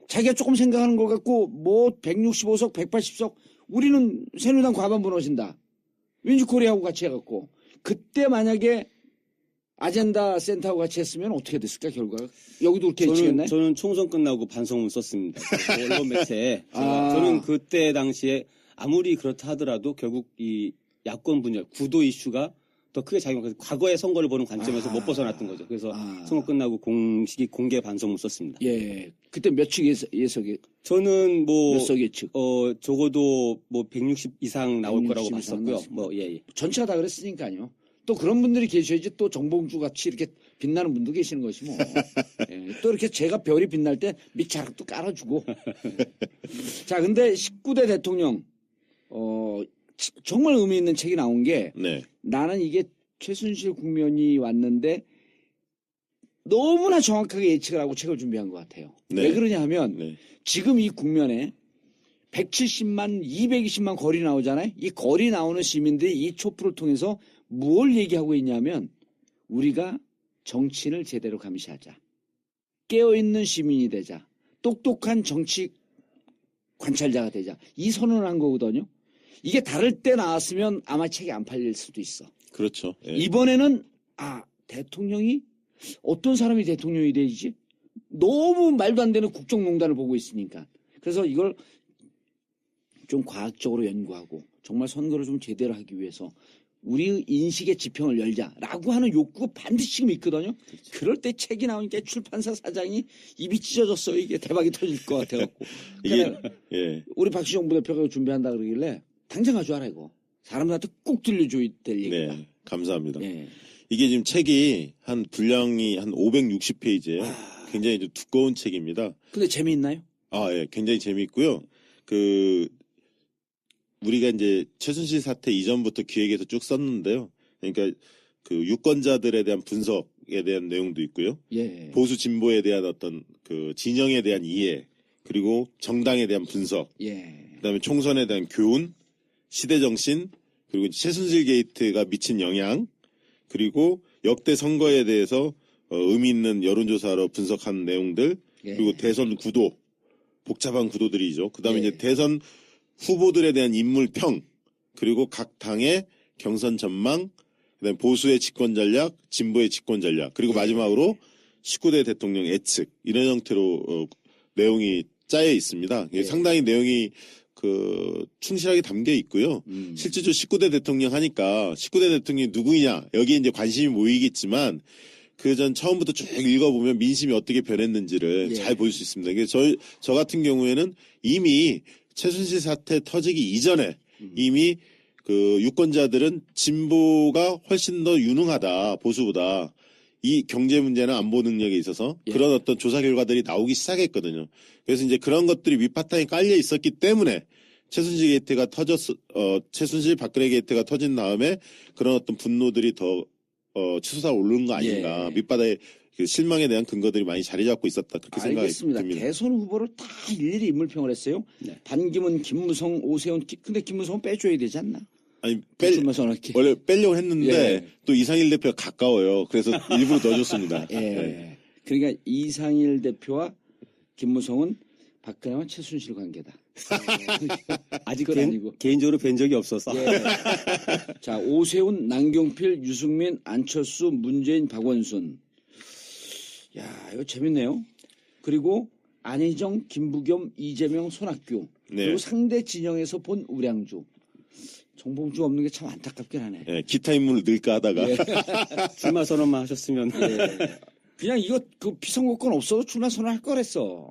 자기가 조금 생각하는 걸 갖고 뭐 165석, 180석 우리는 새누리당 과반 무너진다. 민주코리아하고 같이 해갖고 그때 만약에 아젠다 센터하고 같이 했으면 어떻게 됐을까 결과가? 여기도 그렇게 예측했나요? 저는 총선 끝나고 반성문 썼습니다. 그 언론 매체에 아. 저는 그때 당시에 아무리 그렇다 하더라도 결국 이 야권 분열, 구도 이슈가 더 크게 작용해서 과거의 선거를 보는 관점에서 못 벗어났던 거죠. 그래서 선거 끝나고 공개 반성문 썼습니다. 예. 그때 몇측 예석이 저는 뭐 몇석 예측? 적어도 뭐 160 이상 나올 160 거라고 이상 봤었고요. 나왔습니다. 뭐 예. 전체가 다 그랬으니까요. 또 그런 분들이 계셔야지 또 정봉주 같이 이렇게 빛나는 분도 계시는 것이 뭐. 예, 또 이렇게 제가 별이 빛날 때 밑자락도 깔아주고. 자, 근데 19대 대통령, 정말 의미 있는 책이 나온 게 네. 나는 이게 최순실 국면이 왔는데 너무나 정확하게 예측을 하고 책을 준비한 것 같아요. 네. 왜 그러냐 하면 네. 지금 이 국면에 170만, 220만 거리 나오잖아요. 이 거리 나오는 시민들이 이 촛불을 통해서 뭘 얘기하고 있냐면 우리가 정치인을 제대로 감시하자. 깨어있는 시민이 되자. 똑똑한 정치 관찰자가 되자. 이 선언을 한 거거든요. 이게 다를 때 나왔으면 아마 책이 안 팔릴 수도 있어. 그렇죠. 예. 이번에는 대통령이 어떤 사람이 대통령이 되지? 너무 말도 안 되는 국정농단을 보고 있으니까. 그래서 이걸 좀 과학적으로 연구하고 정말 선거를 좀 제대로 하기 위해서 우리 인식의 지평을 열자라고 하는 욕구가 반드시 지금 있거든요. 그렇죠. 그럴 때 책이 나오니까 출판사 사장이 입이 찢어졌어요. 이게 대박이 터질 것 같아갖고. 이게 예. 우리 박시영 부대표가 준비한다 그러길래 당장 가져와라 이거. 사람들한테 꼭 들려줘야 될 얘기다. 네. 감사합니다. 예. 이게 지금 책이 한 분량이 한 560페이지예요. 굉장히 좀 두꺼운 책입니다. 근데 재미있나요? 예. 굉장히 재미있고요. 우리가 이제 최순실 사태 이전부터 기획해서 쭉 썼는데요. 그러니까 그 유권자들에 대한 분석에 대한 내용도 있고요. 예. 보수 진보에 대한 어떤 그 진영에 대한 이해, 그리고 정당에 대한 분석, 예. 그다음에 총선에 대한 교훈, 시대 정신, 그리고 최순실 게이트가 미친 영향, 그리고 역대 선거에 대해서 의미 있는 여론조사로 분석한 내용들, 예. 그리고 대선 구도, 복잡한 구도들이죠. 그다음에 예. 이제 대선 후보들에 대한 인물평, 그리고 각 당의 경선 전망, 그다음에 보수의 집권 전략, 진보의 집권 전략, 그리고 마지막으로 19대 대통령 예측 이런 형태로 내용이 짜여 있습니다. 이게 상당히 내용이 충실하게 담겨 있고요. 실제로 19대 대통령 하니까 19대 대통령이 누구이냐 여기에 이제 관심이 모이겠지만 그 전 처음부터 쭉 읽어보면 민심이 어떻게 변했는지를 잘 볼 수 있습니다. 그래서 저 같은 경우에는 이미 최순실 사태 터지기 이전에 이미 그 유권자들은 진보가 훨씬 더 유능하다 보수보다 이 경제 문제나 안보 능력에 있어서 그런 어떤 조사 결과들이 나오기 시작했거든요. 그래서 이제 그런 것들이 밑바탕에 깔려 있었기 때문에 최순실 게이트가 최순실 박근혜 게이트가 터진 다음에 그런 어떤 분노들이 더 치솟아 오르는 거 아닌가. 밑바닥에 그 실망에 대한 근거들이 많이 자리 잡고 있었다. 그렇게 생각이 알겠습니다. 듭니다. 대선 후보를 다 일일이 인물평을 했어요. 반기문, 김무성, 오세훈. 근데 김무성은 빼줘야 되지 않나? 아니, 원래 빼려고 했는데 또 이상일 대표가 가까워요. 그래서 일부러 넣어줬습니다. 네. 그러니까 이상일 대표와 김무성은 박근혜와 최순실 관계다. 아직 아니고. 개인적으로 뵌 적이 없어서. 자, 오세훈, 남경필, 유승민, 안철수, 문재인, 박원순. 야, 이거 재밌네요. 그리고 안희정, 김부겸, 이재명, 손학규. 그리고 상대 진영에서 본 우량주. 정봉주 없는 게 참 안타깝긴 하네. 기타 인물을 넣을까 하다가. 출마 선언만 하셨으면. 그냥 이거 비선거권 없어도 출마 선언할 거랬어.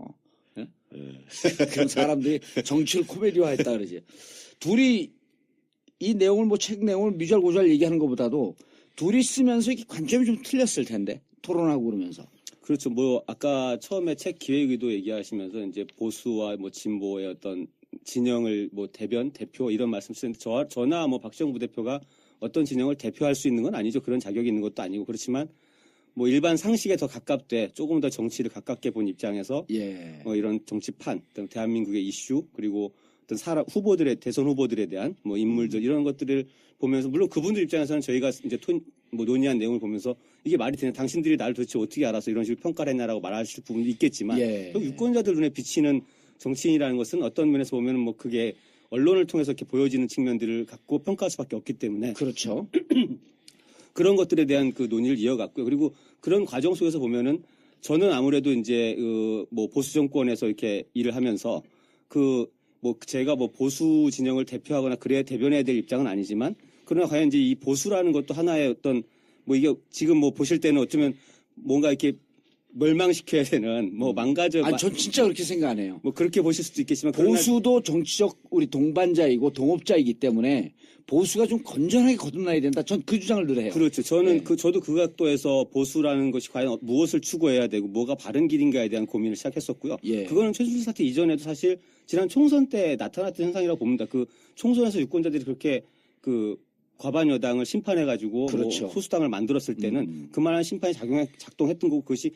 그런 사람들이 정치를 코미디화했다 그러지. 둘이 이 내용을 책 내용을 미잘고잘 얘기하는 것보다도 둘이 쓰면서 이게 관점이 좀 틀렸을 텐데 토론하고 그러면서. 그렇죠. 아까 처음에 책 기획 의도 얘기하시면서 이제 보수와 진보의 어떤 진영을 대표 이런 말씀 쓰는데 저나 박정부 대표가 어떤 진영을 대표할 수 있는 건 아니죠. 그런 자격이 있는 것도 아니고 그렇지만 일반 상식에 더 가깝되 조금 더 정치를 가깝게 본 입장에서 이런 정치판, 대한민국의 이슈 그리고 어떤 대선 후보들에 대한 인물들 이런 것들을 보면서 물론 그분들 입장에서는 저희가 이제 논의한 내용을 보면서 이게 말이 되냐 당신들이 나를 도대체 어떻게 알아서 이런 식으로 평가를 했냐라고 말하실 부분도 있겠지만 유권자들 눈에 비치는 정치인이라는 것은 어떤 면에서 보면은 그게 언론을 통해서 이렇게 보여지는 측면들을 갖고 평가할 수밖에 없기 때문에 그렇죠. 그런 것들에 대한 그 논의를 이어갔고요. 그리고 그런 과정 속에서 보면은 저는 아무래도 이제 보수 정권에서 이렇게 일을 하면서 제가 보수 진영을 대표하거나 그래야 대변해야 될 입장은 아니지만 그러나 과연 이제 이 보수라는 것도 하나의 어떤 이게 지금 보실 때는 어쩌면 뭔가 이렇게 멸망시켜야 되는 망가져. 전 진짜 그렇게 생각 안 해요. 그렇게 보실 수도 있겠지만 보수도 정치적 우리 동반자이고 동업자이기 때문에 보수가 좀 건전하게 거듭나야 된다. 전 그 주장을 늘 해요. 그렇죠. 저는 저도 그 각도에서 보수라는 것이 과연 무엇을 추구해야 되고 뭐가 바른 길인가에 대한 고민을 시작했었고요. 그거는 최순실 사태 이전에도 사실 지난 총선 때 나타났던 현상이라고 봅니다. 그 총선에서 유권자들이 그렇게 과반 여당을 심판해가지고 그렇죠. 소수당을 만들었을 때는 그만한 심판이 작동했던 거고 그것이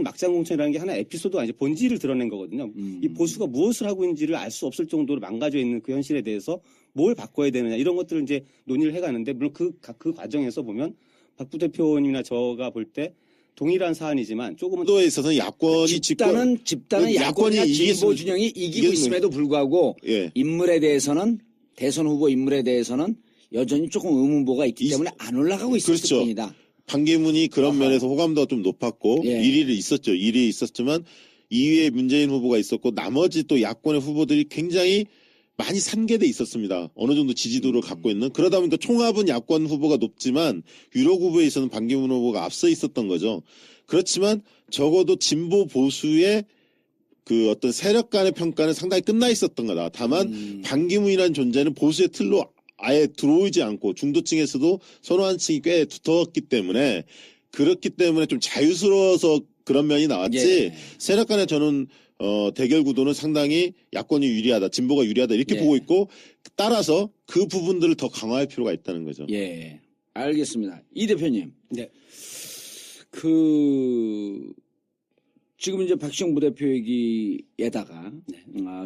막장 공천이라는 게 하나의 에피소드가 아니죠. 본질을 드러낸 거거든요. 이 보수가 무엇을 하고 있는지를 알 수 없을 정도로 망가져 있는 그 현실에 대해서 뭘 바꿔야 되느냐 이런 것들을 이제 논의를 해가는데 물론 그 과정에서 보면 박 부대표님이나 저가 볼 때 동일한 사안이지만 조금은 도에 있어서는 야권이 집단은 야권이 진보 진영이 이기고 있음에도 불구하고 인물에 대해서는 대선 후보 인물에 대해서는 여전히 조금 의문보가 있기 때문에 안 올라가고 있었을 뿐이다. 반기문이 그런 면에서 호감도가 좀 높았고 1위를 있었죠. 1위에 있었지만 2위에 문재인 후보가 있었고 나머지 또 야권의 후보들이 굉장히 많이 산계돼 있었습니다. 어느 정도 지지도를 갖고 있는. 그러다 보니까 총합은 야권 후보가 높지만 유력 후보에 있어서는 반기문 후보가 앞서 있었던 거죠. 그렇지만 적어도 진보 보수의 그 어떤 세력 간의 평가는 상당히 끝나 있었던 거다. 다만 반기문이라는 존재는 보수의 틀로 아예 들어오지 않고 중도층에서도 선호하는 층이 꽤 두터웠기 때문에 그렇기 때문에 좀 자유스러워서 그런 면이 나왔지 세력 간에 저는 대결 구도는 상당히 야권이 유리하다, 진보가 유리하다 이렇게 보고 있고 따라서 그 부분들을 더 강화할 필요가 있다는 거죠. 알겠습니다. 이 대표님. 지금 이제 박시영 부대표 얘기에다가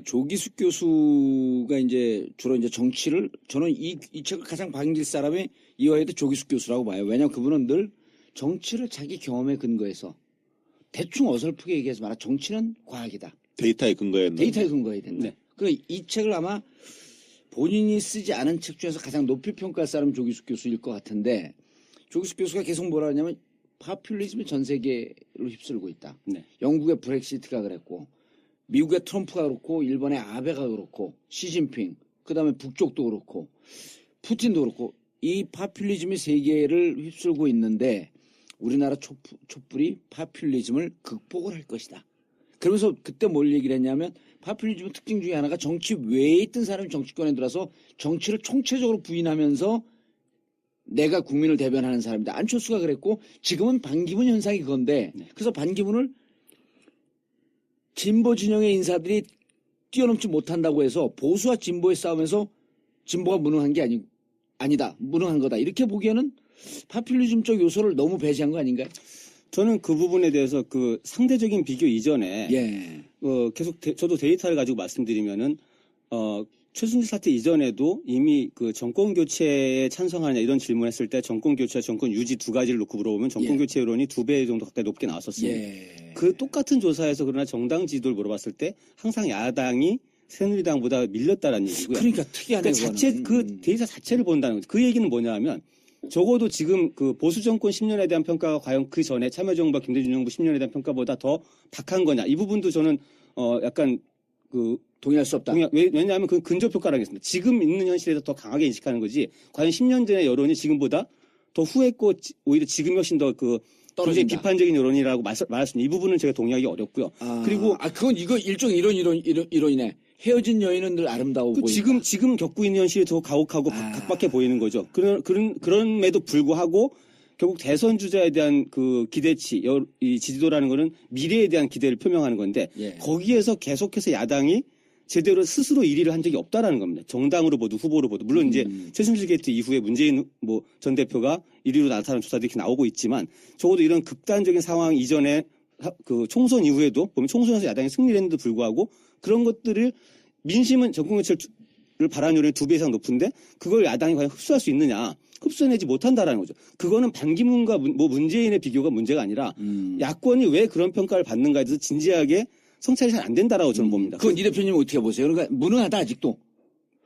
조기숙 교수가 이제 주로 이제 정치를 저는 이 책을 가장 반길 사람이 이화여대 조기숙 교수라고 봐요. 왜냐하면 그분은 늘 정치를 자기 경험에 근거해서 대충 어설프게 얘기해서 말하 정치는 과학이다. 데이터에 근거해야 된다. 데이터에 근거해야 된다. 그러니까 이 책을 아마 본인이 쓰지 않은 책 중에서 가장 높이 평가할 사람은 조기숙 교수일 것 같은데 조기숙 교수가 계속 뭐라 하냐면 파퓰리즘이 전 세계로 휩쓸고 있다. 네. 영국의 브렉시트가 그랬고 미국의 트럼프가 그렇고 일본의 아베가 그렇고 시진핑 그다음에 북쪽도 그렇고 푸틴도 그렇고 이 파퓰리즘이 세계를 휩쓸고 있는데 우리나라 촛불이 파퓰리즘을 극복을 할 것이다. 그러면서 그때 뭘 얘기를 했냐면 파퓰리즘의 특징 중에 하나가 정치 외에 있던 사람이 정치권에 들어서 정치를 총체적으로 부인하면서 내가 국민을 대변하는 사람이다. 안철수가 그랬고 지금은 반기문 현상이 그건데 그래서 반기문을 진보 진영의 인사들이 뛰어넘지 못한다고 해서 보수와 진보의 싸움에서 진보가 무능한 게 아니다. 무능한 거다. 이렇게 보기에는 파퓰리즘적 요소를 너무 배제한 거 아닌가요? 저는 그 부분에 대해서 그 상대적인 비교 이전에 예. 계속 저도 데이터를 가지고 말씀드리면은 최순실 사태 이전에도 이미 그 정권 교체에 찬성하냐 이런 질문했을 때 정권 교체와 정권 유지 두 가지를 놓고 물어보면 정권 교체 여론이 2배 정도 가까이 높게 나왔었습니다. 예. 그 똑같은 조사에서 그러나 정당 지지도를 물어봤을 때 항상 야당이 새누리당보다 밀렸다라는 얘기고요. 그러니까 특이하네. 그 데이터 자체를 본다는 거죠. 그 얘기는 뭐냐면 적어도 지금 그 보수 정권 10년에 대한 평가가 과연 그 전에 참여정부와 김대중 정부 10년에 대한 평가보다 더 박한 거냐. 이 부분도 저는 약간 그 동의할 수 없다. 왜냐하면 그 근접 효과라는 게 있습니다. 지금 있는 현실에서 더 강하게 인식하는 거지. 과연 10년 전의 여론이 지금보다 더 후했고 오히려 지금이 훨씬 더 그 굉장히 비판적인 여론이라고 말할 수 있는 이 부분은 제가 동의하기 어렵고요. 그리고 그건 이거 일종 이론이네. 헤어진 여인은 늘 아름다워 보인다. 지금 겪고 있는 현실이 더 가혹하고 각박해 보이는 거죠. 그럼에도 불구하고 결국 대선 주자에 대한 그 기대치, 이 지지도라는 거는 미래에 대한 기대를 표명하는 건데 예. 거기에서 계속해서 야당이 제대로 스스로 1위를 한 적이 없다라는 겁니다. 정당으로 보도 후보로 보도 물론 이제 최순실 게이트 이후에 문재인 전 대표가 1위로 나타나는 조사들이 이렇게 나오고 있지만 적어도 이런 극단적인 상황 이전에 그 총선 이후에도 보면 총선에서 야당이 승리를 했는데도 불구하고 그런 것들을 민심은 정권 교체를 바라는 여론이 2배 이상 높은데 그걸 야당이 과연 흡수할 수 있느냐. 흡수해내지 못한다라는 거죠. 그거는 반기문과 문재인의 비교가 문제가 아니라 야권이 왜 그런 평가를 받는가에 대해서 진지하게 성찰이 잘 안 된다라고 저는 봅니다. 그건 이 대표님 어떻게 보세요? 그러니까 무능하다 아직도.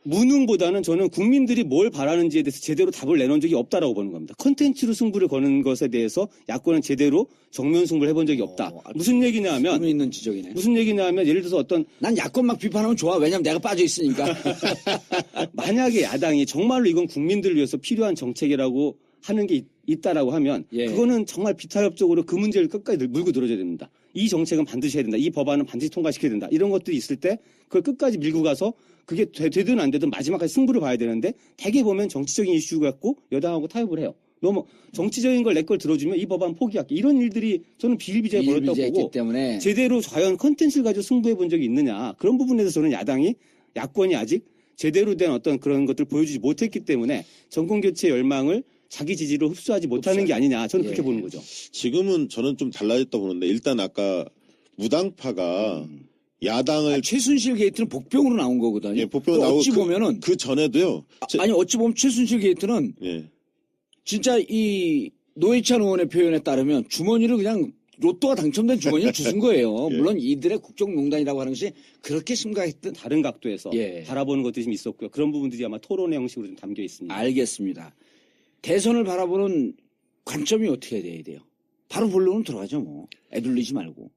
무능보다는 저는 국민들이 뭘 바라는지에 대해서 제대로 답을 내놓은 적이 없다라고 보는 겁니다. 콘텐츠로 승부를 거는 것에 대해서 야권은 제대로 정면 승부를 해본 적이 없다. 무슨 얘기냐면 의미 있는 지적이네. 무슨 얘기냐면 예를 들어서 난 야권 막 비판하면 좋아. 왜냐면 내가 빠져 있으니까. 만약에 야당이 정말로 이건 국민들을 위해서 필요한 정책이라고 하는 게 있다라고 하면 그거는 정말 비타협적으로 그 문제를 끝까지 물고 늘어져야 됩니다. 이 정책은 반드시 해야 된다. 이 법안은 반드시 통과시켜야 된다. 이런 것들이 있을 때 그걸 끝까지 밀고 가서 그게 되든 안 되든 마지막까지 승부를 봐야 되는데 대개 보면 정치적인 이슈 갖고 여당하고 타협을 해요. 너무 정치적인 걸 내 걸 들어주면 이 법안 포기할게. 이런 일들이 저는 비일비재에 벌었다고 보고 때문에. 제대로 과연 컨텐츠를 가지고 승부해 본 적이 있느냐. 그런 부분에서 저는 야권이 아직 제대로 된 어떤 그런 것들을 보여주지 못했기 때문에 정권교체 열망을 자기 지지로 흡수하지 못하는 게 아니냐. 저는 그렇게 보는 거죠. 지금은 저는 좀 달라졌다고 보는데 일단 아까 무당파가 야당을 최순실 게이트는 복병으로 나온 거거든요. 예, 복병 나오고 어찌 보면은 그 전에도요. 어찌 보면 최순실 게이트는 예. 진짜 이 노회찬 의원의 표현에 따르면 주머니를 그냥 로또가 당첨된 주머니를 주신 거예요. 예. 물론 이들의 국정농단이라고 하는 것이 그렇게 심각했던. 다른 각도에서 예. 바라보는 것들이 좀 있었고요. 그런 부분들이 아마 토론의 형식으로 좀 담겨 있습니다. 알겠습니다. 대선을 바라보는 관점이 어떻게 돼야 돼요? 바로 본론으로 들어가죠, 뭐. 애둘리지 말고.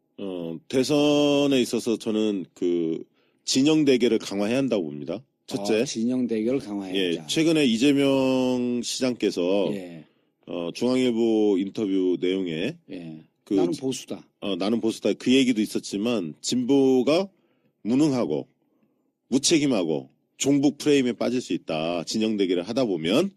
대선에 있어서 저는 그 진영 대결을 강화해야 한다고 봅니다. 첫째. 진영 대결을 강화해야 예, 한다. 최근에 이재명 시장께서 예. 중앙일보 인터뷰 내용에 예. 그 나는 보수다. 나는 보수다 그 얘기도 있었지만 진보가 무능하고 무책임하고 종북 프레임에 빠질 수 있다. 진영 대결을 하다 보면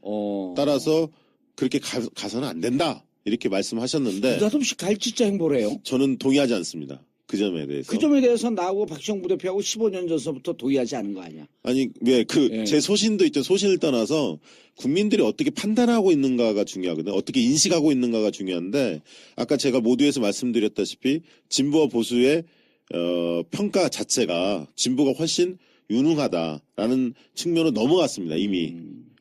따라서 그렇게 가서는 안 된다. 이렇게 말씀하셨는데 느닷없이 갈짓자 행보를 해요. 저는 동의하지 않습니다. 그 점에 대해서. 그 점에 대해서 나하고 박시영 부대표하고 15년 전서부터 동의하지 않은 거 아니야? 아니 왜 제 소신도 있죠. 소신을 떠나서 국민들이 어떻게 판단하고 있는가가 중요하거든요. 어떻게 인식하고 있는가가 중요한데 아까 제가 모두에서 말씀드렸다시피 진보와 보수의 평가 자체가 진보가 훨씬 유능하다라는 측면으로 넘어갔습니다. 이미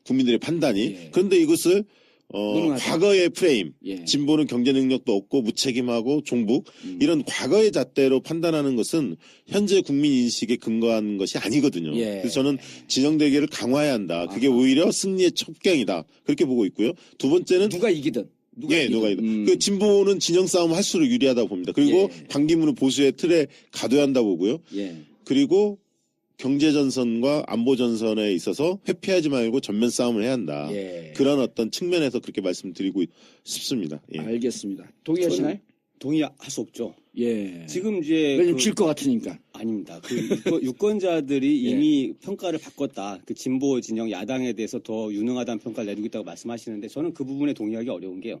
국민들의 판단이. 예. 그런데 이것을 무능하다. 과거의 프레임, 예. 진보는 경제 능력도 없고 무책임하고 종북 이런 과거의 잣대로 판단하는 것은 현재 국민 인식에 근거한 것이 아니거든요. 예. 그래서 저는 진영 대결을 강화해야 한다. 그게 아하. 오히려 승리의 첩경이다. 그렇게 보고 있고요. 두 번째는 누가 이기든. 누가 이든. 그 진보는 진영 싸움 할수록 유리하다고 봅니다. 그리고 예. 반기문은 보수의 틀에 가둬야 한다고 보고요. 예. 그리고 경제 전선과 안보 전선에 있어서 회피하지 말고 전면 싸움을 해야 한다. 예. 그런 어떤 측면에서 그렇게 말씀드리고 싶습니다. 예. 알겠습니다. 동의하시나요? 동의할 수 없죠. 예. 지금 이제 왜냐면 질 것 같으니까. 아닙니다. 그 유권자들이 예. 이미 평가를 바꿨다. 그 진보 진영 야당에 대해서 더 유능하다는 평가를 내리고 있다고 말씀하시는데 저는 그 부분에 동의하기 어려운 게요.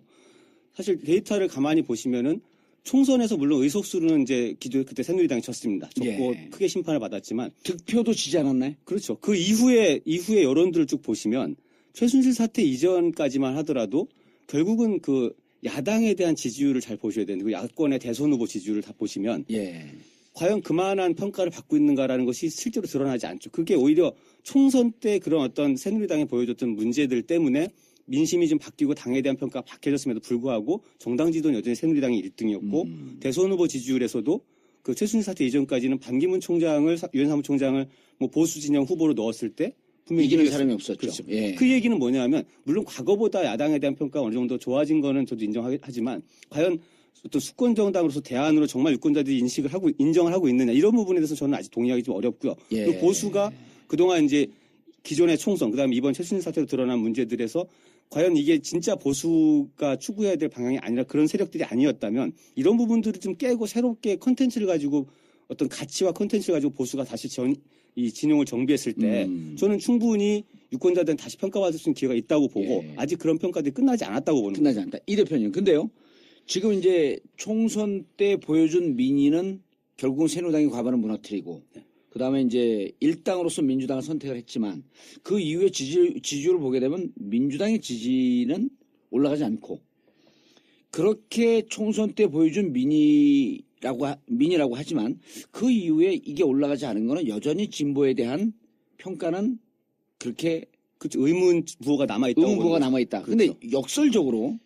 사실 데이터를 가만히 보시면은 총선에서 물론 의석수는 이제 그때 새누리당이 졌습니다. 졌고 예. 크게 심판을 받았지만 득표도 지지 않았나요? 그렇죠. 그 이후에 여론들을 쭉 보시면 최순실 사태 이전까지만 하더라도 결국은 그 야당에 대한 지지율을 잘 보셔야 되는데 그 야권의 대선 후보 지지율을 다 보시면 예. 과연 그만한 평가를 받고 있는가라는 것이 실제로 드러나지 않죠. 그게 오히려 총선 때 그런 어떤 새누리당이 보여줬던 문제들 때문에 민심이 좀 바뀌고 당에 대한 평가가 박해졌음에도 불구하고 정당 지도는 여전히 새누리당이 1등이었고 대선 후보 지지율에서도 그 최순실 사태 이전까지는 반기문 총장을 유엔 사무총장을 뭐 보수 진영 후보로 넣었을 때 분명히 이기는 이겼어요. 사람이 없었죠. 그렇죠. 예. 그 얘기는 뭐냐면 물론 과거보다 야당에 대한 평가가 어느 정도 좋아진 거는 저도 인정하지만 과연 어떤 수권 정당으로서 대안으로 정말 유권자들이 인정을 하고 있느냐 이런 부분에 대해서 저는 아직 동의하기 좀 어렵고요. 예. 그리고 보수가 그동안 이제 기존의 총선 그다음에 이번 최순실 사태로 드러난 문제들에서 과연 이게 진짜 보수가 추구해야 될 방향이 아니라 그런 세력들이 아니었다면 이런 부분들을 좀 깨고 새롭게 컨텐츠를 가지고 어떤 가치와 컨텐츠를 가지고 보수가 다시 이 진영을 정비했을 때 저는 충분히 유권자들은 다시 평가받을 수 있는 기회가 있다고 보고 예. 아직 그런 평가들이 끝나지 않았다고 보는 끝나지 않다. 이 대표님. 근데요. 지금 이제 총선 때 보여준 민의는 결국은 새누리당이 과반을 무너뜨리고 그다음에 이제 일당으로서 민주당을 선택을 했지만 그 이후에 지지율을 보게 되면 민주당의 지지는 올라가지 않고 그렇게 총선 때 보여준 민의라고 하지만 그 이후에 이게 올라가지 않은 거는 여전히 진보에 대한 평가는 그렇게 그렇죠. 의문부호가 남아있다고 의문부가 보는 거죠. 남아있다. 그렇죠. 근데 역설적으로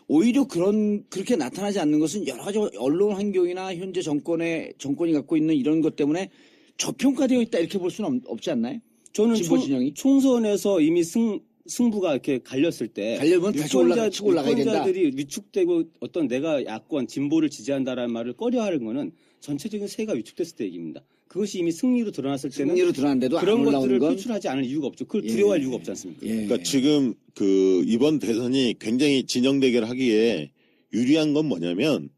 오히려 그렇게 나타나지 않는 것은 여러 가지 언론 환경이나 현재 정권이 갖고 있는 이런 것 때문에 저평가되어 있다 이렇게 볼 수는 없지 않나요? 저는 진보 진영이? 총선에서 이미 승부가 이렇게 갈렸을 때 갈려면 다시 치고 올라가야 된다. 유권자들이 위축되고 어떤 내가 야권 진보를 지지한다라는 말을 꺼려하는 거는 전체적인 세가 위축됐을 때 얘기입니다. 그것이 이미 승리로 드러났을 때는 승리로 드러났는데도 안 그런 올라오는 것들을 건 표출하지 않을 이유가 없죠. 그걸 예. 두려워할 이유가 없지 않습니까? 예. 그러니까 지금 그 이번 대선이 굉장히 진영 대결하기에 유리한 건 뭐냐면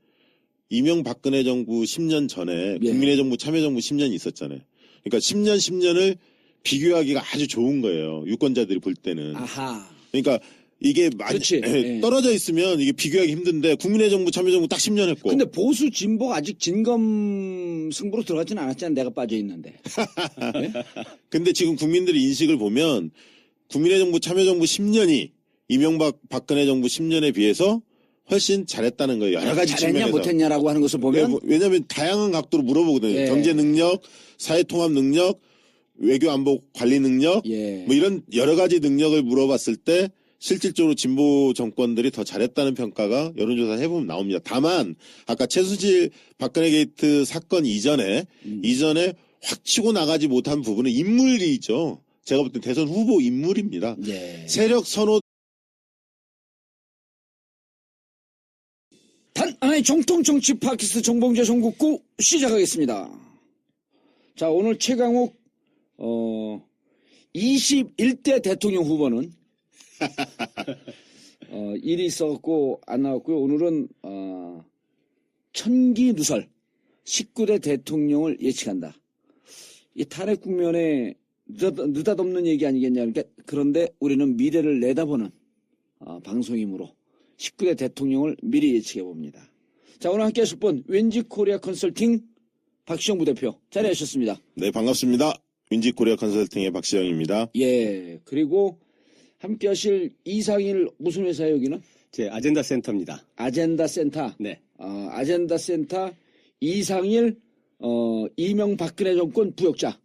이명박근혜 정부 10년 전에 예. 국민의 정부 참여정부 10년이 있었잖아요. 그러니까 10년을 비교하기가 아주 좋은 거예요. 유권자들이 볼 때는. 아하. 그러니까 이게 많이 그렇지. 예. 떨어져 있으면 이게 비교하기 힘든데 국민의 정부 참여정부 딱 10년 했고. 근데 보수 진보가 아직 진검 승부로 들어가지는 않았잖아요. 내가 빠져 있는데. 근데 지금 국민들의 인식을 보면 국민의 정부 참여정부 10년이 이명박 박근혜 정부 10년에 비해서 훨씬 잘했다는 거예요. 여러 가지 잘했냐 측면에서. 못했냐라고 하는 것을 보면 왜냐하면 다양한 각도로 물어보거든요. 예. 경제 능력, 사회 통합 능력, 외교 안보 관리 능력, 예. 뭐 이런 여러 가지 능력을 물어봤을 때 실질적으로 진보 정권들이 더 잘했다는 평가가 여론조사 해보면 나옵니다. 다만 아까 최순실 박근혜 게이트 사건 이전에 확 치고 나가지 못한 부분은 인물이죠. 제가 볼 때 대선 후보 인물입니다. 예. 세력 선호 단 하나의 정통 정치 팟캐스트 정봉재 정국구 시작하겠습니다. 자, 오늘 최강욱 21대 대통령 후보는 일이 있었고 안 나왔고요. 오늘은 천기누설 19대 대통령을 예측한다. 이 탄핵 국면에 느닷없는 얘기 아니겠냐. 그런데 우리는 미래를 내다보는 방송이므로 19대 대통령을 미리 예측해 봅니다. 자, 오늘 함께 하실 분 왠지 코리아 컨설팅 박시영 부대표 자리하셨습니다. 네, 반갑습니다. 윈지 코리아 컨설팅의 박시영입니다. 예, 그리고 함께 하실 이상일 무슨 회사예요, 여기는? 제 아젠다 센터입니다. 아젠다 센터. 네. 아젠다 센터 이상일 이명박근혜 정권 부역자.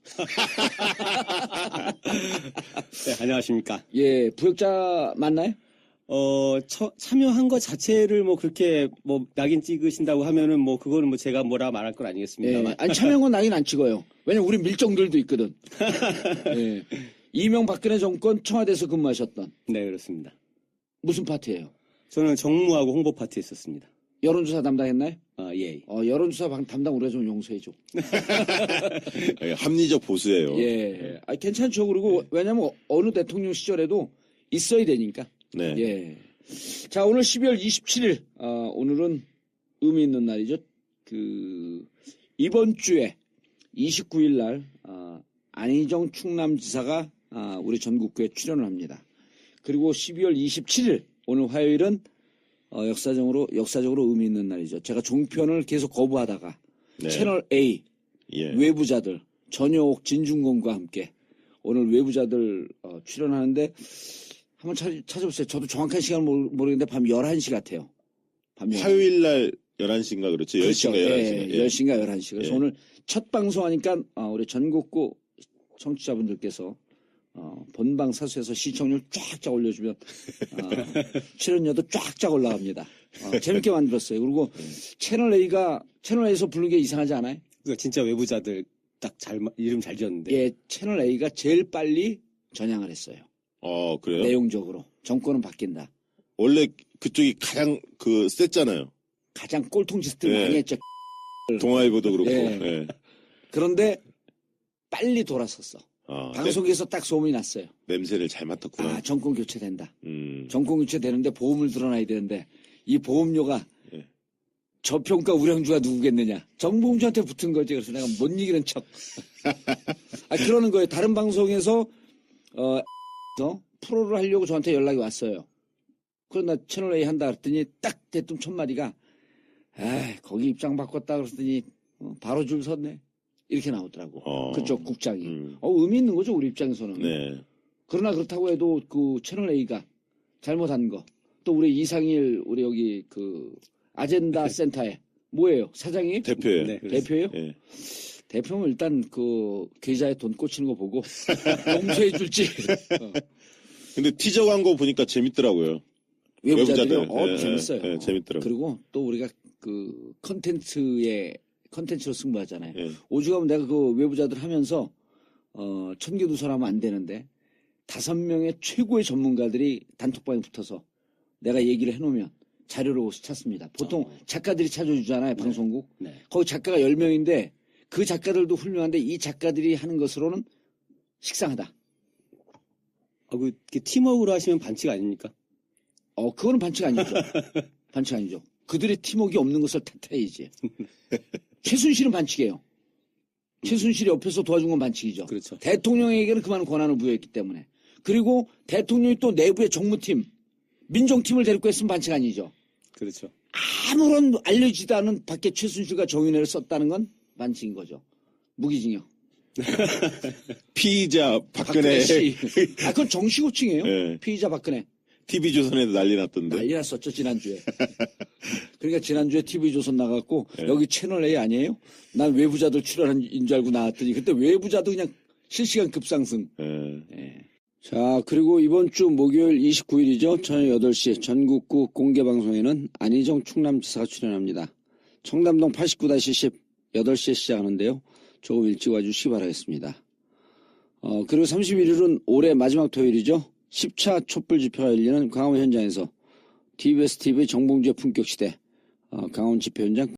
네, 안녕하십니까. 예, 부역자 맞나요? 참여한 것 자체를 뭐 그렇게 뭐 낙인 찍으신다고 하면은 뭐 그거는 뭐 제가 뭐라 말할 건 아니겠습니다만. 예. 아니 참여한 건 낙인 안 찍어요. 왜냐면 우리 밀정들도 있거든. 예. 이명박근혜 정권 청와대에서 근무하셨던 네, 그렇습니다. 무슨 파트예요? 저는 정무하고 홍보 파트에 있었습니다. 여론조사 담당했나요? 예. 여론조사 담당 우리가 좀 용서해줘. 예, 합리적 보수예요. 예. 괜찮죠. 그리고 왜냐면 어느 대통령 시절에도 있어야 되니까. 네. 예. 자, 오늘 12월 27일, 오늘은 의미 있는 날이죠. 이번 주에 29일 날, 안희정 충남지사가, 우리 전국구에 출연을 합니다. 그리고 12월 27일, 오늘 화요일은, 역사적으로 의미 있는 날이죠. 제가 종편을 계속 거부하다가, 네. 채널 A, 예. 외부자들, 전효옥, 진중권과 함께, 오늘 외부자들, 출연하는데, 한번 찾아보세요. 저도 정확한 시간을 모르겠는데 밤 11시 같아요. 밤 11시. 화요일 날 11시인가 그렇죠? 10시인가 11시인가. 예, 10시인가 11시. 그래서 예. 오늘 첫 방송하니까 우리 전국구 청취자분들께서 본방 사수해서 시청률 쫙쫙 올려주면 출연료도 쫙쫙 올라갑니다. 재밌게 만들었어요. 그리고 채널 A에서 부르는 게 이상하지 않아요? 그 진짜 외부자들 딱 이름 잘 지었는데. 예, 채널 A가 제일 빨리 전향을 했어요. 그래요? 내용적으로. 정권은 바뀐다. 원래 그쪽이 가장 셌잖아요. 가장 꼴통짓을 예. 많이 했죠. 동아일보도 그렇고. 예. 예. 그런데 빨리 돌아섰어. 방송에서 딱 소문이 났어요. 냄새를 잘 맡았구나. 정권 교체된다. 음. 정권 교체되는데 보험을 들어놔야 되는데 이 보험료가 예. 저평가 우량주가 누구겠느냐. 정봉주한테 붙은 거지. 그래서 내가 못 이기는 척. 그러는 거예요. 다른 방송에서 프로를 하려고 저한테 연락이 왔어요. 그러나 채널 A 한다 그랬더니 딱 대뜸 첫 마디가 거기 입장 바꿨다 그랬더니 바로 줄 섰네. 이렇게 나오더라고. 그쪽 국장이. 의미 있는 거죠, 우리 입장에서는. 네. 그러나 그렇다고 해도 그 채널 A가 잘못한 거. 또 우리 이상일 우리 여기 아젠다 센터에 뭐예요? 사장이? 대표예요. 네, 대표예요? 예. 대표는 일단 계좌에 돈 꽂히는 거 보고 용서해 줄지. 근데 티저 광고 보니까 재밌더라고요. 외부자들이요? 외부자들. 재밌어요. 예, 재밌더라고요. 그리고 또 우리가 컨텐츠로 승부하잖아요. 예. 오죽하면 내가 외부자들 하면서 천개두서하면 안 되는데 5명의 최고의 전문가들이 단톡방에 붙어서 내가 얘기를 해놓으면 자료로 찾습니다. 보통 작가들이 찾아주잖아요. 방송국. 네. 거기 작가가 10명인데 그 작가들도 훌륭한데 이 작가들이 하는 것으로는 식상하다. 그 팀워크로 하시면 반칙 아닙니까? 그거는 반칙 아니죠. 반칙 아니죠. 그들의 팀워크가 없는 것을 탓해야지. 최순실은 반칙이에요. 최순실이 옆에서 도와준 건 반칙이죠. 그렇죠. 대통령에게는 그만한 권한을 부여했기 때문에. 그리고 대통령이 또 내부의 정무팀, 민정팀을 데리고 했으면 반칙 아니죠. 그렇죠. 아무런 알려지지도 않은 밖에 최순실과 정윤회를 썼다는 건 반칙인 거죠. 무기징역. 피의자 박근혜. 씨. 그건 정식 호칭이에요. 예. 피의자 박근혜. TV조선에도 난리 났던데. 난리 났었죠, 지난주에. 그러니까 지난주에 TV조선 나갔고, 예. 여기 채널 A 아니에요? 난 외부자들 출연한 줄 알고 나왔더니, 그때 외부자도 그냥 실시간 급상승. 예. 예. 자, 그리고 이번 주 목요일 29일이죠. 저녁 8시 전국구 공개방송에는 안희정 충남지사가 출연합니다. 청담동 89-10 8시에 시작하는데요. 조금 일찍 와주시기 바라겠습니다. 그리고 31일은 올해 마지막 토요일이죠. 10차 촛불 집회가 열리는 강원 현장에서 TBS TV 정봉주의 품격시대 강원 집회 현장